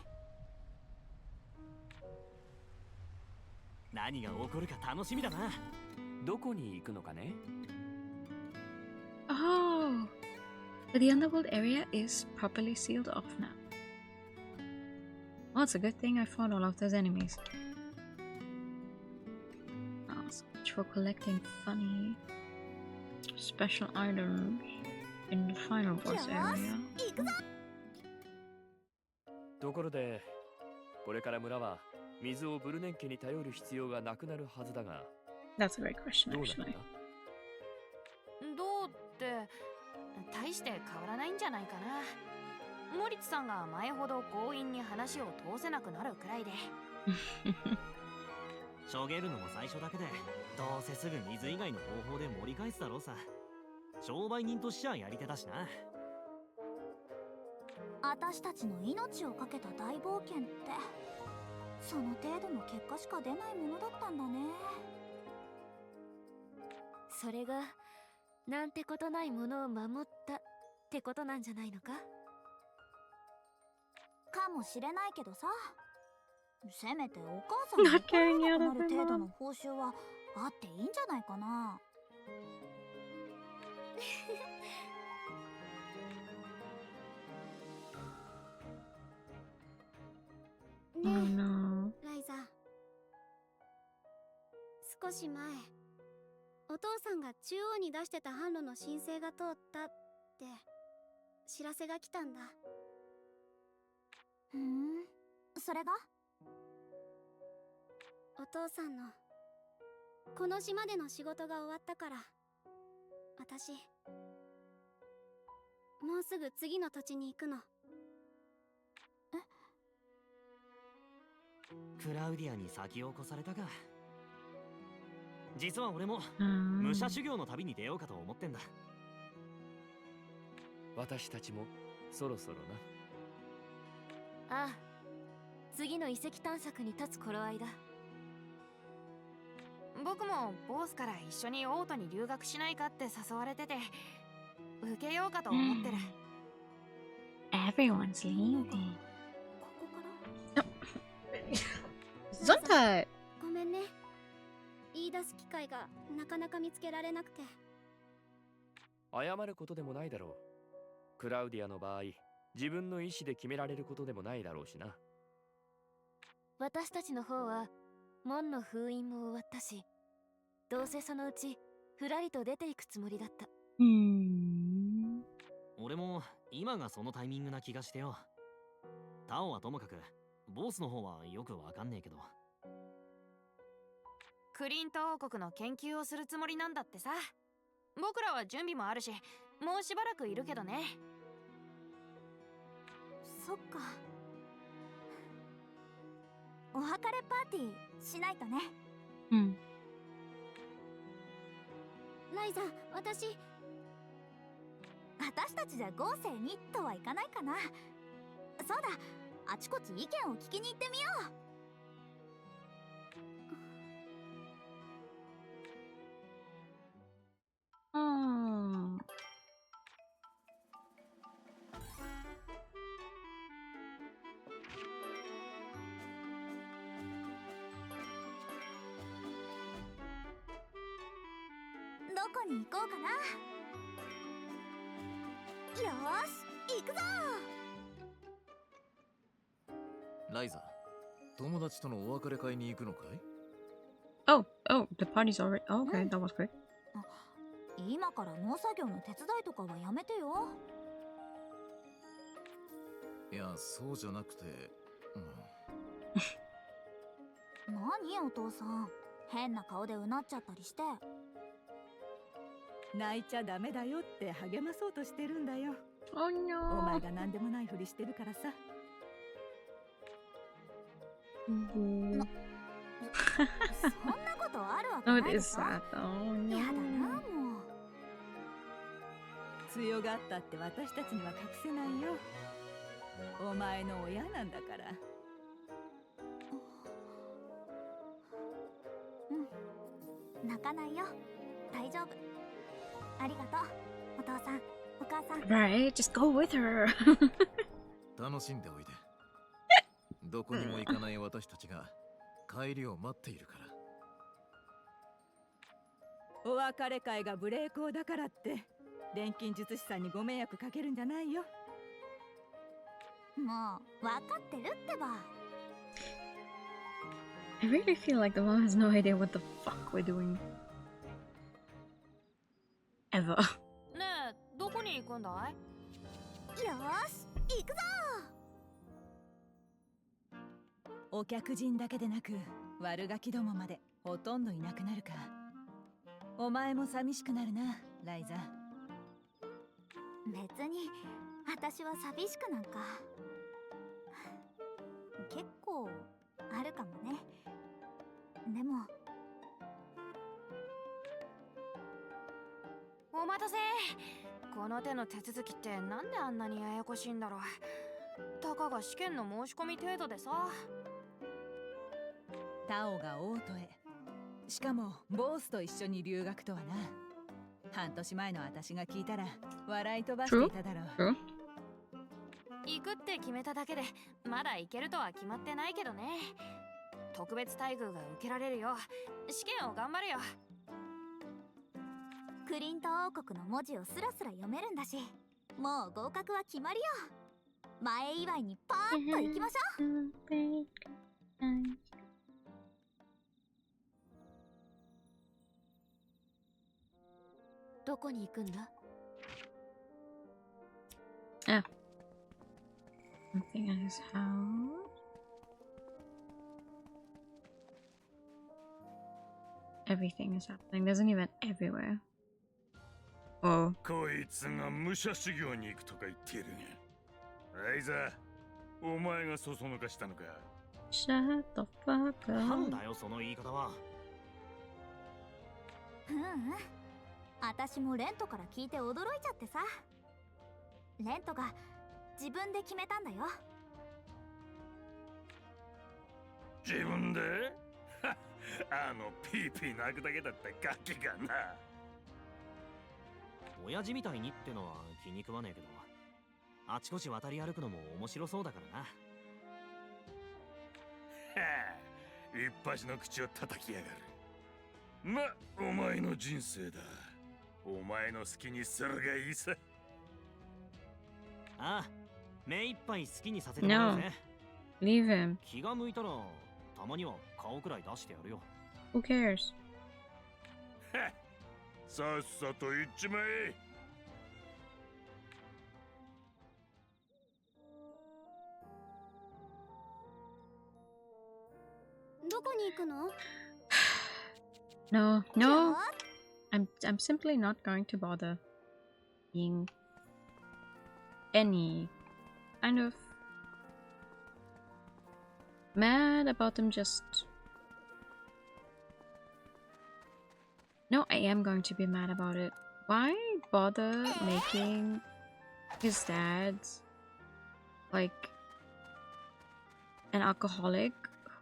何が起こるか楽しみだな。どこに行くのかね？ Oh. But the underworld area is properly sealed off now. Oh, it's a good thing I fought all of those enemies. Oh, so much for collecting funny special items in the final boss area. ところで、これから村は水をブルネン家に頼る必要がなくなるはずだが。 That's a great question, どうだ actually. どうって大して変わらないんじゃないかな。モリッツさんが前ほど強引に話を通せなくなるくらいで。しょげるのも最初だけで、どうせすぐ水以外の方法で盛り返すだろうさ。商売人としちゃやり手だしな。私たちの命をかけた大冒険ってその程度の結果しか出ないものだったんだね。それがなんてことないものを守ったってことなんじゃないのか？かもしれないけどさ、せめてお母さんが怒らなくなる程度の報酬はあっていいんじゃないかな。Oh no. ライザ、少し前お父さんが中央に出してた販路の申請が通ったって知らせが来たんだ。ふん、それが？お父さんのこの島での仕事が終わったから、私もうすぐ次の土地に行くの。クラウディアに先を越されたか。実は俺も Um, 武者修行の旅に出ようかと思ってんだ。私たちもそろそろああ、次の遺跡探索に立つ頃合いだ。僕もボスから一緒にオートに留学しないかって誘われてて、受けようかと思ってる。everyone's leaving. ここから？ Gesundheit! ごめんね、言い出す機会がなかなか見つけられなくて。な。謝ることでもないだろう。クラウディアの場合、自分の意思で決められることでもないだろうしな。私たちの方は門の封印も終わったし、どうせそのうちふらりと出ていくつもりだった。俺も今がそのタイミングな気がしてよ。タオはともかくボスの方はよくわかんねえけど。クリント王国の研究をするつもりなんだってさ。僕らは準備もあるし、もうしばらくいるけどね。そっか。お別れパーティーしないとね。ライザ、私たちじゃ豪勢にとはいかないかな。そうだ、あちこち意見を聞きに行ってみよう。に行こうかな。よーし行くぞ。ライザ、友達とのお別れ会に行くのかい？ Oh, the party's already. Oh, okay, that was quick. 今から農作業の手伝いとかはやめてよ。いや、そうじゃなくて、何お父さん、変な顔でうなっちゃったりして。泣いちゃダメだよって励まそうとしてるんだよ。Oh お前 no. が何でもないふりしてるからさ。そんなことあるわけ Oh, な it いで is しょ。 sad. Oh やだな no. もう。強がったって私たちには隠せないよ。お前の親なんだから。泣かないよ。大丈夫。ありがとう。お父さん、お母さん。 Right, just go with her. 楽しんでおいで。どこにも行かない私たちが帰りを待っているから。お別れ会が無礼講だからって錬金術師さんにご迷惑かけるんじゃないよ。もう分かってるってば。 I really feel like the mom has no idea what the fuck we're doing. Ever. ねえ、どこに行くんだい？よーし行くぞ。お客人だけでなく悪ガキどもまでほとんどいなくなるか。お前も寂しくなるな、ライザ。別に私は寂しくなんか。結構あるかもね。でもお待たせ。この手の手続きってなんであんなにややこしいんだろう。たかが試験の申し込み程度でさ。タオが王都へ。しかもボースと一緒に留学とはな。半年前の私が聞いたら笑い飛ばしていただろう。行くって決めただけでまだ行けるとは決まってないけどね。特別待遇が受けられるよ。試験を頑張るよ。クリント王国の文字をスラスラ読めるんだし、もう合格は決まりよ。前祝いにパーッと行きましょう。どこに行くんだ？ Ah. Something at his house. Everything is happening. There's an event everywhere. Oh. こいつが武者修行に行くとか言ってるが。ライザ、お前がそそのかしたのか。Shut the fuck up. なんだよその言い方は。私もレントから聞いて驚いちゃってさ。レントが自分で決めたんだよ。自分で？あのピーピー泣くだけだったガキがな。親父みたいにってのは気に食わねえけど、あちこち渡り歩くのも面白そうだからな。はあ、一発の口を叩きやがる。ま、お前の人生だ。お前の好きにするがいいさ。ああ、目いっぱい好きにさせてもらうぜ。No. Leave him. 気が向いたらたまには顔くらい出してやるよ。Who cares? はっ、さっさと行っちまえ。どこに行くの？ No, no. I'm simply not going to bother being any kind of mad about them. Just no, I am going to be mad about it. Why bother making his dad like an alcoholic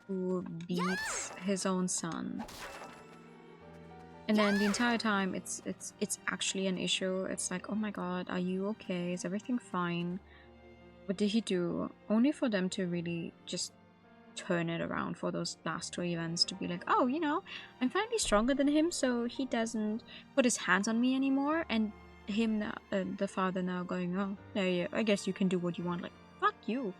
who beats his own son? And then the entire time it's actually an issue. It's like, oh my god, are you okay? Is everything fine? What did he do? Only for them to really just turn it around for those last two events to be like, oh, you know, I'm finally stronger than him, so he doesn't put his hands on me anymore. And him now, the father now going, oh, yeah, I guess you can do what you want. Like, fuck you.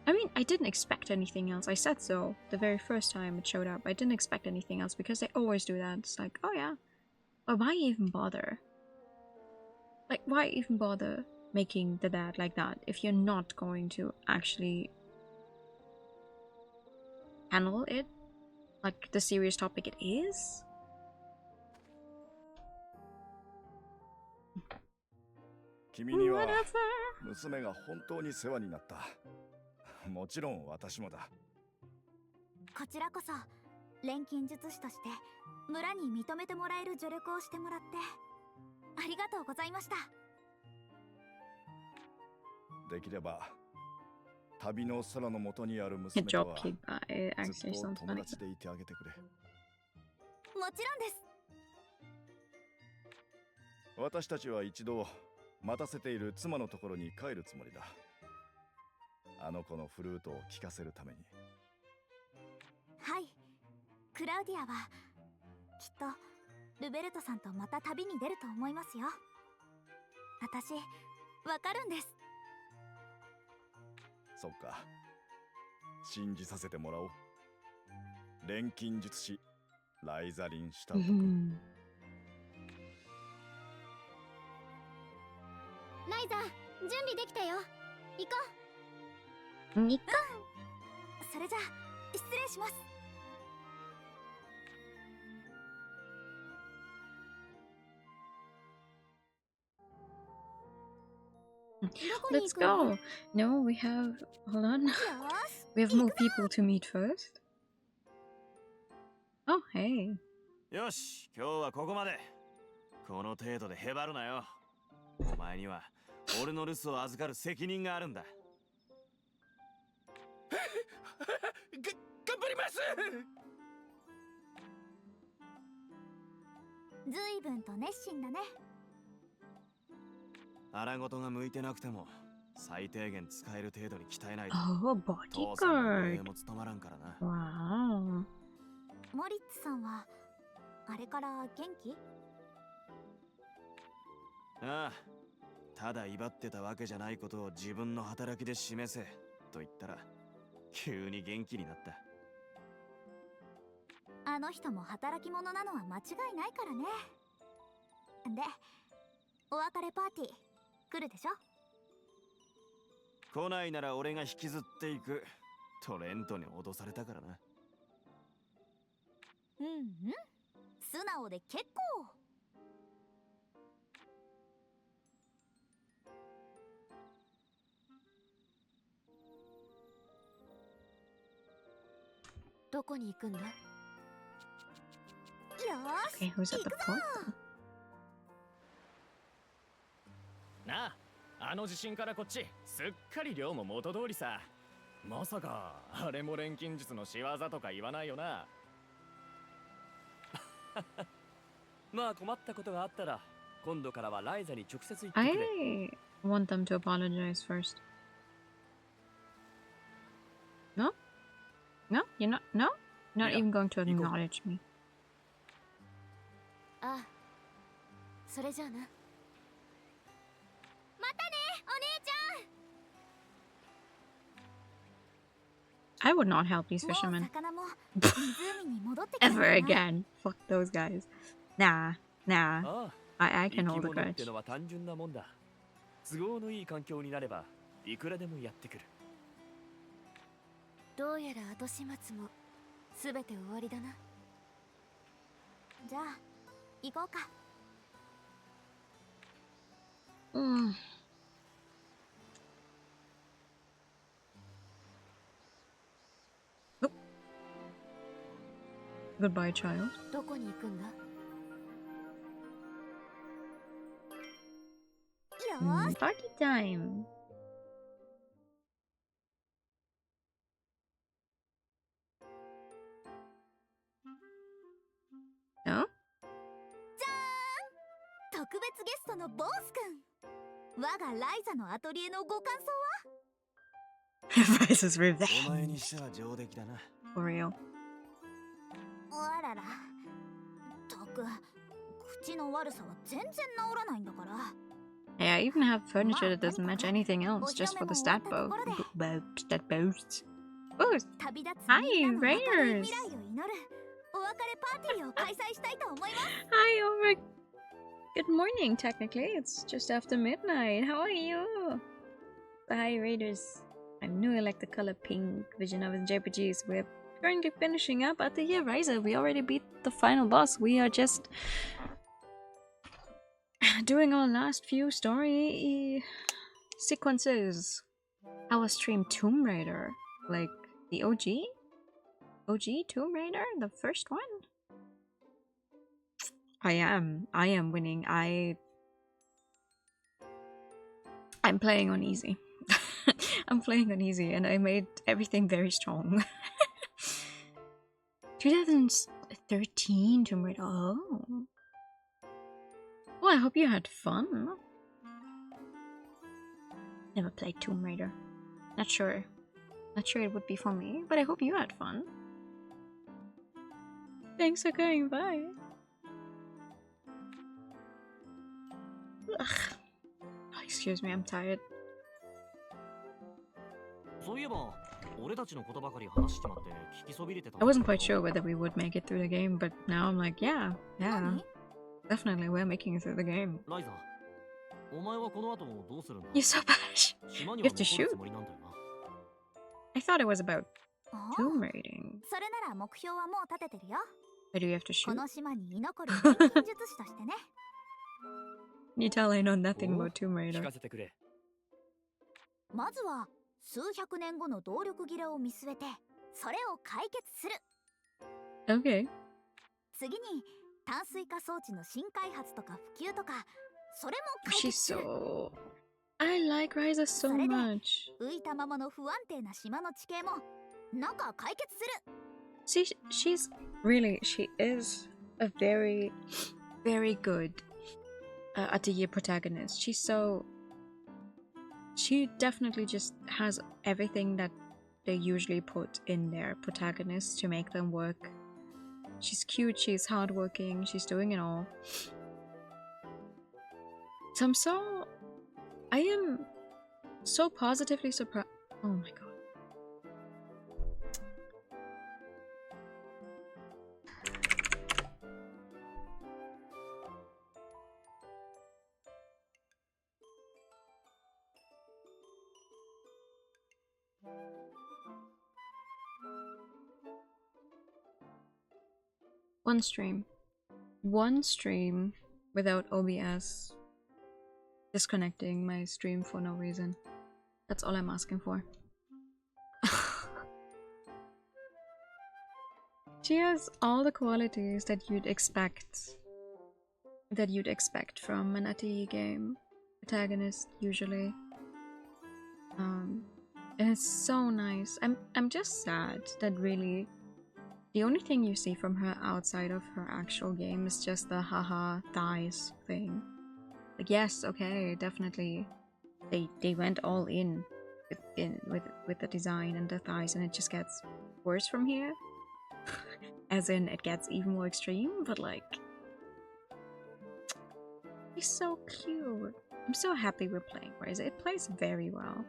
I mean, I didn't expect anything else. I said so the very first time it showed up. I didn't expect anything else because they always do that. It's like, oh yeah, but why even bother? Like, why even bother making the dad like that if you're not going to actually handle it like the serious topic it is? Whatever. 娘が本当に世話になった。もちろん私もだ。こちらこそ錬金術師として村に認めてもらえる助力をしてもらってありがとうございました。できれば旅の空の下にある娘とはずっと友達でいてあげてくれ。もちろんです。私たちは一度待たせている妻のところに帰るつもりだ。あの子のフルートを聴かせるために。はい、クラウディアはきっとルベルトさんとまた旅に出ると思いますよ。私わかるんです。そっか、信じさせてもらおう。錬金術師ライザリン・シュタウト君。ライザ、準備できたよ。行こう。それじゃ失礼します。Let's go. No, we have. Hold on. We have more people to meet first. Oh, hey. よし、今日はここまで。この程度でへばるなよ。お前には俺の留守を預かる責任があるんだ。頑張ります。ずいぶんと熱心だね。荒事が向いてなくても最低限使える程度に鍛えないと。父さんの声も務まらんからな。Wow. モリッツさんはあれから元気？ああ、ただ威張ってたわけじゃないことを自分の働きで示せと言ったら急に元気になった。あの人も働き者なのは間違いないからね。で、お別れパーティー来るでしょ？来ないなら俺が引きずっていくとレントに脅されたからな。うんうん、素直で結構。どこに行くんだ？よーし、Okay, who's at the port? なあ、あの地震からこっちすっかり量も元通りさ。まさかあれも錬金術の仕業とか言わないよな。まあ困ったことがあったら今度からはライザに直接言ってくれ。I want them to apologize first. No? No? You're not? No? Not even going to acknowledge me. ああ、それじゃあな。またね、お姉ちゃん。I would not help these fishermen. もう魚も湖に戻ってきたんだな。Ever again. Fuck those guys. Nah. I can hold a 生き物って grudge. のは単純なもんだ。都合のいい環境になればいくらでもやってくる。どうやら後始末もすべて終わりだな。じゃあ行こうか。Goodbye, child. どこに行くんだ？Party time. No? 特別ゲストのボースくん。我がライザのアトリエのご感想は？ Ryza's お前に revenge. しては上出来だな。 For real. あらら。たく、口の悪さは全然治らないんだから。 Hey, I even have furniture that doesn't match anything else just for the stat boost. Boost! Hi, Raiders! Hi, over. Good morning, technically. It's just after midnight. How are you? Hi, Raiders. I knew you like the color pink vision of his JPGs. We're currently finishing up Atelier Ryza. We already beat the final boss. We are just doing our last few story sequences. Our stream Tomb Raider, like the OG Tomb Raider, the first one. I am winning. I'm playing on easy. I'm playing on easy, and I made everything very strong. 2013 Tomb Raider. Oh. Well, I hope you had fun. Never played Tomb Raider. Not sure it would be for me, but I hope you had fun. Thanks for going by. Ugh. Oh, excuse me, I'm tired. I wasn't quite sure whether we would make it through the game, but now I'm like, yeah. Definitely, we're making it through the game. You're so bad. You have to shoot. I thought it was about tomb raiding. But do you have to shoot? You tell I know nothing about Tomb Raider. まずは数百年後の動力切れを見据えてそれを解決する。 Okay. 次に淡水化装置の新開発とか普及とかそれも解決する。 She's so... I like Ryza so much. 浮いたままの不安定な島の地形もなんか解決する。 See, she's really, she is a very, very good Atelier protagonist. She definitely just has everything that they usually put in their protagonists to make them work. She's cute, she's hardworking, she's doing it all. So I am so positively surprised. Oh my god. One stream without OBS disconnecting my stream for no reason. That's all I'm asking for. She has all the qualities that you'd expect from an Atelier game protagonist usually. And it's so nice. I'm just sad that really the only thing you see from her outside of her actual game is just the haha thighs thing. Like, yes, okay, definitely they went all in with the design and the thighs, and it just gets worse from here. As in, it gets even more extreme, but like, he's so cute. I'm so happy we're playing Ryza. It plays very well.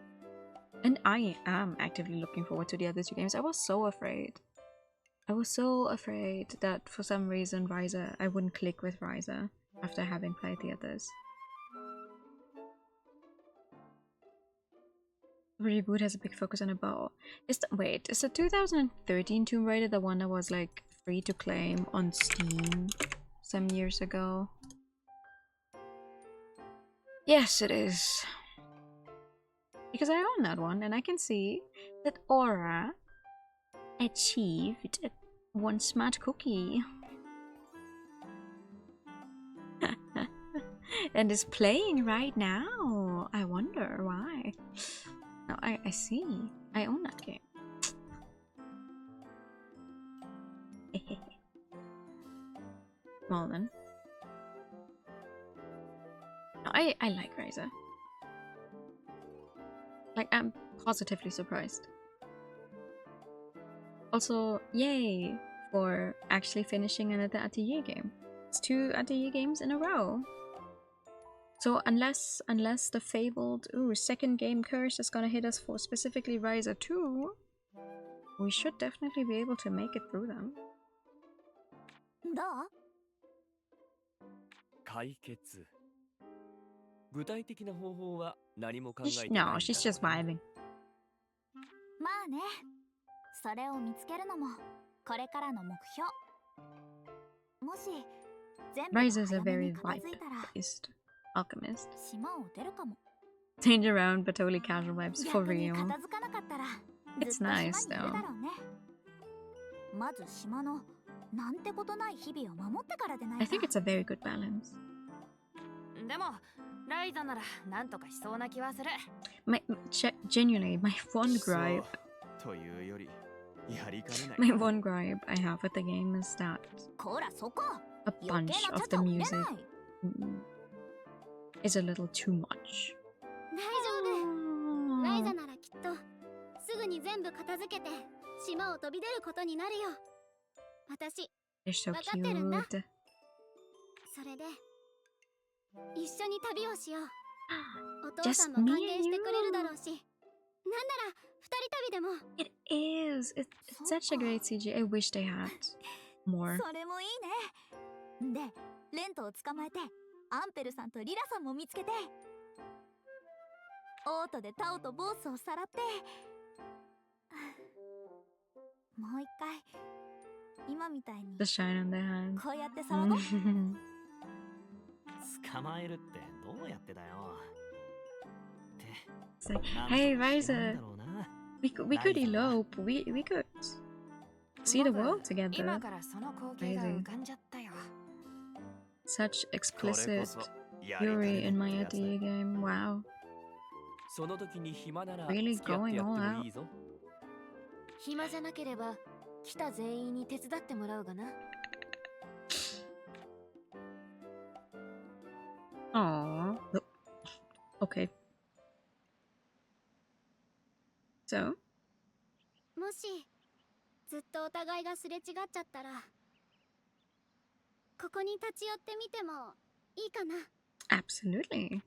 And I am actively looking forward to the other two games. I was so afraid that for some reason Ryza, I wouldn't click with Ryza after having played the others. The reboot has a big focus on a bow. Is the 2013 Tomb Raider the one that was like free to claim on Steam some years ago? Yes, it is. Because I own that one and I can see that Aura achieved one smart cookie. And is playing right now. I wonder why. No, I see. I own that game. Well then. No, I like Ryza. Like, I'm positively surprised. Also, yay for actually finishing another Atelier game. It's 2 Atelier games in a row. So unless the fabled second game curse is gonna hit us for specifically Ryza 2, we should definitely be able to make it through them. どう？解決。具体的な方法は何も考えてないんだ No, she's just vibing. まあね。それを見つけるのもこれからの目標。もし全部 Ryza is a 早め very に片付いたら vibe-based alchemist. 島を出るかも。 Change around, but totally casual vibes for 逆に real. 片付かなかったら It's ずっと nice 島にいるだろうね。まず島のなんてことない日々を守ってからでない I と。 think it's a very good balance. でもライザならなんとかしそうな気はする。 Genuinely, my one gripe, というよりやりかねない。 my one gripe I have with the game is that こらそこ。 a 余 bunch 計な of ちゃ the ちゃを入れ music ない。 is a little too much. 大丈夫。ライザならきっとすぐに全部片付けて島を飛び出ることになるよ。私 They're so 分かってるんだ。 cute. それで一緒に旅をしよう。お父 Just さんも歓 me 迎 and してくれるだ you. ろうし、なんなら二人旅でも。 It is. It's such a great CG. I wish they had more. それもいいね。で、レントを捕まえてアンペルさんとリラさんも見つけて、オートでタオとボースをさらって、もう一回今みたいに The shine on their hand. こうやって騒ごう。捕まえるってどうやってだよ。 It's like, hey, Ryza, we could elope. We could see the world 今 together. からその光景が浮かんじゃったよ。 Such explicit fury in my Atelier game. Wow. その時に暇なら Really 付き合って going や all っても out. いいぞ。暇じゃなければ来た全員に手伝ってもらうがな。 Aww. Okay. So? もしずっとお互いがすれ違っちゃったら、ここに立ち寄ってみてもいいかな。 Absolutely.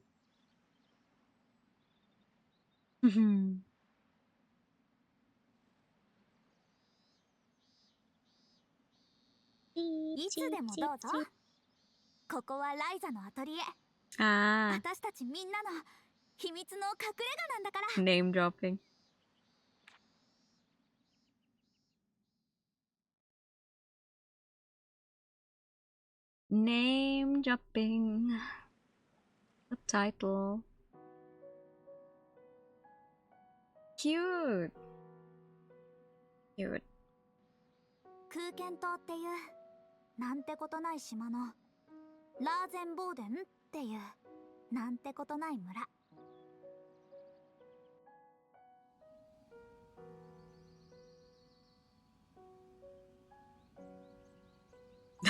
いつでもどうぞ。ここはライザのアトリエ。 Ah, 私たちみんなの秘密の隠れ家なんだから。 name dropping. Name dropping. The title. Cute. Cute. 空間島っていうなんてことない島のラーゼンボーデンっていうなんてことない村。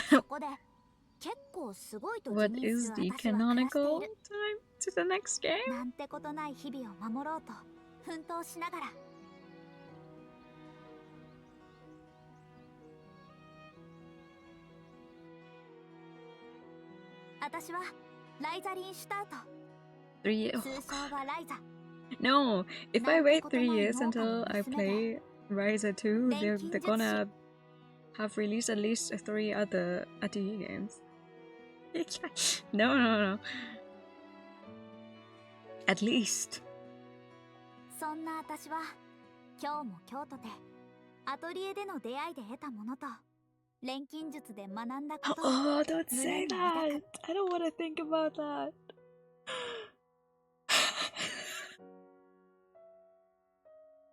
そこで結構すごいと What 自認 is する the 私は暮らしてい canonical る。 time to the next game? なんてことない日々を守ろうと奮闘しながら。私はライザリン・シュタウト。 3 years. 通称はライザ。 No, if I wait 3 years until I play Ryza 2, they're gonna have released at least 3 other Atelier games. No. At least. そんな私は今日も今日とてアトリエでの出会いで得たものと錬金術で学んだことを Oh, don't 胸 say に抱 that. く。 I don't want to think about that.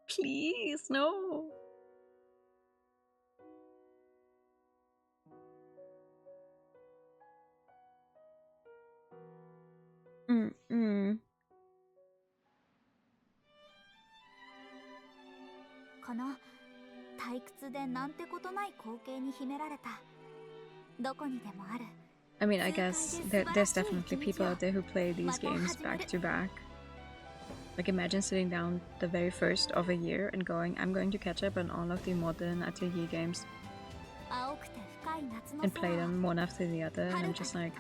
Please, no. Mm-mm. この退屈でなんてことない光景に秘められたどこにでもある I mean, I guess there's definitely people out there who play these games back to back. Like imagine sitting down the very first of a year and going, I'm going to catch up on all of the modern Atelier games and play them one after the other, and I'm just like,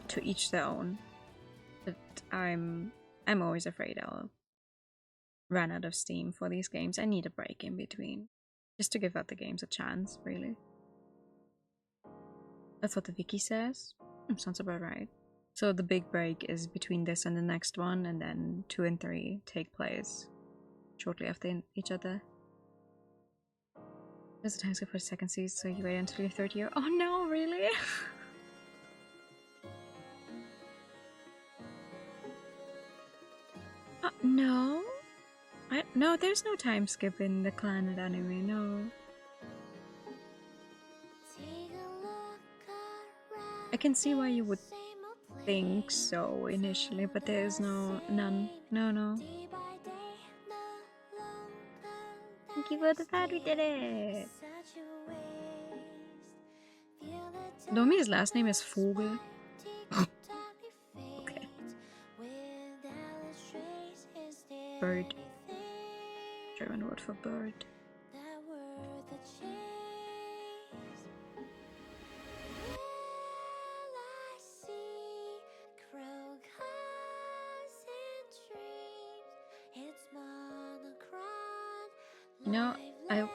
To each their own. But I'm always afraid I'll run out of steam for these games. I need a break in between, just to give other games a chance, really. That's what the wiki says. Sounds about right. So the big break is between this and the next one, and then 2 and 3 take place shortly after each other. There's a time skip for the second season, so you wait until your 3rd year. Oh no, really? No. No, there's no time skip in the Clannad anime, no. I can see why you would think so initially, but there's none. No. Thank you for the pad, we did it! Domi's last name is Vogel. Okay. Bird. German word for bird. You know, I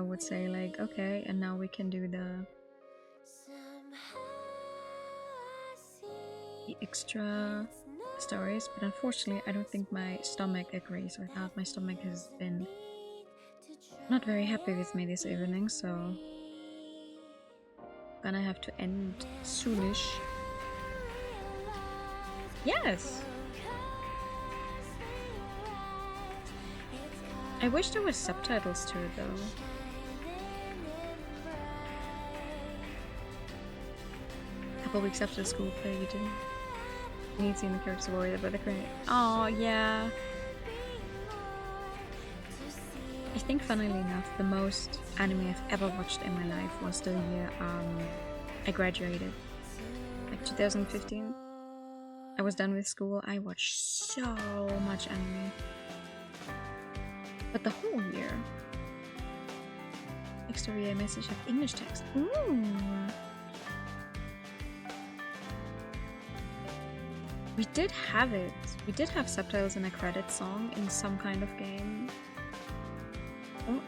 would say like, okay, and now we can do the extra stories, but unfortunately I don't think my stomach agrees with that. My stomach has been not very happy with me this evening, so gonna have to end soonish. Yes! I wish there was subtitles to it though. A couple weeks after the school play, you need seeing the characters worried about the current. Oh yeah. I think, funnily enough, the most anime I've ever watched in my life was the year I graduated, like 2015. I was done with school. I watched so much anime. But the whole year. Exterior message of English text. Ooh. We did have it. We did have subtitles in a credit song in some kind of game. Oh,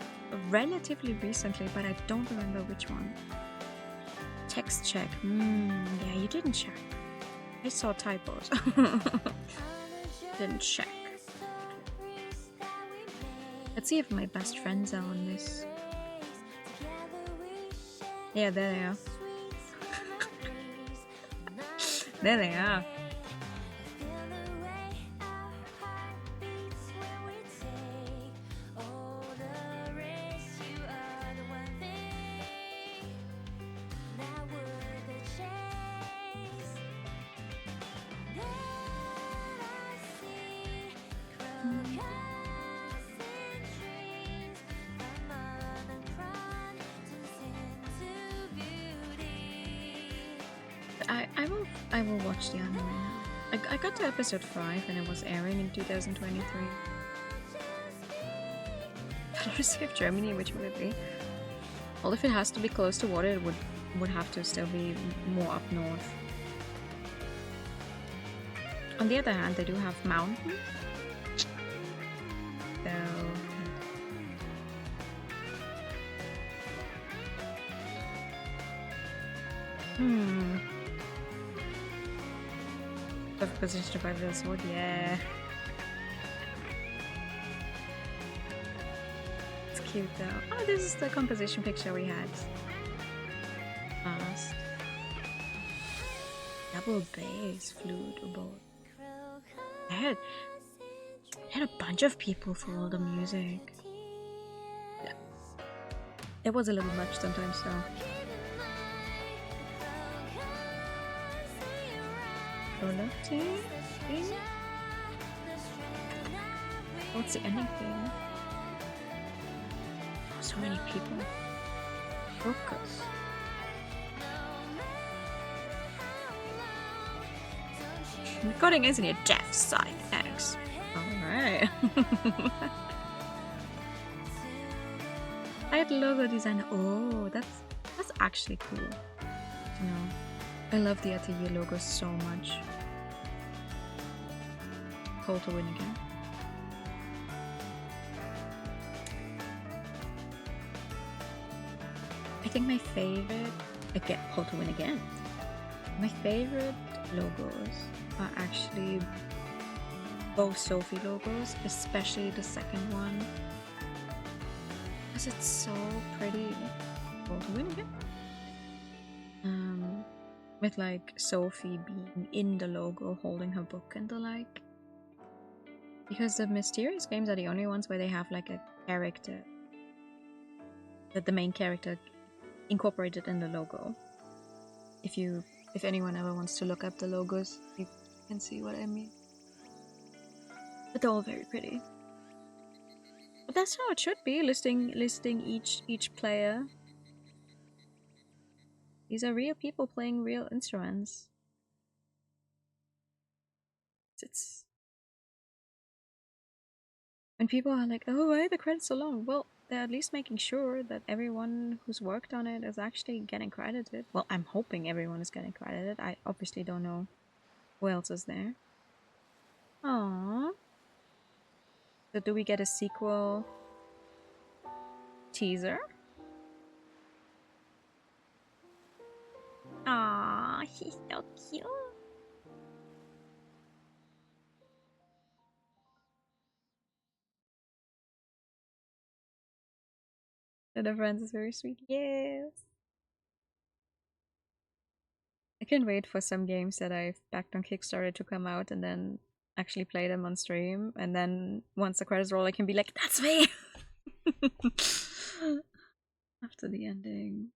relatively recently, but I don't remember which one. Text check. Yeah, you didn't check. I saw typos. Didn't check. Let's see if my best friends are on this. Yeah, there they are. There they are. I will watch the anime now. I got to episode 5 and it was airing in 2023. University of Germany, which would it be? Well, if it has to be close to water, it would have to still be more up north. On the other hand, they do have mountains. So... Perfect position to buy the sword, yeah. It's cute though. Oh, this is the composition picture we had last. Double bass, flute, oboe. I had a bunch of people for all the music. Yeah. It was a little much sometimes though. What's the ending thing? So many people. Focus. Recording engineer Jeff Sonic X. Alright. I had logo designer. Oh, that's actually cool. You know, I love the Atelier logo so much. Call to win again. I think my favorite call to win again. My favorite logos are actually both Sophie logos, especially the second one. Because it's so pretty. Call to win again. With like Sophie being in the logo, holding her book and the like. Because the Mysterious games are the only ones where they have like a character, that the main character incorporated in the logo. If anyone ever wants to look up the logos, you can see what I mean. But they're all very pretty. But that's how it should be, listing each player. These are real people playing real instruments. It's when people are like, oh, why are the credits so long? Well, they're at least making sure that everyone who's worked on it is actually getting credited. Well, I'm hoping everyone is getting credited. I obviously don't know who else is there. Aww. So do we get a sequel teaser? Aww, he's so cute. The friends is very sweet. Yes. I can't wait for some games that I've backed on Kickstarter to come out and then actually play them on stream. And then once the credits roll, I can be like, that's me! After the ending.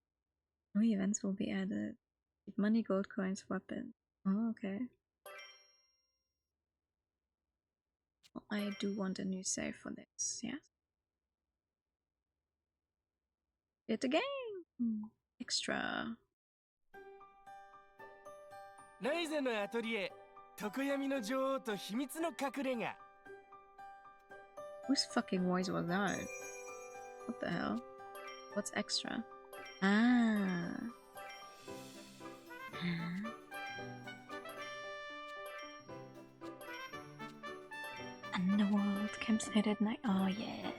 New events will be added. Money, gold coins, weapon. Oh, okay. Well, I do want a new save for this, yes? Hit the game! Extra. ライザのアトリエ、常闇の女王と秘密の隠れ家。 Whose fucking voice was that? What the hell? What's extra? Ah. Underworld campsite at night. Oh yes.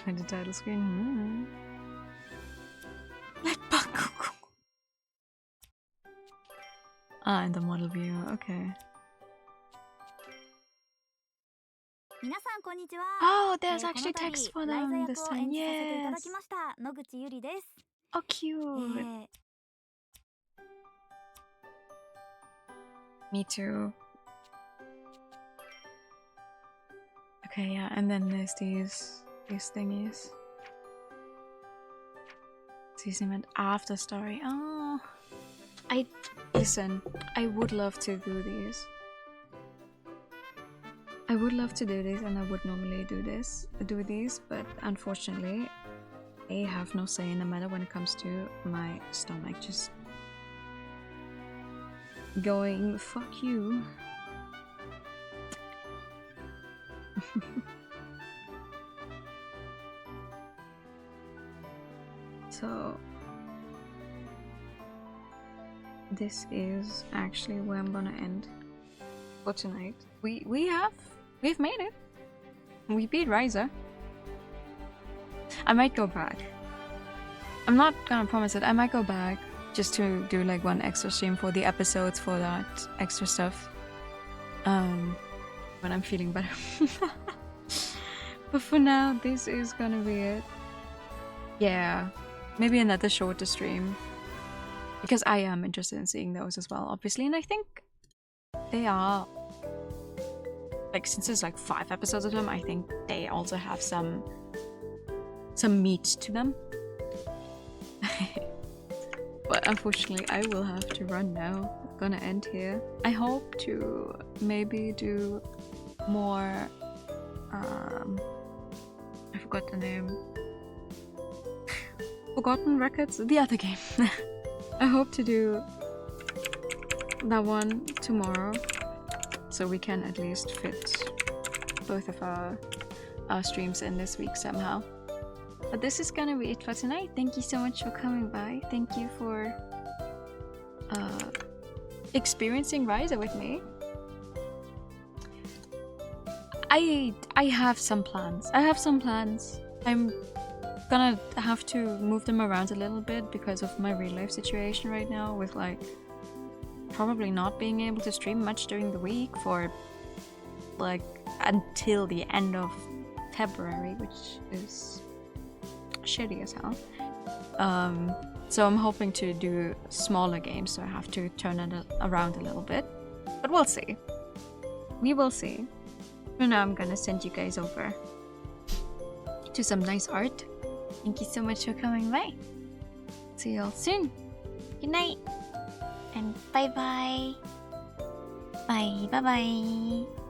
The title screen. Let Bakugo. Ah, in the model view. Okay. Oh, there's actually text for them this time. Yes. Oh, cute. Me too. Okay, yeah, and then there's these thingies. Season event after story. Oh, listen. I would love to do these. I would love to do this, and I would normally do these, but unfortunately, I have no say in the matter when it comes to my stomach just going, fuck you. So this is actually where I'm gonna end for tonight. We've made it. We beat Ryza. I might go back. I'm not gonna promise it. I might go back just to do like one extra stream for the episodes for that extra stuff. When I'm feeling better. But for now, this is gonna be it. Yeah, maybe another shorter stream. Because I am interested in seeing those as well, obviously, and I think they are, like, since there's like 5 episodes of them, I think they also have some meat to them. But unfortunately, I will have to run now. I'm gonna end here. I hope to maybe do more, I forgot the name. Forgotten Records? The other game. I hope to do that one tomorrow, so we can at least fit both of our streams in this week somehow. But this is gonna be it for tonight. Thank you so much for coming by. Thank you for experiencing Ryza with me. I have some plans. I'm gonna have to move them around a little bit because of my real life situation right now, with like probably not being able to stream much during the week for like until the end of February, which is shitty as hell. So I'm hoping to do smaller games, so I have to turn it around a little bit, but we'll see. We will see. For now, I'm gonna send you guys over to some nice art. Thank you so much for coming by. See you all soon. Good night and bye bye. Bye bye bye.